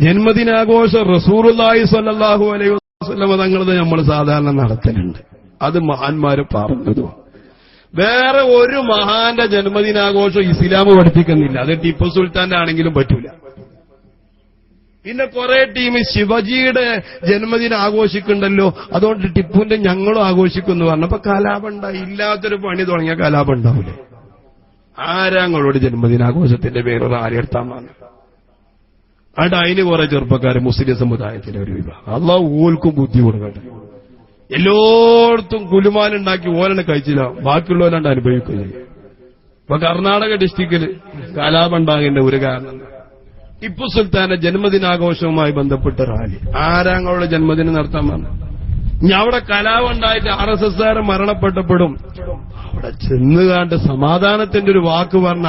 B: ജന്മദിനാഘോഷം റസൂലുള്ളാഹി സ്വല്ലല്ലാഹു അലൈഹി വസല്ലം തങ്ങളത് നമ്മൾ സാധാരണ നടത്തലുണ്ട്. അത് മഹാന്മാര് പറഞ്ഞതും. വേറെ ഒരു മഹാന്റെ ജന്മദിനാഘോഷം ഇസ്ലാം പഠിപ്പിക്കുന്നില്ല. അത് ടിപ്പു സുൽത്താന്റെ ആണെങ്കിലും പറ്റൂല. പിന്നെ കുറെ ടീം ശിവജിയുടെ ജന്മദിനം ആഘോഷിക്കുന്നുണ്ടല്ലോ, അതുകൊണ്ട് ടിപ്പുവിന്റെ ഞങ്ങളും ആഘോഷിക്കുന്നു പറഞ്ഞപ്പോ കലാപം ഉണ്ടായി. ഇല്ലാത്തൊരു പണി തുടങ്ങിയ കലാപം ഉണ്ടാവില്ലേ? ആരാങ്ങളോട് ജന്മദിനാഘോഷത്തിന്റെ പേര് ആരെടുത്താന്നാണ്. അവിടെ അതിന് കുറെ ചെറുപ്പക്കാര് മുസ്ലിം സമുദായത്തിലെ ഒരു വിഭാഗം. അള്ളാഹു ഓൽക്കും ബുദ്ധി കൊടുക്കട്ടെ. എല്ലായിടത്തും കുലുമാനുണ്ടാക്കി ഓരനെ കഴിച്ചില്ല, ബാക്കിയുള്ളവരാണ്ട് അനുഭവിക്കുകയും. ഇപ്പൊ കർണാടക ഡിസ്ട്രിക്റ്റില് കലാപം ഉണ്ടാകേണ്ട ഒരു കാരണം ടിപ്പു സുൽത്താന്റെ ജന്മദിനാഘോഷവുമായി ബന്ധപ്പെട്ട റാലി. ആരാങ്ങളുടെ ജന്മദിനം നടത്താൻ പറഞ്ഞു. ഇനി അവിടെ കലാപം ഉണ്ടായിട്ട് RSSകാരൻ മരണപ്പെട്ടപ്പോഴും അവിടെ ചെന്നുകാണ്ട് സമാധാനത്തിന്റെ ഒരു വാക്ക് പറഞ്ഞ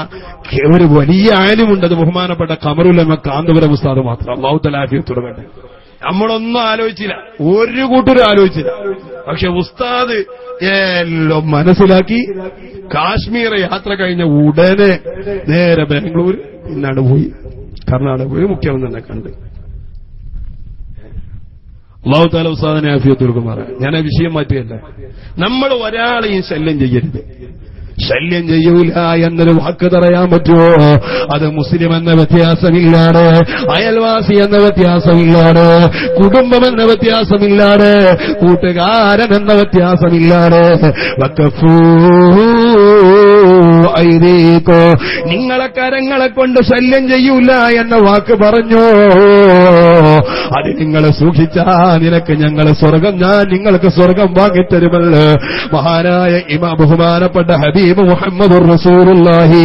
B: ഒരു വലിയ ആലിമുണ്ട്. അത് ബഹുമാനപ്പെട്ട ഖമറുൽ കാന്തപുരം ഉസ്താദ് മാത്രം. അല്ലാഹു തആല ആഫിയത്ത് കൊടുക്കട്ടെ. നമ്മളൊന്നും ആലോചിച്ചില്ല, ഒരു കൂട്ടരും ആലോചിച്ചില്ല. പക്ഷെ ഉസ്താദ് എല്ലാം മനസ്സിലാക്കി കാശ്മീർ യാത്ര കഴിഞ്ഞ ഉടനെ നേരെ ബാംഗ്ലൂർ, പിന്നാട് പോയി കർണാടക പോയി മുഖ്യമന്ത്രിനെ കണ്ട്. അല്ലാഹു തആല ഉസ്താദിനെ ആഫിയത്ത് കൊടുക്കുമാറാ. ഞാൻ ആ വിഷയം മാറ്റുകയല്ല. നമ്മൾ ഒരാളെയും ശല്യം ചെയ്യരുത്. ശല്യം ചെയ്യൂല എന്നൊരു വാക്ക് പറയാൻ പറ്റുമോ? അത് മുസ്ലിം എന്ന വ്യത്യാസമില്ലാതെ, അയൽവാസി എന്ന വ്യത്യാസമില്ലാതെ, കുടുംബം എന്ന വ്യത്യാസമില്ലാതെ, കൂട്ടുകാരൻ എന്ന വ്യത്യാസമില്ലാതെ നിങ്ങളെ കരങ്ങളെ കൊണ്ട് ശല്യം ചെയ്യൂല എന്ന വാക്ക് പറഞ്ഞോ. അത് നിങ്ങൾ സൂക്ഷിച്ചാ നിനക്ക് ഞങ്ങളെ സ്വർഗം, ഞാൻ നിങ്ങൾക്ക് സ്വർഗം വാങ്ങിത്തരുമല്ലോ. മഹാനായ ഇമാം ബഹുമാനപ്പെട്ട ഹബീബ് മുഹമ്മദുർ റസൂലുള്ളാഹി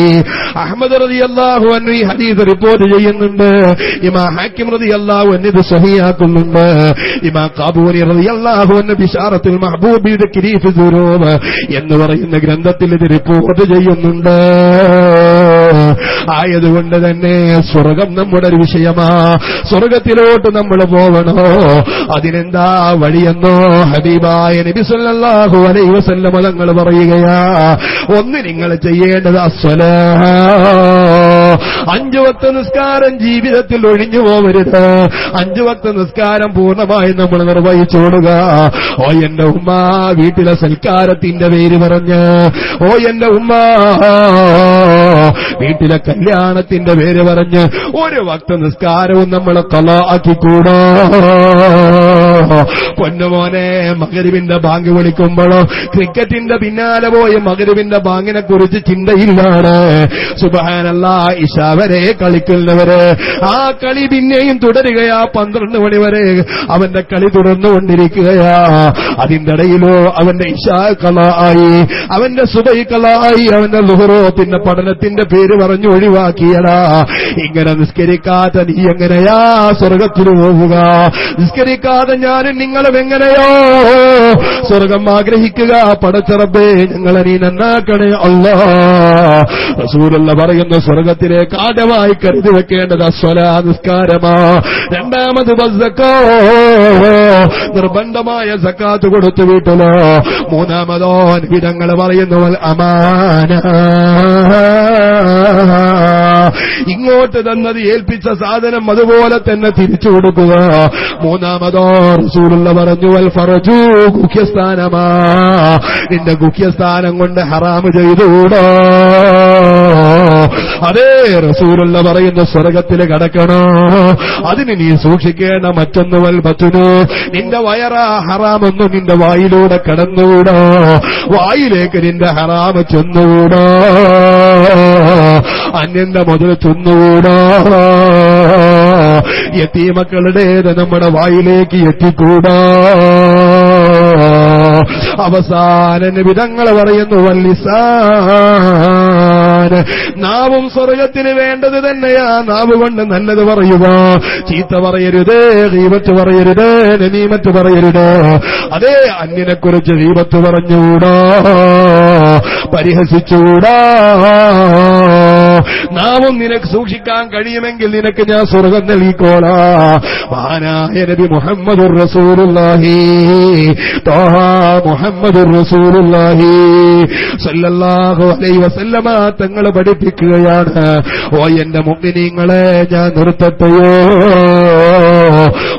B: അഹ്മദ് റളിയല്ലാഹു അൻഹു ഈ ഹദീസ് റിപ്പോർട്ട് ചെയ്യുന്നുണ്ട്. ഇമാം ഹാക്കിം റളിയല്ലാഹു അൻഹു ഇത് സ്വഹീഹാക്കുന്നുണ്ട്. ഇമാം ഖാബൂനി റളിയല്ലാഹു അൻഹു ബിശാറത്തുൽ മഹ്ബൂബി ദിക്രീഫ് ദുരൂബ് എന്ന് പറയുന്ന ഗ്രന്ഥത്തിൽ ഇത് റിപ്പോർട്ട് ചെയ്യുന്നുണ്ട്. ആയതുകൊണ്ട് തന്നെ സ്വർഗം നമ്മുടെ ഒരു വിഷയമാ. സ്വർഗത്തിലോട്ട് നമ്മൾ പോകണോ? അതിനെന്താ വഴിയെന്നോ ഹബീബായ നബി സല്ലല്ലാഹു അലൈഹി വസല്ലം തങ്ങൾ പറയുകയാ, ഒന്ന് നിങ്ങൾ ചെയ്യേണ്ടത് അസ്സലാഹ്, 5 വക്ത് നിസ്കാരം ജീവിതത്തിൽ ഒഴിഞ്ഞു പോകരുത്. 5 വക്ത് നിസ്കാരം പൂർണ്ണമായി നമ്മൾ നിർവഹിച്ചോടുക. ഓ എന്റെ ഉമ്മ, വീട്ടിലെ സൽക്കാരത്തിന്റെ പേര് പറഞ്ഞ്, ഓ എന്റെ ഉമ്മ, വീട്ടിലെ കല്യാണത്തിന്റെ പേര് പറഞ്ഞ് 1 വക്ത് നിസ്കാരവും നമ്മൾ ഖളാ ആക്കിക്കൂടാ. പൊന്നുമോനെ, മഗ്‌രിബിന്റെ ബാങ്ക് വിളിക്കുമ്പോഴോ ക്രിക്കറ്റിന്റെ പിന്നാലെ പോയി മഗ്‌രിബിന്റെ ബാങ്കിനെ കുറിച്ച് ചിന്തയില്ലാണ്. സുബ്ഹാനല്ലാഹ്, ഇശാ വരെ കളിക്കുന്നവര് ആ കളി പിന്നെയും തുടരുകയാ. 12 മണി വരെ അവന്റെ കളി തുടർന്നുകൊണ്ടിരിക്കുകയാ. അതിന്റെ ഇടയിലോ അവന്റെ ഇശാ ഖളാ ആയി, അവന്റെ സുബഹി ഖളാ ആയി, അവന്റെ ളുഹ്റോ പിന്നെ പഠനത്തിന്റെ പേര് പറഞ്ഞു ഒഴിവാക്കിയടാ. ഇങ്ങനെ നിസ്കരിക്കാത്ത നീ എങ്ങനെയാ സ്വർഗത്തിൽ പോവുക? നിസ്കരിക്കാതെ ഞാനും നിങ്ങളും എങ്ങനെയോ സ്വർഗം ആഗ്രഹിക്കുക? പടച്ചറബേ, ഞങ്ങളെ നീ നന്നാക്കണേ അല്ലാ. റസൂലുള്ള പറയുന്ന സ്വർഗത്തിലേക്ക് ആദ്യമായി കരുതി വെക്കേണ്ടത് അസ്വലാ, നിസ്കാരമാ. രണ്ടാമത് സക്കാ, നിർബന്ധമായ സക്കാത്ത് കൊടുത്തു വീട്ടിലോ. മൂന്നാമതോ വിധങ്ങൾ പറയുന്നു അമാന, ഇങ്ങോട്ട് തന്നത് ഏൽപ്പിച്ച സാധനം അതുപോലെ തന്നെ തിരിച്ചു കൊടുക്കുക. മൂന്നാമതോ റസൂലുള്ള പറഞ്ഞു വൽ ഫർജു, ഗുഹ്യസ്ഥാനമാ. നിന്റെ ഗുഹ്യസ്ഥാനം കൊണ്ട് ഹറാമ് ചെയ്തുകൂടാ. അതേ റസൂലുള്ള പറയുന്ന സ്വർഗത്തിൽ കടക്കണോ, അതിന് നീ സൂക്ഷിക്കേണ്ട മറ്റൊന്ന് വൽ ബത്തുനു, നിന്റെ വയറാ ഹറാമൊന്നും നിന്റെ വായിലൂടെ കടന്നുകൂടാ. വായിലേക്ക് നിന്റെ ഹറാമ് ചെന്നുകൂടാ. അന്യന്റെ മുതൽ തിന്നുകൂടാ. യതീമക്കളുടേത് നമ്മുടെ വായിലേക്ക് എത്തിക്കൂടാ. അവസാന വിധങ്ങൾ പറയുന്നു വല്ലിസാൻ, പറയാൻ. നാവും സ്വർഗത്തിന് വേണ്ടത് തന്നെയാ. നാവ് കൊണ്ട് നല്ലത് പറയുക, ചീത്ത പറയരുത്, ഗീബത്ത് പറയരുത്, നമീമത്ത് പറയരുത്. അതേ അന്യനെക്കുറിച്ച് ഗീബത്ത് പറഞ്ഞുകൂടാ, പരിഹസിച്ചുകൂടാ. നാവും നിനക്ക് സൂക്ഷിക്കാൻ കഴിയുമെങ്കിൽ നിനക്ക് ഞാൻ സ്വർഗം നൽകിക്കോളാ. മഹാനായ നബി മുഹമ്മദുർ റസൂലുള്ളാഹി ത്വാഹ മുഹമ്മദുർ റസൂലുള്ളാഹി സല്ലല്ലാഹു അലൈഹി വസല്ലമ തങ്ങൾ പഠിപ്പിക്കുകയാണ്, ഓ എന്റെ മുഅ്മിനീങ്ങളെ ഞാൻ നിർത്തട്ടെയോ?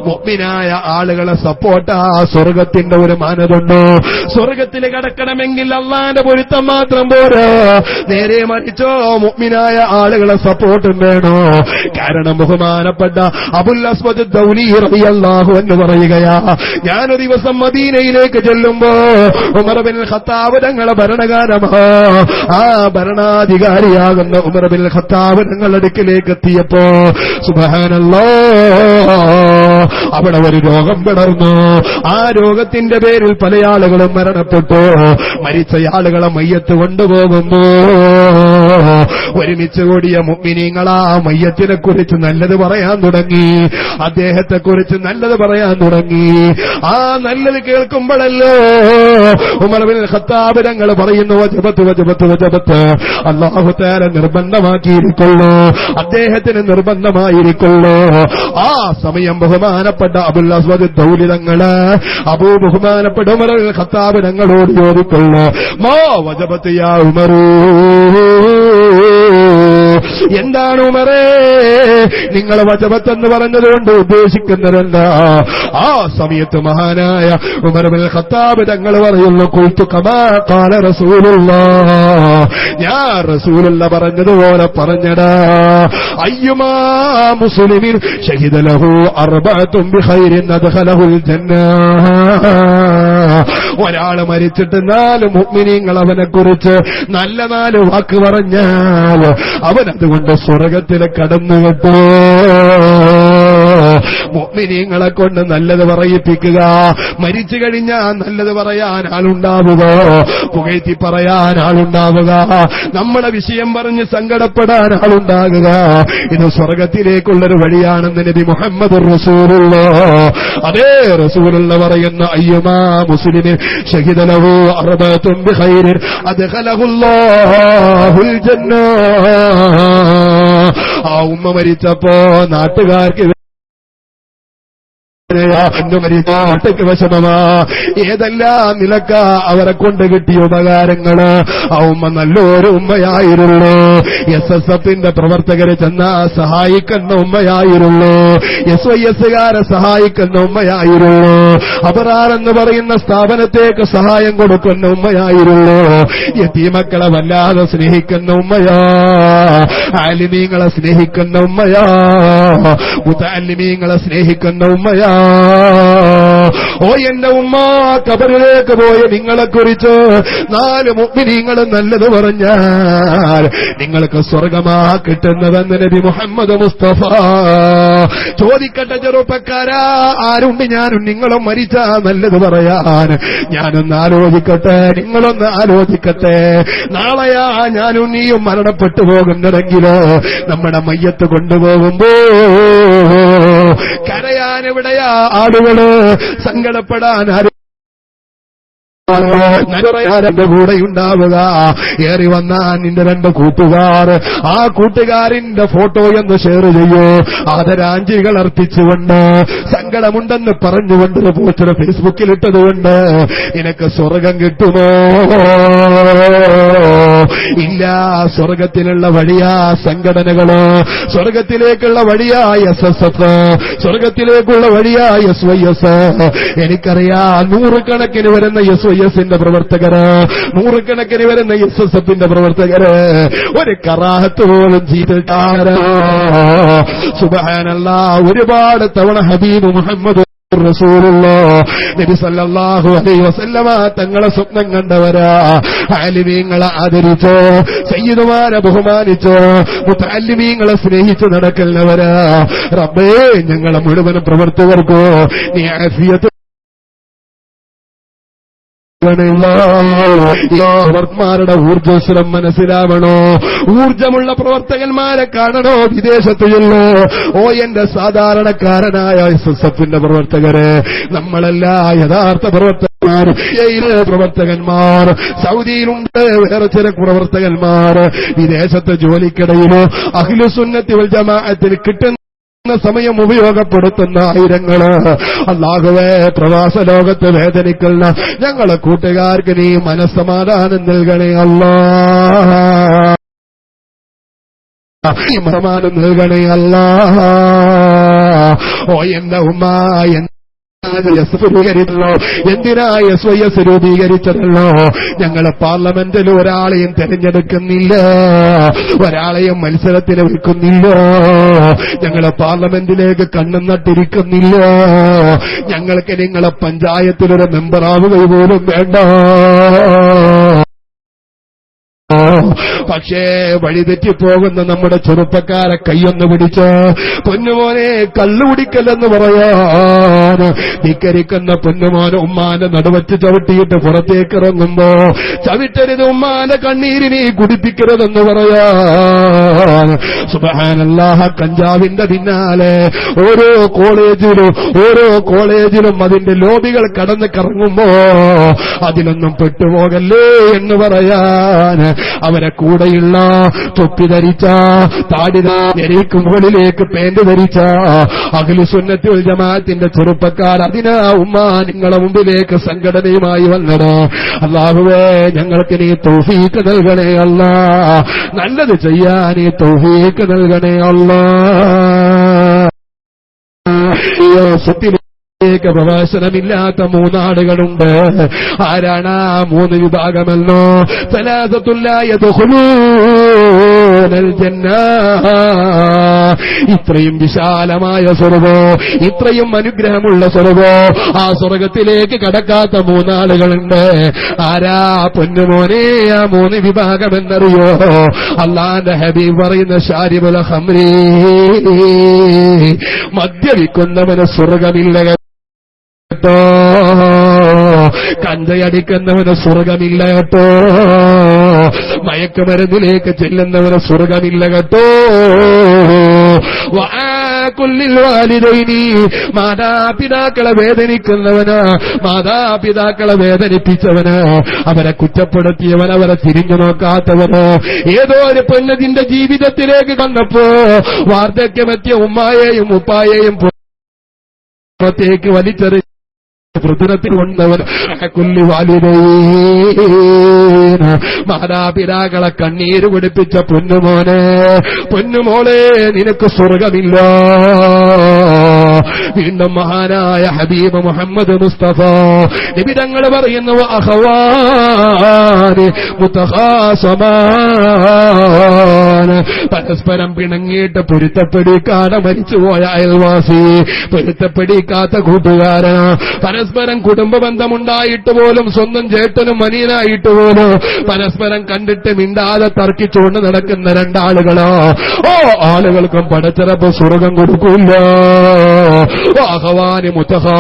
B: മുഅ്മിനായ ആളുകളെ സപ്പോർട്ടാ സ്വർഗത്തിന്റെ ഒരു മാനദണ്ഡോ. സ്വർഗത്തിൽ കടക്കണമെങ്കിൽ അള്ളാന്റെ പൊരുത്തം മാത്രം പോരാ, നേരെ മറിച്ചോ മുഅ്മിനായ ആളുകളെ സപ്പോർട്ടും വേണോ. കാരണം ബഹുമാനപ്പെട്ട അബുൽ അസ്വദ് ദൗലി റളിയല്ലാഹു അൻഹു പറയുകയാ, ഞാനൊരു ദിവസം മദീനയിലേക്ക് ചെല്ലുമ്പോ ഉമർ ബിൻ ഖത്താബ് തങ്ങളുടെ ഭരണകാലമാ. ആ ഭരണാധികാരിയാകുന്ന ഉമർ ബിൻ ഖത്താബ് തങ്ങളുടെ അടുക്കിലേക്ക് എത്തിയപ്പോ സുബ്ഹാനല്ലാഹ് അവിടെ ഒരു രോഗം പടർന്നു. ആ രോഗത്തിന്റെ പേരിൽ പല ആളുകളും മരണപ്പെട്ടു. മരിച്ച ആളുകളെ മയ്യത്ത് കൊണ്ടുപോകുമ്പോ ഒരുമിച്ച് കൂടിയ മുഅ്മിനീങ്ങളാ മയ്യത്തിനെ കുറിച്ച് നല്ലത് പറയാൻ തുടങ്ങി, അദ്ദേഹത്തെക്കുറിച്ച് നല്ലത് പറയാൻ തുടങ്ങി. ആ നല്ലത് കേൾക്കുമ്പോഴല്ലോ ഉമർ ബിൻ ഖത്താബ് തങ്ങൾ പറയുന്നു, വജബത്ത് വജബത്ത് വജബത്ത്, അല്ലാഹു തആല നിർബന്ധമാക്കിയിരിക്കുന്നു, അദ്ദേഹത്തിന് നിർബന്ധമായിരിക്കുന്നു. ആ സമയം ബഹുമാനപ്പെട്ട അബുൽ അസ്വദ് ദൗലി തങ്ങള് ബഹുമാനപ്പെട്ട ഉമർ ബിൻ ഖത്താബ് തങ്ങളോട് ചോദിക്കുന്നു, മാ വജബത്ത് യാ ഉമറൂ, എന്താണ് ഉമറേ നിങ്ങൾ വജബത്തെന്ന് പറഞ്ഞതുകൊണ്ട് ഉദ്ദേശിക്കുന്നതെന്താ? ആ സമയത്ത് മഹാനായ ഉമർ ബിൻ ഖത്താബ് തങ്ങൾ പറയുന്നു, ഖുൽതു കമാ ഖാല റസൂലുള്ളാഹ്, ഞാൻ റസൂലുള്ള പറഞ്ഞതുപോലെ പറഞ്ഞടാ. അയ്യുമാ മുസ്ലിമിൻ ശഹിദ ലഹു അർബഅത്തുൻ ബിഖൈരിൻ അദ്ഖലഹുൽ ജന്നah. ഒരാൾ മരിച്ചിട്ട് 4 മുഅ്മിനീങ്ങൾ അവനെക്കുറിച്ച് നല്ല 4 വാക്ക് പറഞ്ഞാൽ അവനതുകൊണ്ട് സ്വർഗത്തിൽ കടന്നുകെട്ടോ. മുഅ്മിനീങ്ങളെ കൊണ്ട് നല്ലത് പറയിപ്പിക്കുക. മരിച്ചു കഴിഞ്ഞാൽ നല്ലത് പറയാൻ ആളുണ്ടാവുക, പുകഴ്ത്തി പറയാൻ ആളുണ്ടാവുക, നമ്മുടെ വിഷയം പറഞ്ഞ് സങ്കടപ്പെടാൻ ആളുണ്ടാകുക. ഇത് സ്വർഗത്തിലേക്കുള്ളൊരു വഴിയാണെന്ന് നബി മുഹമ്മദ് റസൂലുള്ളാഹ്. അതേ റസൂലുള്ള പറയുന്ന, അയ്യുമാ മുസ്ലിമിൻ ശഹിദ ലഹു അർബഅത്തുൻ ബിഖൈരിൻ അദ്ഖലഹുല്ലാഹുൽ ജന്നah. ആ ഉമ്മ മരിച്ചപ്പോ നാട്ടുകാർക്ക് നാട്ടേക്ക് വശമമാ. ഏതെല്ലാം നിലക്ക അവരെ കൊണ്ട് കിട്ടിയ ഉപകാരങ്ങള്. ആ ഉമ്മ നല്ലൊരു ഉമ്മയായിരുന്നു. SSFന്റെ പ്രവർത്തകരെ ചെന്നാ സഹായിക്കുന്ന ഉമ്മയായിരുന്നു. SYSകാരെ സഹായിക്കുന്ന ഉമ്മയായിരുന്നു. അബറാർ എന്ന് പറയുന്ന സ്ഥാപനത്തേക്ക് സഹായം കൊടുക്കുന്ന ഉമ്മയായിരുന്നു. യതീമക്കളെ വല്ലാതെ സ്നേഹിക്കുന്ന ഉമ്മയാ, ആലിമീങ്ങളെ സ്നേഹിക്കുന്ന ഉമ്മയാ, മുതഅല്ലിമീങ്ങളെ സ്നേഹിക്കുന്ന ഉമ്മയാ. ഓ എന്റെ ഉമ്മ, ഖബറിലേക്ക് പോയ നിങ്ങളെക്കുറിച്ച് 4 മുഅ്മിനീങ്ങൾ നല്ലത് പറഞ്ഞാൽ നിങ്ങൾക്ക് സ്വർഗമാ കിട്ടുന്നതെന്ന് നബി മുഹമ്മദ് മുസ്തഫ. ചോദിക്കട്ടെ ചെറുപ്പക്കാരാ, ആരുണ്ട് ഞാനും നിങ്ങളും മരിച്ചാ നല്ലത് പറയാൻ? ഞാനൊന്ന് ആലോചിക്കട്ടെ, നിങ്ങളൊന്ന് ആലോചിക്കട്ടെ. നാളെയാ ഞാനും നീയും മരണപ്പെട്ടു പോകുന്നതെങ്കിലോ നമ്മുടെ മയ്യത്ത് കൊണ്ടുപോകുമ്പോ കരയാൻ എവിടെയാ ആളുകള്, സങ്കടപ്പെടാൻ ആരും നരന്റെ കൂടെയുണ്ടാവുക. ഏറി വന്നാൽ നിന്റെ 2 കൂട്ടുകാർ, ആ കൂട്ടുകാരിന്റെ ഫോട്ടോ എന്ന് ഷെയർ ചെയ്യൂ, ആദരാഞ്ജലികൾ അർപ്പിച്ചുകൊണ്ട്, സങ്കടമുണ്ടെന്ന് പറഞ്ഞുകൊണ്ട് പോസ്റ്റർ ഫേസ്ബുക്കിൽ ഇട്ടതുകൊണ്ട് നിനക്ക് സ്വർഗം കിട്ടുമോ? ഇല്ല. സ്വർഗത്തിലുള്ള വഴിയാ സംഘടനകള്, സ്വർഗത്തിലേക്കുള്ള വഴിയാ SSF, സ്വർഗത്തിലേക്കുള്ള വഴിയാ SYS. എനിക്കറിയാം 100 കണക്കിന് വരുന്ന SYSന്റെ പ്രവർത്തകര്, 100 കണക്കിന് വരുന്ന SSFന്റെ പ്രവർത്തകര് ഒരു കറാഹത്ത് പോലും ചെയ്തിട്ടാരാ. സുബ്ഹാനല്ലാഹ്. ഒരുപാട് തവണ ഹബീബ് മുഹമ്മദ് റസൂലുള്ളാഹ് നബി സല്ലല്ലാഹു അലൈഹി വസല്ലമ തങ്ങളെ സ്വപ്നം കണ്ടവരാ. ആലിമീങ്ങളെ ആദരിച്ചോ, സയ്യിദുമാരെ ബഹുമാനിച്ചോ, മുതഅല്ലിമീങ്ങളെ സ്നേഹിച്ചു നടക്കുന്നവരാ. റബ്ബേ, ഞങ്ങളെ മുഴുവൻ പ്രവർത്തകർക്കോ നീ ആഫിയത്ത് പ്രവർത്തകന്മാരുടെ ഊർജ്ജസ്വരം മനസ്സിലാവണോ? ഊർജ്ജമുള്ള പ്രവർത്തകന്മാരെ കാണണോ? വിദേശത്ത് ചെല്ലോ. ഓ എന്റെ സാധാരണക്കാരനായ SSFന്റെ പ്രവർത്തകരെ, നമ്മളല്ല യഥാർത്ഥ പ്രവർത്തകന്മാർ സൗദിയിലുണ്ട്, വേറെ ചില പ്രവർത്തകന്മാർ വിദേശത്ത് ജോലിക്കിടയിലോ അഹ്ലുസുന്നത്തി വൽ ജമാഅത്തിന് കിട്ടുന്ന സമയം ഉപയോഗപ്പെടുത്തുന്ന ആയിരങ്ങള്. അല്ലാഹുവേ, പ്രവാസ ലോകത്ത് വേദനിക്കുന്ന ഞങ്ങളെ കൂട്ടുകാർക്ക് നീ മനസ്സമാധാനം നൽകണേ അല്ലാഹ്, സമാധാനം നൽകണേ അല്ലാഹ്. ഓ എന്റെ ഉമ്മ, എന്തിനാ SYS രൂപീകരിച്ചതല്ലോ? ഞങ്ങളെ പാർലമെന്റിൽ ഒരാളെയും തെരഞ്ഞെടുക്കുന്നില്ല, ഒരാളെയും മത്സരത്തിന് വെക്കുന്നില്ല, ഞങ്ങളെ പാർലമെന്റിലേക്ക് കണ്ണും നട്ടിരിക്കുന്നില്ല, ഞങ്ങൾക്ക് നിങ്ങളെ പഞ്ചായത്തിലൊരു മെമ്പറാവുക പോലും വേണ്ട. പക്ഷേ വഴിതെറ്റിപ്പോകുന്ന നമ്മുടെ ചെറുപ്പക്കാരെ കൈയൊന്ന് പിടിച്ച് പൊന്നുമോനെ കള്ളുകുടിക്കല്ലെന്ന് പറയാൻ ധിക്കരിക്കുന്ന പൊന്നുമോനെ ഉമ്മാന്റെ നടുവച്ച് ചവിട്ടിയിട്ട് പുറത്തേക്ക് ഇറങ്ങുമ്പോ ചവിട്ടരുത്, ഉമ്മാന്റെ കണ്ണീരിനെ കുടിപ്പിക്കരുതെന്ന് പറയാൻ സുബ്ഹാനല്ലാഹ്. കഞ്ചാവിന്റെ പിന്നാലെ ഓരോ കോളേജിലും അതിന്റെ ലോബികൾ കടന്ന് കറങ്ങുമ്പോ അതിലൊന്നും പെട്ടുപോകല്ലേ എന്ന് പറയാൻ അവരെ കൂടെയുള്ള തൊപ്പി ധരിച്ച, താടി ധരിക്കും മുകളിലേക്ക് പേന്റ് ധരിച്ച അഹ്ലുസുന്നത്തി വൽ ജമാഅത്തിന്റെ ചെറുപ്പക്കാർ, അതിനാ ഉമ്മ നിങ്ങളെ മുമ്പിലേക്ക് സംഘടനയുമായി വന്നത്. അല്ലാഹുവേ, ഞങ്ങൾക്ക് നീ തൗഫീഖ് നൽകണേ അല്ലാഹ്, നല്ലത് ചെയ്യാൻ നീ തൗഫീഖ് നൽകണേ അല്ലാഹ്. പ്രവേശനമില്ലാത്ത മൂന്നാടുകളുണ്ട്. ആരാണ് ആ മൂന്ന് വിഭാഗമല്ലോ? ഇത്രയും വിശാലമായ സ്വർഗോ, ഇത്രയും അനുഗ്രഹമുള്ള സ്വർഗോ, ആ സ്വർഗത്തിലേക്ക് കടക്കാത്ത മൂന്നാളുകളുണ്ട്. ആരാ പൊന്നുമോനെ ആ മൂന്ന് വിഭാഗമെന്നറിയോ? അല്ലാഹുവിന്റെ ഹബീബ് പറയുന്ന ശാരിബുൽ ഖംരി, മദ്യപിക്കുന്നവന് സ്വർഗമില്ല കേട്ടോ, കഞ്ചയടിക്കുന്നവന് സ്വർഗമില്ല കേട്ടോ, മയക്കുമരുന്നിലേക്ക് ചെല്ലുന്നവന് സ്വർഗമില്ല കേട്ടോ. മാതാപിതാക്കളെ വേദനിക്കുന്നവന്, മാതാപിതാക്കളെ വേദനിപ്പിച്ചവന്, അവരെ കുറ്റപ്പെടുത്തിയവൻ, അവരെ തിരിഞ്ഞു നോക്കാത്തവന്, ഏതോ ഒരു പെണ്ണതിന്റെ ജീവിതത്തിലേക്ക് വന്നപ്പോ വാർദ്ധക്യമെത്തിയ ഉമ്മായെയും ഉപ്പായെയും പുറത്തേക്ക് വലിച്ചെറി വൃദ്ധനത്തിൽ കൊണ്ടവൻ മാതാപിതാക്കളെ കണ്ണീര് കുടിപ്പിച്ച പൊന്നുമോനെ, പൊന്നുമോളെ, നിനക്ക് സ്വർഗമില്ല. വീണ്ടും മഹാനായ ഹബീബ് മുഹമ്മദ് മുസ്തഫ നബി തങ്ങൾ പറയുന്നു, അഖവാനി മുതഖാസമാൻ, പരസ്പരം പിണങ്ങിയിട്ട് പൊരുത്തപ്പെടിക്കാതെ മരിച്ചുപോയ അയൽവാസി, പൊരുത്തപ്പെടിക്കാത്ത കൂട്ടുകാരൻ, പരസ്പരം കുടുംബ ബന്ധമുണ്ടായിട്ട് പോലും സ്വന്തം ചേട്ടനും അനിയനായിട്ട് പോലും പരസ്പരം കണ്ടിട്ട് മിണ്ടാതെ തർക്കിച്ചുകൊണ്ട് നടക്കുന്ന രണ്ടാളുകളോ, ഓ ആളുകൾക്കും പടച്ചിറപ്പ് സ്വർഗം കൊടുക്കില്ല. അഖവാനി മുതഖാസമാൻ,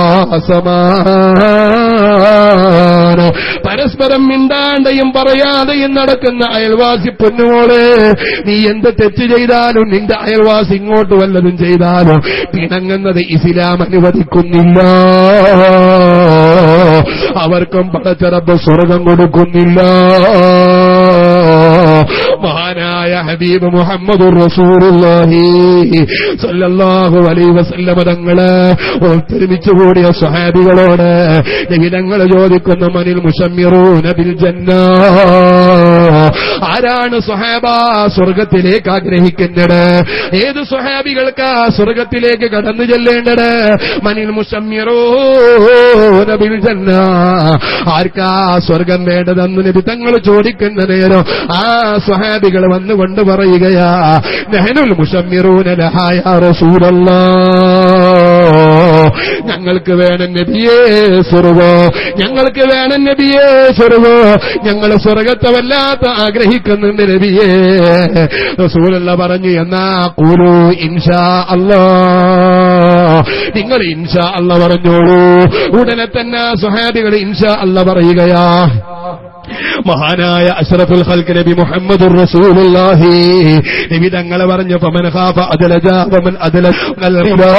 B: പരസ്പരം മിണ്ടാണ്ടയും പറയാതെയും നടക്കുന്ന അയൽവാസി പൊന്നുമോളെ, നീ എന്ത് തെറ്റ് ചെയ്താലും നിന്റെ അയൽവാസി ഇങ്ങോട്ട് വല്ലതും ചെയ്താലും പിണങ്ങുന്നത് ഇസ്ലാം അനുവദിക്കുന്നില്ല. അവർക്കും പടച്ചിറപ്പ് സ്വർഗം കൊടുക്കുന്നില്ല. മഹാനായ ഹബീബ് മുഹമ്മദുർ റസൂലുള്ളാഹി സ്വല്ലല്ലാഹു അലൈഹി വസല്ലം തങ്ങളെ ഒരുമിച്ച് കൂടിയ സ്വഹാബികളോട് നബി തങ്ങൾ ചോദിക്കുന്നു, മനിൽ മുശമ്മിറൂന ബിൽ ജന്ന, ആരാണ് സ്വഹാബ സ്വർഗത്തിലേക്ക് ആഗ്രഹിക്കുന്നത്? ഏത് സ്വഹാബികൾക്കാ സ്വർഗത്തിലേക്ക് കടന്നു ചെല്ലേണ്ടത്? മനിൽ മുശമ്മിറൂന ബിൽ ജന്ന, ആർക്കാ സ്വർഗം വേണ്ടതെന്ന് നബി തങ്ങൾ ചോദിക്കുന്ന നേരം ആ സ്വഹാബികൾ വന്നുകൊണ്ട് പറയുകയാ, നഹ്നുൽ മുശമ്മിറൂന ലഹാ യാ റസൂലല്ലാഹ്, ഞങ്ങൾക്ക് വേണം നബിയേ സ്വർഗം, ഞങ്ങൾക്ക് വേണം നബിയേ സ്വർഗം, ഞങ്ങൾ സ്വർഗത്തെ വല്ലാത്ത ആഗ്രഹിക്കുന്നുണ്ട് നബിയേ. റസൂലുള്ള പറഞ്ഞു, എന്നാ ഖൂലു ഇൻഷാ അല്ലാഹ്, നിങ്ങൾ ഇൻഷാ അല്ലാഹ് പറഞ്ഞോളൂ. ഉടനെ തന്നെ സ്വഹാബികൾ ഇൻഷാ അല്ലാഹ് പറയുകയാ. മഹാനായ അഷ്റഫുൽ ഖൽഖ് നബി മുഹമ്മദുർ റസൂലുള്ളാഹി നബി തങ്ങൾ പറഞ്ഞു, ഫമൻ ഖാഫ അദലജ വമൻ അദലൽ റിബാ.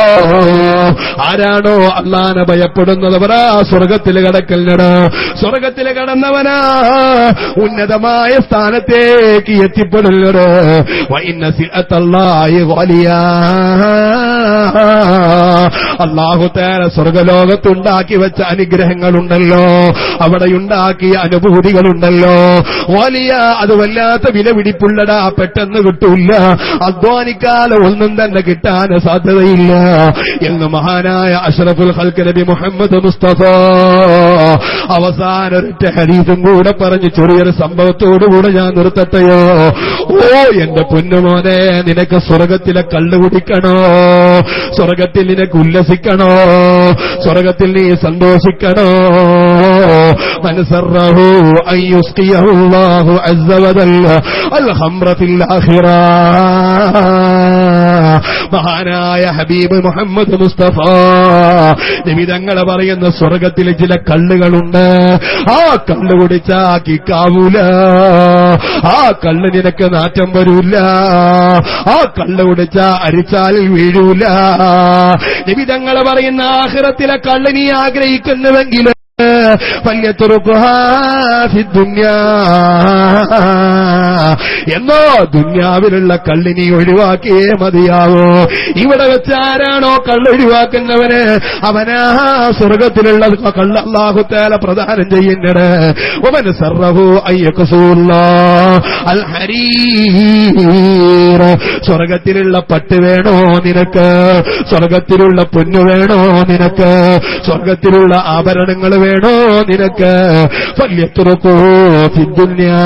B: ആരാണോ അല്ലാഹനെ ഭയപ്പെടുന്നവരാ സ്വർഗ്ഗത്തിൽ കടക്കലിനടാ. സ്വർഗ്ഗത്തിൽ കടന്നവനാ ഉന്നതമായ സ്ഥാനത്തേക്ക് എത്തിപ്പെടുന്നത്. വ ഇന്ന സിഅത്തല്ലാഹി ഗാലിയാ. അല്ലാഹു തആല സ്വർഗ്ഗലോകത്തുണ്ടാക്കി വെച്ച അനുഗ്രഹങ്ങളുണ്ടല്ലോ, അവിടെ ഉണ്ടാക്കിയ അനുഭൂതികളുണ്ടല്ലോ, വലിയ അത് വല്ലാത്ത വിലപിടിപ്പുള്ളടാ. പെട്ടെന്ന് കിട്ടൂല, അധ്വാനിക്കാതെ ഒന്നും തന്നെ കിട്ടാൻ സാധ്യതയില്ല എന്ന് മഹാനായ അഷ്റഫുൽ ഖൽഖ് നബി മുഹമ്മദ് മുസ്തഫ അവസാന ഒരൊറ്റ ഹദീസും കൂടെ പറഞ്ഞ് ചെറിയൊരു സംഭവത്തോടുകൂടെ ഞാൻ നിർത്തട്ടെയോ. ഓ എന്റെ പൊന്നുമോനെ, നിനക്ക് സ്വർഗത്തിലെ കള്ളു കുടിക്കണോ? സ്വർഗത്തിൽ നിനക്ക് ഉല്ലസിക്കണോ? സ്വർഗത്തിൽ നീ സന്തോഷിക്കണോ? മനസ്സറഹു അയ്യുസ്ഖിയഹു അല്ലാഹു അസ്സ വജല്ല അൽ ഖംറ ഫിൽ ആഖിറ. മഹാനായ ഹബീബ് മുഹമ്മദ് മുസ്തഫ നബി തങ്ങൾ പറയുന്ന സ്വർഗത്തിൽ ചില കള്ളുകളുണ്ട്. ആ കള്ളു കുടിച്ചാ കിക്കാവൂല, ആ കള്ള് നിനക്ക് നാറ്റം വരൂല, ആ കള്ളു കുടിച്ചാ അരിച്ചാൽ വീഴൂല. നബി തങ്ങൾ പറയുന്ന ആഖിറത്തിലെ കള്ള് നീ ആഗ്രഹിക്കുന്നുവെങ്കിൽ എന്നോ ദുന്യാവിലുള്ള കള്ളിനി ഒഴിവാക്കിയേ മതിയാവോ. ഇവിടെ വെച്ച് ആരാണോ കള്ളൊഴിവാക്കുന്നവന് അവനാ സ്വർഗത്തിലുള്ള കള്ള അല്ലാഹു തആല പ്രദാനം ചെയ്യുന്നത്. വമൻ സറഹു അൽ ഹരീർ. സ്വർഗത്തിലുള്ള പട്ട് വേണോ നിനക്ക്? സ്വർഗത്തിലുള്ള പൊന്നു വേണോ നിനക്ക്? സ്വർഗത്തിലുള്ള ആഭരണങ്ങൾ വേണോ നിനക്ക്? ഫല്യത്റുകൂ ഫിദ്ദുന്യാ.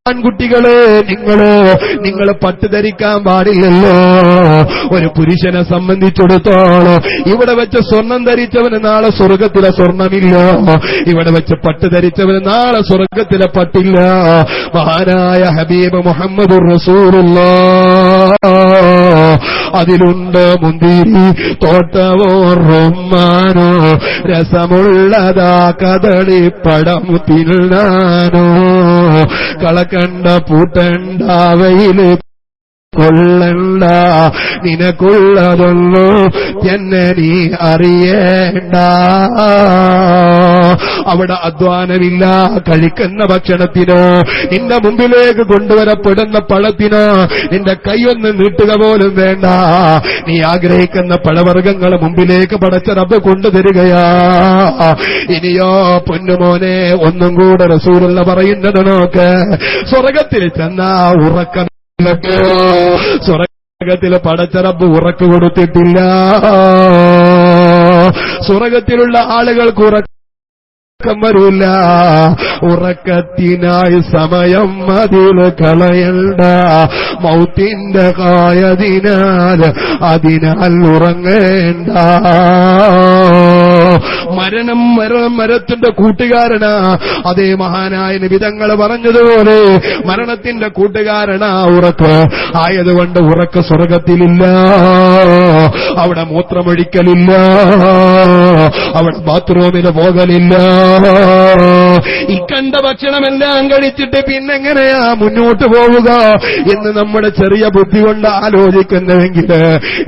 B: ആൺകുട്ടികളെ, നിങ്ങൾ പട്ട് ധരിക്കാൻ പാടില്ലല്ലോ. ഒരു പുരുഷനെ സംബന്ധിച്ചിടത്തോളം ഇവിടെ വെച്ച് സ്വർണം ധരിച്ചവന് നാളെ സ്വർഗത്തിലെ സ്വർണമില്ല, ഇവിടെ വെച്ച് പട്ട് ധരിച്ചവന് നാളെ സ്വർഗത്തിലെ പട്ടില്ല. മഹാനായ ഹബീബ് മുഹമ്മദുർ റസൂലുള്ളാഹ് അതിലുണ്ട് മുന്തിരി തോട്ടവോ റൊമ്മാനോ, രസമുള്ളതാ കദളിപ്പഴം തിന്നാനോ, കളക്കണ്ട പൂട്ടണ്ടാവയില് കൊള്ളണ്ട, നിനക്കുള്ളതൊന്നു എന്നെ നീ അറിയേണ്ട. അവിടെ അധ്വാനമില്ല. കഴിക്കുന്ന ഭക്ഷണത്തിനോ നിന്റെ മുമ്പിലേക്ക് കൊണ്ടുവരപ്പെടുന്ന പഴത്തിനോ നിന്റെ കൈയൊന്ന് നീട്ടുക പോലും വേണ്ട. നീ ആഗ്രഹിക്കുന്ന പഴവർഗ്ഗങ്ങൾ മുമ്പിലേക്ക് പടച്ച റബ്ബ് കൊണ്ടുതരികയാ. ഇനിയോ പൊന്നുമോനെ, ഒന്നും കൂടെ റസൂലുള്ള പറയുന്നത് നോക്ക്. സ്വർഗത്തിൽ ചെന്നാ ഉറക്കം. സ്വർഗത്തിൽ പടച്ച റബ്ബ് ഉറക്ക് കൊടുത്തിട്ടില്ല. സ്വർഗത്തിലുള്ള ആളുകൾക്ക് ഉറക്കം വരൂല. ഉറക്കത്തിനായി സമയം അതിൽ കളയണ്ട. മൗത്തിന്റെ കായതിനാൽ ഉറങ്ങേണ്ട. മരണത്തിന്റെ കൂട്ടുകാരനാ. അതേ മഹാനായ നബി തങ്ങൾ പറഞ്ഞതുപോലെ മരണത്തിന്റെ കൂട്ടുകാരനാ ഉറക്ക്. ആയതുകൊണ്ട് ഉറക്ക് സ്വർഗത്തിലില്ല. അവിടെ മൂത്രമൊഴിക്കലില്ല, അവിടെ ബാത്റൂമിന് പോകലില്ല. ഈ കണ്ട ഭക്ഷണമെല്ലാം കഴിച്ചിട്ട് പിന്നെങ്ങനെയാ മുന്നോട്ട് പോവുക എന്ന് നമ്മുടെ ചെറിയ ബുദ്ധി കൊണ്ട് ആലോചിക്കുന്നുവെങ്കിൽ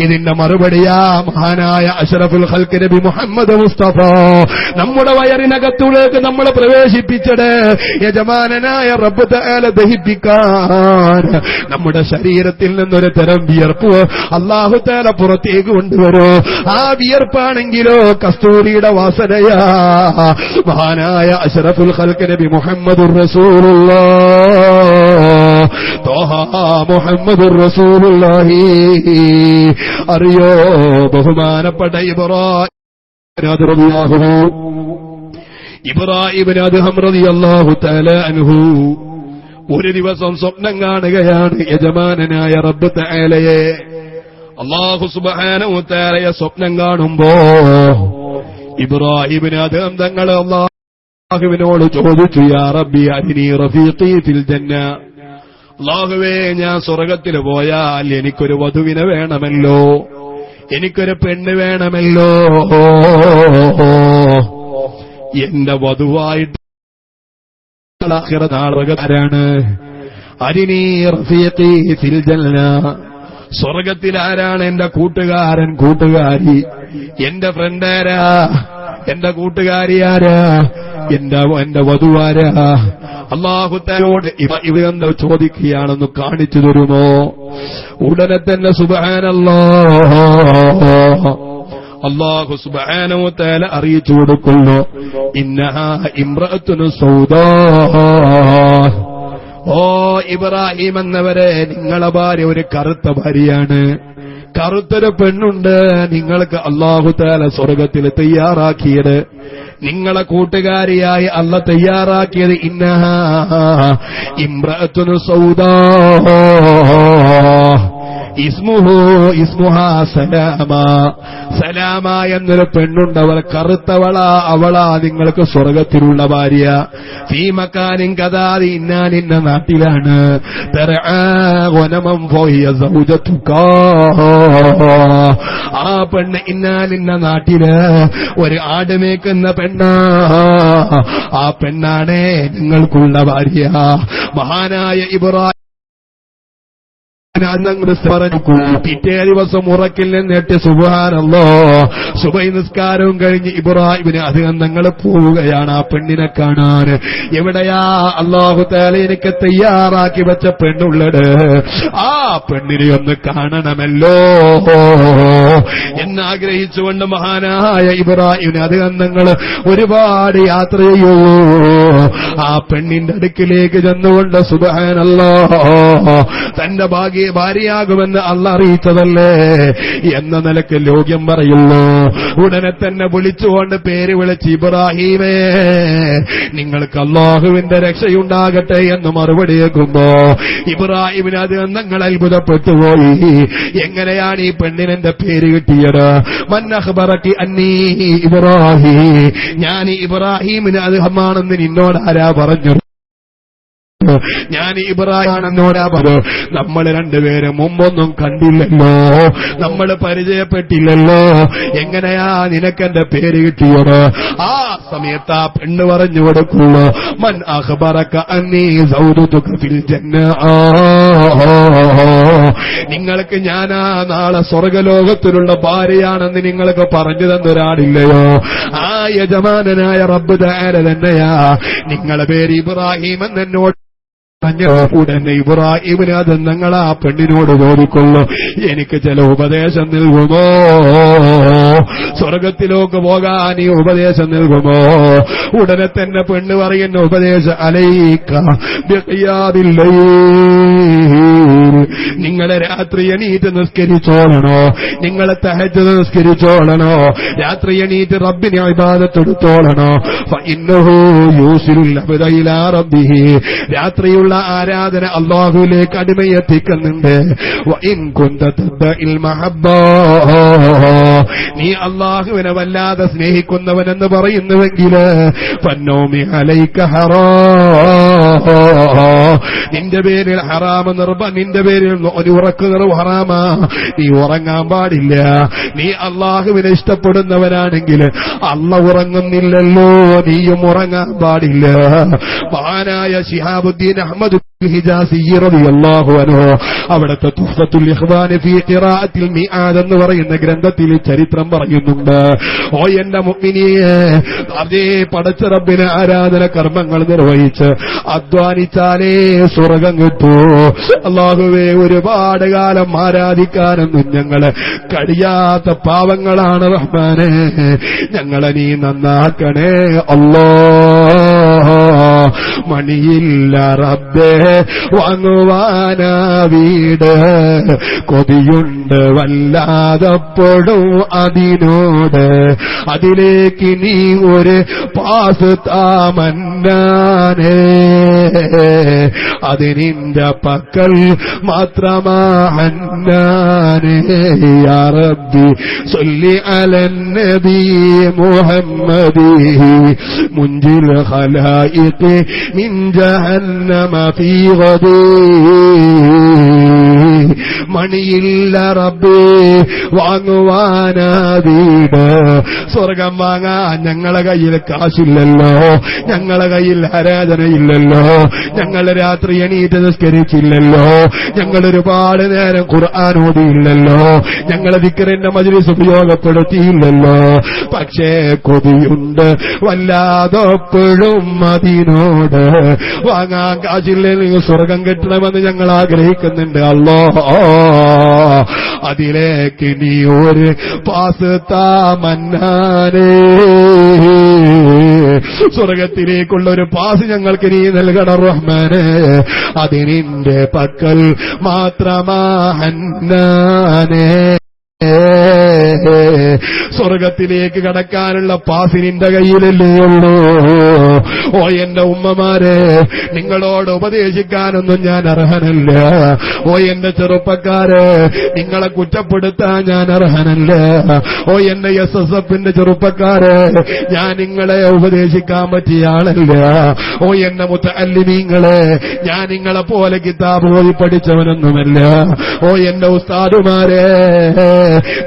B: ഇതിന്റെ മറുപടിയാ മഹാനായ അഷ്റഫുൽ ഖൽഖ് നബി മുഹമ്മദ് മുസ്തഫ നമ്മുടെ വയറിനകത്തുലേക്ക് നമ്മൾ പ്രവേശിപ്പിച്ചത് യജമാനനായ റബ്ബ് തആല ദഹിപ്പിക്കാൻ. നമ്മുടെ ശരീരത്തിൽ നിന്നൊരു തരം വിയർപ്പ് അല്ലാഹു തആല പുറത്തേക്ക് കൊണ്ടുവരും. ആ വിയർപ്പാണെങ്കിലോ കസ്തൂരിയുടെ വാസനയാ. മഹാനായ അഷ്റഫുൽ ഖൽഖ് നബി മുഹമ്മദുർ റസൂലുള്ളാഹ് ത്വാഹ മുഹമ്മദുർ റസൂലുള്ളാഹി. അറിയോ ബഹുമാനപ്പെട്ട ഇബ്രാഹിം അദ്ഹം റളിയല്ലാഹു തആല അൻഹു ഒരു ദിവസം സ്വപ്നം കാണുകയാണ്. യജമാനനായ റബ്ബ് തആലയെ അല്ലാഹു സുബ്ഹാനഹു തആലയെ സ്വപ്നം കാണുമ്പോ ഇബ്രാഹിം അദ്ഹം തങ്ങൾ അല്ലാഹുവിനോട് ചോദിച്ചു, യാ റബ്ബി അരിനി റഫീഖി ഫിൽ ജന്ന. അല്ലാഹുവേ, ഞാൻ സ്വർഗത്തിൽ പോയാൽ എനിക്കൊരു വധുവിനെ വേണമല്ലോ, എനിക്കൊരു പെണ്ണ് വേണമല്ലോ, എന്റെ വധുവായിട്ട് ആഖിറനാളാണ്. അരിനീ റഫീഖി ഫിൽ ജന്ന, സ്വർഗത്തിൽ ആരാണ് എന്റെ കൂട്ടുകാരൻ, കൂട്ടുകാരി, എന്റെ ഫ്രണ്ട് ആരാ, എന്റെ കൂട്ടുകാരി ആരാ, എന്റെ വധുവാരാ? അല്ലാഹു തആലയോട് ഇവരെന്താ ചോദിക്കുകയാണെന്ന് കാണിച്ചു തരുമോ? ഉടനെ തന്നെ സുബ്ഹാനല്ലാഹ്, അല്ലാഹു സുബ്ഹാനഹു തആല അറിയിച്ചു കൊടുക്കുന്നു, ഇന്നഹാ ഇംറഅത്തുൻ സൗദാ. ഓ ഇബ്രാഹിം എന്നവരെ, നിങ്ങളെ ഭാര്യ ഒരു കറുത്ത ഭാര്യയാണ്, കറുത്തൊരു പെണ്ണുണ്ട് നിങ്ങൾക്ക് അല്ലാഹു തആല സ്വർഗത്തിൽ തയ്യാറാക്കിയത്, നിങ്ങളെ കൂട്ടുകാരിയായി അല്ല തയ്യാറാക്കിയത്. ഇന്നഹാ ഇംറഅത്തുൻ സൗദാ ഇസ്മുഹാ സലാമ, സലാമ എന്നൊരു പെണ്ണുണ്ട്, അവൾ കറുത്തവളാ, അവളാ നിങ്ങൾക്ക് സ്വർഗത്തിലുള്ള ഭാര്യ. ഫീ മക്കാനിൻ കദാദി, ഇന്നാലിന്ന നാട്ടിലാണ്. തർആ ഫഹിയ സൗജതുക, ആ പെണ്ണ് ഇന്നാലിന്ന നാട്ടില് ഒരു ആട് മേക്കുന്ന പെണ്ണാ, ആ പെണ്ണാണ് നിങ്ങൾക്കുള്ള ഭാര്യ. മഹാനായ ഇബ്രാഹിം പിറ്റേ ദിവസം ഉറക്കിൽ നിന്നിട്ട് സുബ്ഹാനല്ലാഹ് സുബഹി നിസ്കാരവും കഴിഞ്ഞ് ഇബ്രാഹിമിന് അധികം തങ്ങൾ പോവുകയാണ് ആ പെണ്ണിനെ കാണാൻ. എവിടെയാ അല്ലാഹു തആല എനിക്ക് തയ്യാറാക്കി വെച്ച പെണ്ണുള്ളത്, ആ പെണ്ണിനെ ഒന്ന് കാണണമല്ലോ എന്നാഗ്രഹിച്ചുകൊണ്ട് മഹാനായ ഇബ്രാഹിമിന് അധികം തങ്ങൾ ഒരുപാട് യാത്ര ചെയ്യൂ. ആ പെണ്ണിന്റെ അടുക്കിലേക്ക് ചെന്നുകൊണ്ട് സുബ്ഹാനല്ലാഹ് തന്റെ ഭാര്യയാകുമെന്ന് അല്ലാഹ് അറിയിച്ചതല്ലേ എന്ന നിലക്ക് ലോക്യം പറയുന്നു. ഉടനെ തന്നെ വിളിച്ചുകൊണ്ട് പേര് വിളിച്ച്, ഇബ്രാഹീമേ, നിങ്ങൾക്ക് അല്ലാഹുവിന്റെ രക്ഷയുണ്ടാകട്ടെ എന്ന് മറുപടി കേൾക്കുമ്പോ ഇബ്രാഹിമിന് അത് നിങ്ങൾ അത്ഭുതപ്പെട്ടുപോയി. എങ്ങനെയാണ് ഈ പെണ്ണിനെന്റെ പേര് കിട്ടിയത്? മൻ അഖ്ബറകി അന്നീ ഇബ്രാഹീം, ഞാൻ ഇബ്രാഹീമിന് അർഹമാണെന്ന് നിന്നോട് ആരാ പറഞ്ഞു? ഞാൻ ഇബ്രാഹിമാണെന്നോടാ പറഞ്ഞു. നമ്മൾ രണ്ടുപേരും മുമ്പൊന്നും കണ്ടില്ലല്ലോ, നമ്മൾ പരിചയപ്പെട്ടില്ലല്ലോ, എങ്ങനെയാ നിനക്കെന്റെ പേര് കിട്ടിയത്? ആ സമയത്ത് ആ പെണ്ണ് പറഞ്ഞു കൊടുക്കുള്ളൂ, മൻ അഖ്ബറക അന്നീ സൗദതുക ഫിൽ ജന്ന, നിങ്ങൾക്ക് ഞാനാ നാളെ സ്വർഗലോകത്തിലുള്ള ഭാര്യയാണെന്ന് നിങ്ങൾക്ക് പറഞ്ഞു തന്നൊരാളില്ലയോ? ആ യജമാനനായ റബ്ബ് തആല തന്നെയാ നിങ്ങളെ പേര് ഇബ്രാഹിം എന്നോട്. ഉടനെ ഇബ്രാഹിമിന് അത് നിങ്ങൾ ആ പെണ്ണിനോട് ചോദിക്കുള്ളൂ, എനിക്ക് ചില ഉപദേശം നൽകുമോ? സ്വർഗത്തിലേക്ക് പോകാൻ ഈ ഉപദേശം നൽകുമോ? ഉടനെ തന്നെ പെണ്ണ് പറയുന്ന ഉപദേശം, അലൈക ബിഖിയാദിൽ ലൈൽ, നിങ്ങളെ രാത്രി എണീറ്റ് നിസ്കരിച്ചോളണോ, നിങ്ങളെ തഹജ്ജുദ് നിസ്കരിച്ചോളണോ, രാത്രി എണീറ്റ് റബ്ബിനെ ഇബാദത്ത് എടുത്തോളണോ. ഫഇന്നഹു യൂസിലുൽ അബ്ദ ഇലാ റബ്ബിഹി, രാത്രിയുള്ള ആരാധന അല്ലാഹുവിലേക്ക് അടിമയെത്തിക്കുന്നുണ്ട്. വഇൻ കുന്ത തദ്ഇൽ മഹബ്ബ, നീ അല്ലാഹുവിനെ വല്ലാതെ സ്നേഹിക്കുന്നവനെന്ന് പറയുന്നുവെങ്കിൽ ഫന്നൗമി അലൈക ഹറാം, നിന്റെ പേരിൽ ഹറാമ നിന്റെ പേരിൽ ഒരു ഉറക്കുന്നത് ഹറാമാ, നീ ഉറങ്ങാൻ പാടില്ല. നീ അല്ലാഹുവിനെ ഇഷ്ടപ്പെടുന്നവനാണെങ്കിൽ അല്ലാഹു ഉറങ്ങുന്നില്ലല്ലോ, നീയും ഉറങ്ങാൻ പാടില്ല. മഹാനായ ശിഹാബുദ്ദീൻ അഹ്മദ് ഹിജാസി റളിയല്ലാഹു അൻഹു അവിടുത്തെ തുഹ്ഫത്തുൽ ഇഖ്വാനി ഫീ ഖിറാഅത്തിൽ മിആദ് എന്ന് പറയുന്ന ഗ്രന്ഥത്തിൽ ചരിത്രം പറയുന്നുണ്ട്. ഓ എന്റെ മുഅ്മിനീയേ, അതേ പടച്ച റബ്ബിനെ ആരാധന കർമ്മങ്ങൾ നിർവഹിച്ച് അധ്വാനിച്ചാലേ സ്വർഗം കിട്ടൂ. അല്ലാഹുവേ, ഒരുപാട് കാലം ആരാധിക്കാനൊന്നും ഞങ്ങളെ കഴിയാത്ത പാവങ്ങളാണ് റഹ്മാനേ, ഞങ്ങളെ നീ നന്നാക്കണേ അല്ലാഹ്. മണിയില്ല റബ്ബേ വാങ്ങുവാനാ വീട്, കൊതിയുണ്ട് വല്ലാതപ്പോഴും അതിനോട്, അതിലേക്ക് നീ ഒരു പാസ് താമന്നാനേ, അത് നിന്റെ പക്കൽ മാത്രമാഹന്നാനേ. യാ റബ്ബി സല്ലി അലൻ നബി മുഹമ്മദി മുൻജിൽ ഖലായിഖി മിൻ ജഹന്നമ ഫീ ഗദീ മണിയില്ല റബ്ബേ വാങ്ങുവാനാ വീട്. സ്വർഗം വാങ്ങാൻ ഞങ്ങളെ കയ്യിൽ കാശില്ലല്ലോ, ഞങ്ങളെ കയ്യിൽ ആരാധനയില്ലല്ലോ, ഞങ്ങൾ രാത്രി എണീറ്റ് നിസ്കരിച്ചില്ലല്ലോ, ഞങ്ങൾ ഒരുപാട് നേരം ഖുർആൻ ഓതിയില്ലല്ലോ, ഞങ്ങളെ ദിക്റിന്റെ മജ്ലിസ് ഉപയോഗപ്പെടുത്തിയില്ലല്ലോ. പക്ഷേ കൊതിയുണ്ട് വല്ലാതൊപ്പോഴും അതിനോട്. വാങ്ങാൻ കാശില്ലെങ്കിൽ സ്വർഗം കിട്ടണമെന്ന് ഞങ്ങൾ ആഗ്രഹിക്കുന്നുണ്ട്. അല്ലാ, അതിലേക്ക് നീ ഒരു പാസ് താമന്നാനേ, സ്വർഗത്തിലേക്കുള്ള ഒരു പാസ് ഞങ്ങൾക്ക് നീ നൽകണം റഹ്മാനെ. അതിനിന്റെ പക്കൽ മാത്രമാ ഹന്നാനേ. സ്വർഗത്തിലേക്ക് കടക്കാനുള്ള പാസ് നിന്റെ കയ്യിലല്ലേ ഉള്ളൂ. ഓ എന്റെ ഉമ്മമാരെ, നിങ്ങളോട് ഉപദേശിക്കാനൊന്നും ഞാൻ അർഹനല്ല. ഓ എന്റെ ചെറുപ്പക്കാരെ, നിങ്ങളെ കുറ്റപ്പെടുത്താൻ ഞാൻ അർഹനല്ല. ഓ എന്റെ SSFന്റെ ചെറുപ്പക്കാരെ, ഞാൻ നിങ്ങളെ ഉപദേശിക്കാൻ പറ്റിയ ആളല്ല. ഓ എന്റെ മുത്തഅല്ലിമീങ്ങളെ, ഞാൻ നിങ്ങളെ പോലെ കിതാബ് ഓതി പഠിച്ചവനൊന്നുമല്ല. ഓ എന്റെ ഉസ്താദുമാരെ,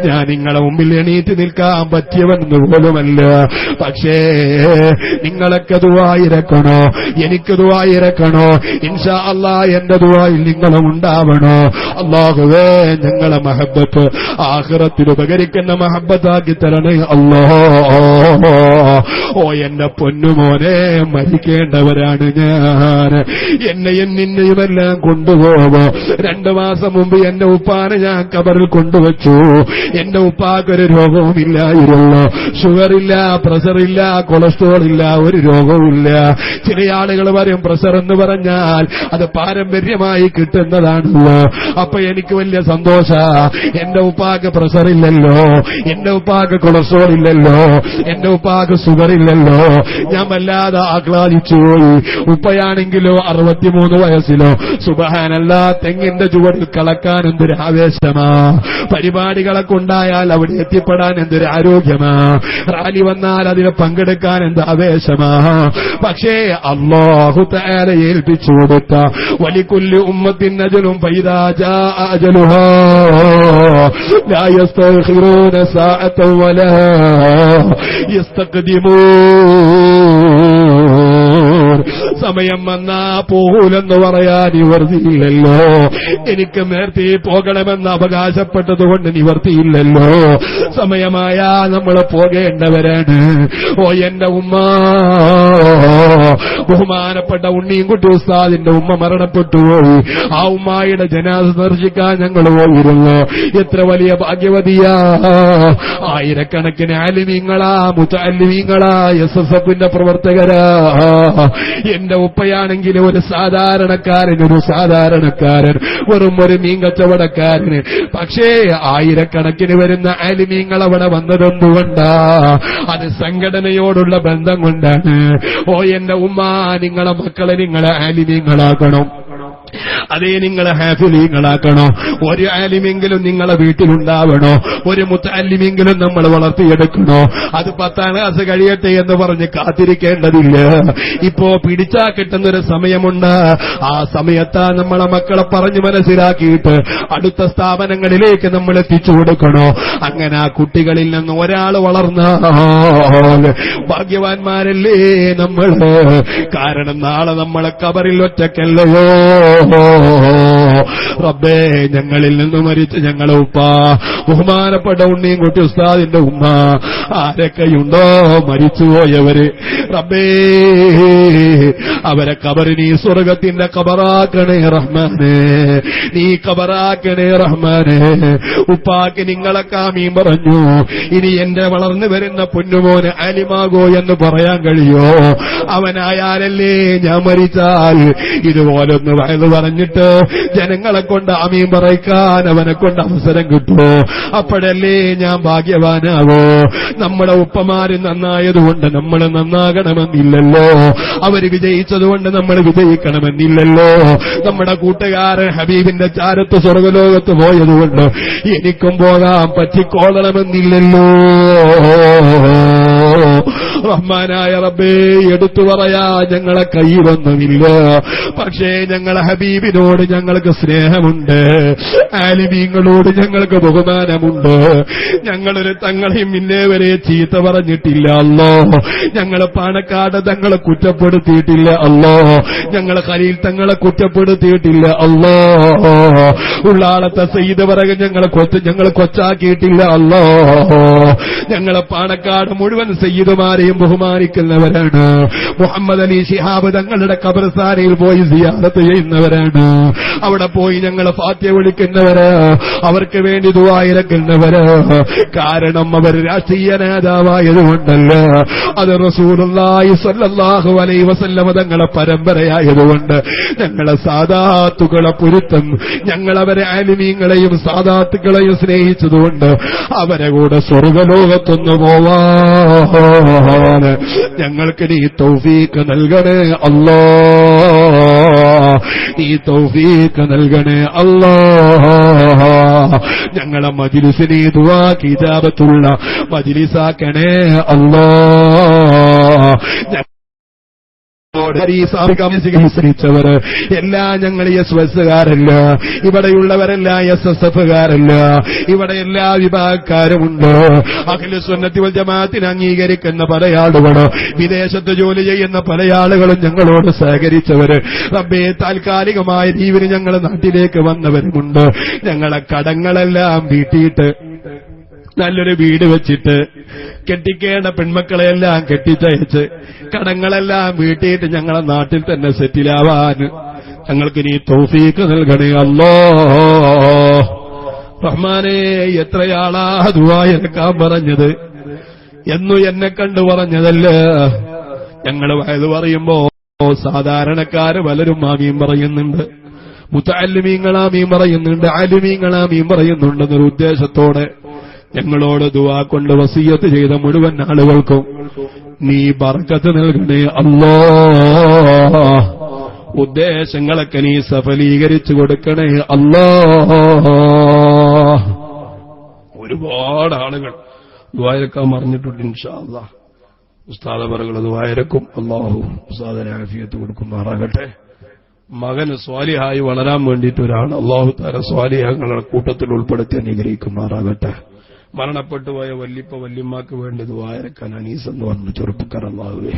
B: ഞാൻ നിങ്ങളെ മുമ്പിൽ എണീറ്റ് നിൽക്കാൻ പറ്റിയവനെന്ന് പോലുമല്ല. പക്ഷേ നിങ്ങളൊക്കെ ദുആയിരക്കണോ, എനിക്ക് ദുആയിരക്കണോ. ഇൻഷാ അല്ലാഹ് എന്റെ ദുആയിൽ നിങ്ങളും ഉണ്ടാവണോ. അല്ലാഹുവേ, ഞങ്ങളെ മഹബ്ബത്ത് ആഖിറത്തിൽ ഉപകരിക്കുന്ന മഹബ്ബത്താക്കി തരണേ അല്ലാഹ്. ഓ എന്റെ പൊന്നുമോനെ, മരിക്കേണ്ടവരാണ് ഞാൻ. എന്നെയും നിന്നെയുമെല്ലാം കൊണ്ടുപോവോ. 2 മാസം മുമ്പ് എന്റെ ഉപ്പാനെ ഞാൻ ഖബറിൽ കൊണ്ടുവച്ചു. എന്റെ ഉപ്പാക്കൊരു രോഗവുമില്ലായിരുന്നു. ഷുഗറില്ല, പ്രഷറില്ല, കൊളസ്ട്രോൾ ഇല്ല, ഒരു രോഗവുമില്ല. ചില ആളുകൾ പറയും പ്രഷർ എന്ന് പറഞ്ഞാൽ അത് പാരമ്പര്യമായി കിട്ടുന്നതാണല്ലോ. അപ്പൊ എനിക്ക് വലിയ സന്തോഷ. എന്റെ ഉപ്പാക്ക് പ്രഷർ ഇല്ലല്ലോ, എന്റെ ഉപ്പാക്ക് കൊളസ്ട്രോൾ ഇല്ലല്ലോ, എന്റെ ഉപ്പാക്ക് ഷുഗർ ഇല്ലല്ലോ. ഞാൻ വല്ലാതെ ആഹ്ലാദിച്ചു പോയി. ഉപ്പയാണെങ്കിലോ 63 വയസ്സിലോ സുബ്ഹാനല്ലാ തെങ്ങിന്റെ ചുവടിൽ കളക്കാൻ എന്തൊരു ആവേശമാ. പരിപാടികളൊക്കെ ഉണ്ടായാൽ അവിടെ എത്തിപ്പെടാൻ എന്തൊരു ആരോഗ്യമാ. റാലി വന്നാൽ അതിൽ പങ്കെടുക്കാൻ എന്ത് ആവേശമാ. പക്ഷേ അല്ലാഹു തആല ഏൽപ്പിച്ചു കൊടുത്ത വലികുല്ലി ഉമ്മത്തിൻ അജലും ഫൈദാ ജാഅ അജലുഹാ ലാ യസ്തഖിറൂന സാഅതൻ വലാ യസ്തഖ്ദിമൂൻ. സമയം വന്നാ പോകൂലെന്ന് പറയാൻ നിവർത്തിയില്ലല്ലോ. എനിക്ക് നേരത്തെ പോകണമെന്ന് അവകാശപ്പെട്ടതുകൊണ്ട് നിവർത്തിയില്ലല്ലോ. സമയമായാ നമ്മൾ പോകേണ്ടവരാണ്. ഓ എന്റെ ഉമ്മ, ബഹുമാനപ്പെട്ട ഉണ്ണിയൻകുട്ടി ഉസ്താദിന്റെ ഉമ്മ മരണപ്പെട്ടുപോയി. ആ ഉമ്മായുടെ ജനാസ ദർശിക്കാൻ ഞങ്ങൾ പോയിരുന്നു. എത്ര വലിയ ഭാഗ്യവതിയാ. ആയിരക്കണക്കിന് ആലിമീങ്ങളാ, മുതഅല്ലിമീങ്ങളാ, SSFന്റെ പ്രവർത്തകരാ. എന്റെ ഉപ്പയാണെങ്കിൽ ഒരു സാധാരണക്കാരൻ, വെറും ഒരു മീൻ കച്ചവടക്കാരന്. പക്ഷേ ആയിരക്കണക്കിന് വരുന്ന ആലിമീങ്ങൾ അവിടെ വന്നതെന്തുകൊണ്ടാ? അത് സംഘടനയോടുള്ള ബന്ധം കൊണ്ടാണ്. ഓ എന്റെ ഉമ്മ, നിങ്ങളെ മക്കളെ നിങ്ങളെ ആലിമീങ്ങളാക്കണം. അതേ നിങ്ങളെ ഹാഫിലീങ്ങളാക്കണോ. ഒരു ആലിമെങ്കിലും നിങ്ങളെ വീട്ടിലുണ്ടാവണോ. ഒരു മുത്തഅല്ലിമെങ്കിലും നമ്മൾ വളർത്തിയെടുക്കണോ. അത് 10ാം ക്ലാസ് കഴിയട്ടെ എന്ന് പറഞ്ഞ് കാത്തിരിക്കേണ്ടതില്ല. ഇപ്പോ പിടിച്ചാ കിട്ടുന്നൊരു സമയമുണ്ട്. ആ സമയത്താ നമ്മളെ മക്കളെ പറഞ്ഞു മനസ്സിലാക്കിയിട്ട് അടുത്ത സ്ഥാപനങ്ങളിലേക്ക് നമ്മൾ എത്തിച്ചു കൊടുക്കണോ. അങ്ങനെ ആ കുട്ടികളിൽ നിന്ന് ഒരാൾ വളർന്നാൽ ഭാഗ്യവാന്മാരല്ലേ നമ്മൾ. കാരണം നാളെ നമ്മളെ ഖബറിൽ ഒറ്റക്കല്ലയോ. റബ്ബേ, ഞങ്ങളിൽ നിന്ന് മരിച്ച ഞങ്ങളെ ഉപ്പ, ബഹുമാനപ്പെട്ട ഉണ്ണിയൻകുട്ടി ഉസ്താദിന്റെ ഉമ്മ, ആരൊക്കെയുണ്ടോ മരിച്ചുപോയവര്, റബ്ബേ അവരെ ഖബർ നീ സ്വർഗത്തിന്റെ ഖബറാക്കണേ റഹ്മാനെ. നീ ഖബറാക്കണേ റഹ്മാനെ. ഉപ്പാക്ക് നിങ്ങളൊക്കെ ആമീൻ പറഞ്ഞു. ഇനി എന്റെ വളർന്നു വരുന്ന പൊന്നുമോന് ആലിമാകോ എന്ന് പറയാൻ കഴിയോ? അവനായാലല്ലേ ഞാൻ മരിച്ചാൽ ഇതുപോലൊന്ന് വയത് പറഞ്ഞിട്ട് ജനങ്ങളെ കൊണ്ട് ആമീൻ പറയിക്കാൻ അവനെ കൊണ്ട് അവസരം കിട്ടുമോ? അപ്പോഴല്ലേ ഞാൻ ഭാഗ്യവാനാവോ? നമ്മുടെ ഉപ്പമാര് നന്നായതുകൊണ്ട് നമ്മൾ നന്നാകണമെന്നില്ലല്ലോ. അവര് വിജയിച്ചതുകൊണ്ട് നമ്മൾ വിജയിക്കണമെന്നില്ലല്ലോ. നമ്മുടെ കൂട്ടുകാരൻ ഹബീബിന്റെ ചാരത്ത് സ്വർഗലോകത്ത് പോയതുകൊണ്ട് എനിക്കും പോകാൻ പറ്റിക്കോളണമെന്നില്ലല്ലോ. റഹ്മാനായ റബ്ബേ, എടുത്തു പറയാ ഞങ്ങളെ കയ്യിലൊന്നുമില്ല, പക്ഷേ ഞങ്ങളെ ഹബീബിനോട് ഞങ്ങൾക്ക് സ്നേഹമുണ്ട്, ആലിമീങ്ങളോട് ഞങ്ങൾക്ക് ബഹുമാനമുണ്ട്. ഞങ്ങളൊരു തങ്ങളെയും ഇന്നേ വരെ ചീത്ത പറഞ്ഞിട്ടില്ല അല്ലോ. ഞങ്ങളെ പാണക്കാട് തങ്ങളെ കുറ്റപ്പെടുത്തിയിട്ടില്ല അല്ലോ. ഞങ്ങളെ ഖലീൽ തങ്ങളെ കുറ്റപ്പെടുത്തിയിട്ടില്ല അല്ലോ. ഉള്ളാളത്തെ സയ്യിദ് പറക ഞങ്ങളെ കൊച്ചാക്കിയിട്ടില്ല അല്ലോ. ഞങ്ങളെ പാണക്കാട് മുഴുവൻ സയ്യിദുമാരെയും ബഹുമാനിക്കുന്നവരാണ്. മുഹമ്മദ് അലി ശിഹാബ് തങ്ങളുടെ ഖബർസ്ഥാനിൽ പോയി സിയാറത്ത് ചെയ്യുന്നവരാണ്. അവിടെ പോയി ഞങ്ങളെ ഫാത്തിഹ വിളിക്കുന്നവര്, അവർക്ക് വേണ്ടി ദുആ ഇറക്കുന്നവര്. കാരണം അവർ രാഷ്ട്രീയ നേതാവായതുകൊണ്ടല്ല, അത് റസൂലുള്ളാഹി സ്വല്ലല്ലാഹു അലൈഹി വസല്ലം തങ്ങളെ പരമ്പരയായതുകൊണ്ട്. ഞങ്ങളെ സാദാത്തുകളെ പൊരുത്തം, ഞങ്ങളവരെ ആലിമീങ്ങളെയും സാദാത്തുകളെയും സ്നേഹിച്ചതുകൊണ്ട് അവരെ കൂടെ സ്വർഗലോകത്തൊന്നു പോവാൻ ഞങ്ങൾക്ക് നീ തൗഫീഖ് നൽകണേ അല്ലാ, നീ തൗഫീഖ് നൽകണേ അല്ലാ. ഞങ്ങളെ മജ്ലിസിനെ ദുആ കിതാബത്തുള്ള മജ്ലിസാക്കണേ അല്ലാ. ിച്ചവര് എല്ലാം ഞങ്ങൾ SSകാരല്ല, ഇവിടെയുള്ളവരല്ല SSFകാരല്ല, ഇവിടെ എല്ലാ വിഭാഗക്കാരുമുണ്ട്. അഖിലു സുന്നത്തി വൽ ജമാഅത്തിനെ അംഗീകരിക്കുന്ന പല ആളുകളും, വിദേശത്ത് ജോലി ചെയ്യുന്ന പല ആളുകളും ഞങ്ങളോട് സഹകരിച്ചവര്, റബ്ബേ താൽക്കാലികമായ ജീവിന് ഞങ്ങളുടെ നാട്ടിലേക്ക് വന്നവരുമുണ്ട്. ഞങ്ങളെ കടങ്ങളെല്ലാം വീട്ടിയിട്ട് നല്ലൊരു വീട് വെച്ചിട്ട് കെട്ടിക്കേണ്ട പെൺമക്കളെയെല്ലാം കെട്ടിച്ചയച്ച് കടങ്ങളെല്ലാം വീട്ടിയിട്ട് ഞങ്ങളെ നാട്ടിൽ തന്നെ സെറ്റിലാവാൻ ഞങ്ങൾക്ക് നീ തൗഫീഖ് നൽകണേ അല്ലാ. റഹ്മാനേ, എത്രയാളാ ദുആ ഇറക്കാൻ പറഞ്ഞത്, എന്നു എന്നെ കണ്ടു പറഞ്ഞതല്ല. ഞങ്ങൾ വയത് പറയുമ്പോ സാധാരണക്കാര് പലരും ആമീൻ പറയുന്നുണ്ട്, മുതഅല്ലിമീങ്ങളാമീൻ പറയുന്നുണ്ട്, ആലിമീങ്ങളാമീൻ പറയുന്നുണ്ടെന്നൊരു ഉദ്ദേശത്തോടെ ഞങ്ങളോട് ദുആ കൊണ്ട് വസിയത്ത് ചെയ്ത മുഴുവൻ ആളുകൾക്കും നീ ബർക്കത്ത് നൽകണേ അല്ലാഹ്. ഉദ്ദേശങ്ങളൊക്കെ നീ സഫലീകരിച്ചു കൊടുക്കണേ അല്ലാഹ്. ഒരുപാട് ആളുകൾ ദുആ ഇറക്കാൻ പറഞ്ഞിട്ടുണ്ട്. ഇൻഷാ അല്ലാഹ് ഉസ്താദ് അവറുകൾ ദുആ ഇറക്കും. അല്ലാഹു ഉസ്താദിന് ആഫിയത്ത് കൊടുക്കുമാറാകട്ടെ. മകന് സ്വാലിഹായി വളരാൻ വേണ്ടിയിട്ട് ഒരാൾ അല്ലാഹു തആല സ്വാലിഹങ്ങളുടെ കൂട്ടത്തിൽ ഉൾപ്പെടുത്തി അനുഗ്രഹിക്കുമാറാകട്ടെ. മരണപ്പെട്ടു പോയ വല്ലിപ്പ വല്യമ്മക്ക് വേണ്ടി ദുആ ഇറക്കാൻ അനീസ് എന്ന് പറഞ്ഞ ചെറുപ്പക്കാർ അല്ലാഹുവേ,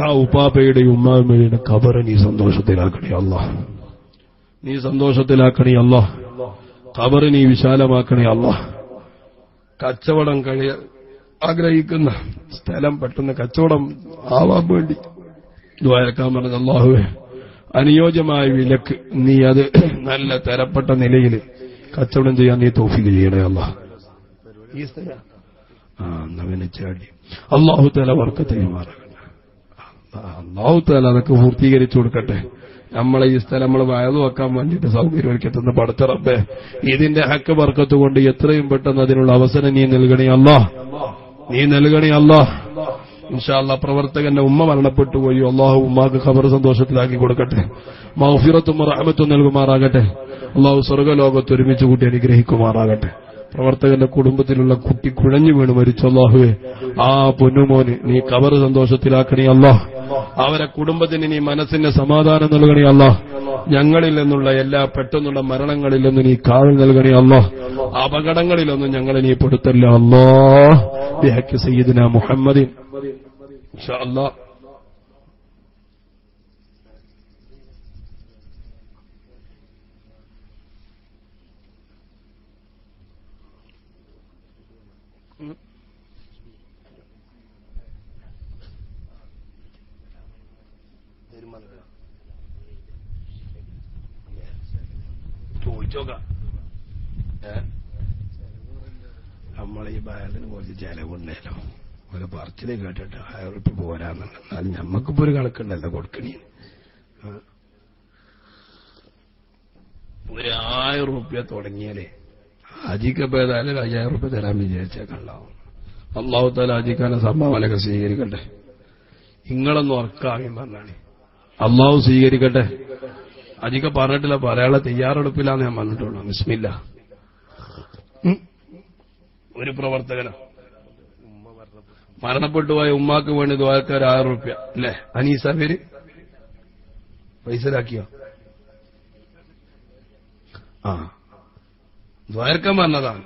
B: ആ ഉപ്പാപ്പയുടെയും ഉമ്മാമ്മയുടെ ഖബർ നീ സന്തോഷത്തിലാക്കണേ അല്ലാഹ്, നീ സന്തോഷത്തിലാക്കണേ അല്ലാഹ്. ഖബർ നീ വിശാലമാക്കണേ അല്ലാഹ്. കച്ചവടം ആഗ്രഹിക്കുന്ന സ്ഥലം പെട്ടെന്ന് കച്ചവടം ആവാൻ വേണ്ടി ദുആ ഇറക്കാൻ പറഞ്ഞ അല്ലാഹുവേ, അനുയോജ്യമായ വിലക്ക് നീ അത് നല്ല തരപ്പെട്ട നിലയിൽ കച്ചവടം ചെയ്യാൻ നീ തൗഫീഖ് ചെയ്യണേ അല്ലാഹ്. ഈ സ്ഥലം ചാടി അല്ലാഹു തആല ബർക്കത്ത് ചെയ്യുമാറാകട്ടെ. അല്ലാഹു തആല അതൊക്കെ പൂർത്തീകരിച്ചു കൊടുക്കട്ടെ. നമ്മളെ ഈ സ്ഥലം നമ്മൾ വയലു വെക്കാൻ വേണ്ടിയിട്ട് സൗകര്യമൊരുക്കുന്ന പടച്ച റബ്ബേ, ഇതിന്റെ ഹക്ക് ബർക്കത്ത് കൊണ്ട് എത്രയും പെട്ടെന്ന് അതിനുള്ള അവസരം നീ നൽകണേ അല്ലാഹ്, നീ നൽകണേ അല്ലാഹ്. ഇൻഷാ അല്ലാഹ് പ്രവർത്തകന്റെ ഉമ്മ മരണപ്പെട്ടു പോയി, അല്ലാഹു ഉമ്മാക്ക് ഖബർ സന്തോഷത്തിലാക്കി കൊടുക്കട്ടെ, മഗ്ഫിറത്തും റഹ്മത്തും നൽകുമാറാകട്ടെ. അല്ലാഹു സ്വർഗ്ഗലോകത്ത് ഒരുമിച്ച് കൂട്ടി അനുഗ്രഹിക്കുമാറാകട്ടെ. പ്രവർത്തകന്റെ കുടുംബത്തിലുള്ള കുട്ടി കുഴഞ്ഞു വീണ് മരിച്ചു, അല്ലാഹുവേ ആ പൊന്നുമോന് നീ ഖബർ സന്തോഷത്തിലാക്കണേ അല്ലാഹ്. അവരെ കുടുംബത്തിന് നീ മനസ്സിന്റെ സമാധാനം നൽകണേ അല്ലാഹ്. ഞങ്ങളിൽ നിന്നുള്ള എല്ലാ പെട്ടെന്നുള്ള മരണങ്ങളിൽ നിന്ന് നീ കാവൽ നൽകണേ അല്ലാഹ്. അപകടങ്ങളിലൊന്നും ഞങ്ങളെ നീ പെടുത്തല്ല അല്ലാഹ്. ബിഹഖി സയ്യിദിനാ മുഹമ്മദിൻ ഇൻഷാ അല്ലാഹ്. നമ്മളെ ഈ ബാലത്തിന് കുറച്ച് ചെലവുണ്ടല്ലോ, ഒരു പറച്ചില് കേട്ടിട്ട് 1000 റുപ്യ പോരാന്നുള്ളത്. എന്നാലും ഞമ്മക്കിപ്പോ ഒരു കണക്കുണ്ടല്ലോ കൊടുക്കണേ. 1000 റുപ്യ തുടങ്ങിയാലേ ഹാജിക്കപ്പോ ഏതായാലും 5000 റുപ്യ തരാൻ വിചാരിച്ചേക്കണ്ടാവും. അല്ലാഹു തആല ഹാജിക്കാനെ സംഭാവനയൊക്കെ സ്വീകരിക്കട്ടെ. നിങ്ങളൊന്നും ഉറക്കാമീൻ പറഞ്ഞാണ്, അല്ലാഹു സ്വീകരിക്കട്ടെ. ഹാജിക്ക പറഞ്ഞിട്ടില്ല, പറയാനുള്ള തയ്യാറെടുപ്പില്ലാന്ന് ഞാൻ പറഞ്ഞിട്ടുള്ളൂ. ബിസ്മില്ല. ഒരു പ്രവർത്തകനോ
A: മരണപ്പെട്ടുപോയ ഉമ്മാക്ക് വേണ്ടി ദ്വാരക്കാർ 1000 റുപ്യ അല്ലേ? അനീസ പേര് പൈസലാക്കിയോ? ദ്വാരക്കാൻ പറഞ്ഞതാണ്.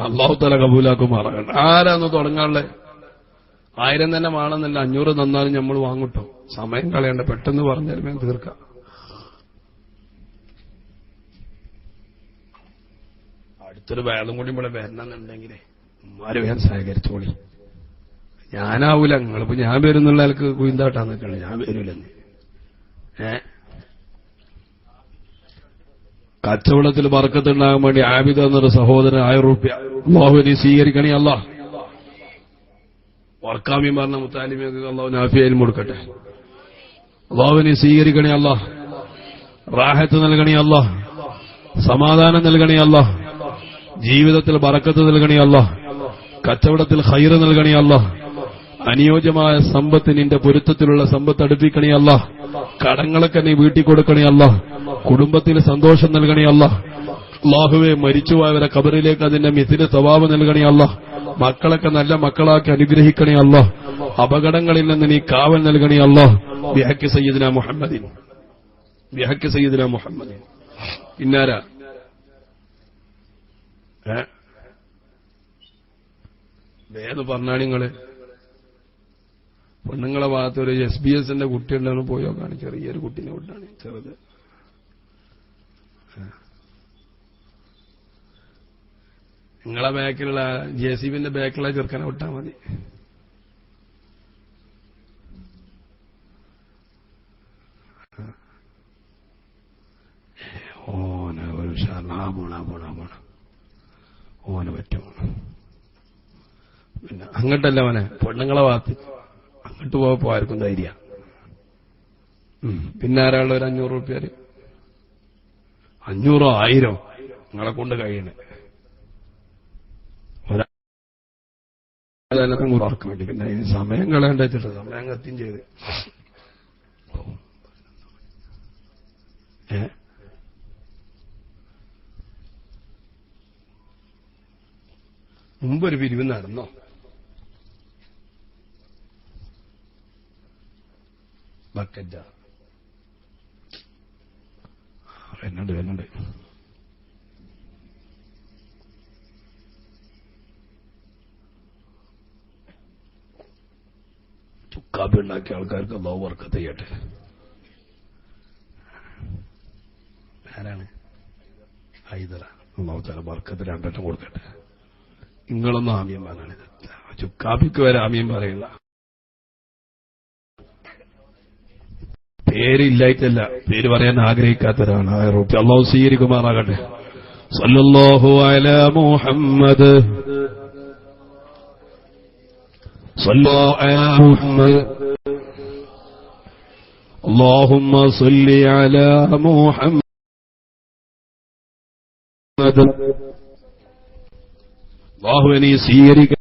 A: അള്ളാഹു തആല കബൂലാക്കുമാറാകട്ടെ. ആരാന്ന് തുടങ്ങാനുള്ള 1000 തന്നെ വേണമെന്നല്ല, 500 തന്നാലും നമ്മൾ വാങ്ങട്ടോ. സമയം കളയണ്ട, പെട്ടെന്ന് പറഞ്ഞാലും തീർക്കാം. അടുത്തൊരു വേദം കൂടി ഇവിടെ വരണമെന്നുണ്ടെങ്കിലേ ഉമ്മാര് വേഗം സഹകരിച്ചോളി. ഞാനാവൂല, നിങ്ങളിപ്പോ ഞാൻ വരുന്നുള്ള ആൾക്ക് കുയിന്താട്ടാൻ നിൽക്കണേ, ഞാൻ വരൂലെന്ന്. കച്ചവടത്തിൽ ബർക്കത്തുണ്ടാകാൻ വേണ്ടി ആബിദ് എന്നൊരു സഹോദരൻ 1000 റുപ്യ അല്ലാഹുവിനെ സ്വീകരിക്കണേ. അല്ലാഹ് വർക്കാമി പറഞ്ഞ മുത്താലിമേക്ക് അല്ലാഹു നാഫിയയിൽ കൊടുക്കട്ടെ. അല്ലാഹുവിനെ സ്വീകരിക്കണേ. അല്ലാഹ് റാഹത്ത് നൽകണേ. അല്ലാഹ് സമാധാനം നൽകണേ. അല്ലാഹ് ജീവിതത്തിൽ ബറക്കത്ത് നൽകണേ. അല്ലാഹ് കച്ചവടത്തിൽ ഖൈറ് നൽകണേ. അല്ലാഹ് അനുയോജ്യമായ സമ്പത്ത് നിന്റെ പൊരുത്തത്തിലുള്ള സമ്പത്ത് അടുപ്പിക്കണേ. അല്ലാഹ് കടങ്ങളൊക്കെ നീ വീട്ടിൽ കൊടുക്കണേ. അല്ലാഹ് കുടുംബത്തിൽ സന്തോഷം നൽകണേ. അല്ലാഹ് അല്ലാഹുവേ മരിച്ചുപോയവരെ ഖബറിലേക്ക് അതിന്റെ മിഥില് സവാബ് നൽകണേ. അല്ലാഹ് മക്കളൊക്കെ നല്ല മക്കളാക്കി അനുഗ്രഹിക്കണേ. അല്ലാഹ് അപകടങ്ങളിൽ നിന്ന് നീ കാവൽ നൽകണേ. അല്ലാഹ് ബിഹഖി സയ്യിദിനാ മുഹമ്മദിൻ, ബിഹഖി സയ്യിദിനാ മുഹമ്മദിൻ. ഇന്നാരാ വേദ പറഞ്ഞാണ് നിങ്ങള് പെണ്ണുങ്ങളെ ഭാഗത്ത് ഒരു SBS കുട്ടിയുണ്ടെന്ന് പോയോ കാണി, ചെറിയൊരു കുട്ടീനെ വിട്ടാണ്, ചെറുത്. നിങ്ങളെ ബാക്കിലുള്ള JCB ബാക്കിലുള്ള ചെറുക്കനെ വിട്ടാൽ മതി. ഓനെ ഒരു ഓന് പറ്റും. പിന്നെ അങ്ങോട്ടല്ല അവനെ പെണ്ണുങ്ങളെ ഭാഗത്ത് അങ്ങോട്ട് പോയപ്പോ ആർക്കും ധൈര്യ. പിന്നെ ആരാളുടെ ഒരു 500 റുപ്യ, 500 1000 നിങ്ങളെ കൊണ്ട് കഴിയണേ ഓർക്കാൻ വേണ്ടി. പിന്നെ അതിന് സമയം കളയേണ്ട വെച്ചിട്ട് സമയം കത്തിയും ചെയ്ത് മുമ്പൊരു പിരിവ് നടന്നോ? ബക്കറ്റ വരുന്നുണ്ട്. ചുക്കാപ്പി ഉണ്ടാക്കിയ ആൾക്കാർക്ക് അല്ലാഹു ബർക്കത്ത് ചെയ്യട്ടെ. ആരാണ്? ഹൈദറ. അല്ലാഹു തആല ബർക്കത്ത് 2 വട്ടം കൊടുക്കട്ടെ. നിങ്ങളൊന്നും ആമീൻ പറയാനിത്. ചുക്കാപ്പിക്ക് വരെ ആമീൻ പറയില്ല. പേരില്ലായിട്ടല്ല, പേര് പറയാൻ ആഗ്രഹിക്കാത്തവരാണ്. 1000 റുപ്യ അല്ലാഹു സ്വീകരിക്കുമാറാകട്ടെ. സല്ലല്ലാഹു അലാ മുഹമ്മദ്, സല്ലല്ലാഹു അലാ മുഹമ്മദ്, അല്ലാഹുമ്മ സല്ലി അലാ മുഹമ്മദ്. അല്ലാഹുവിനെ സ്വീകരിക്ക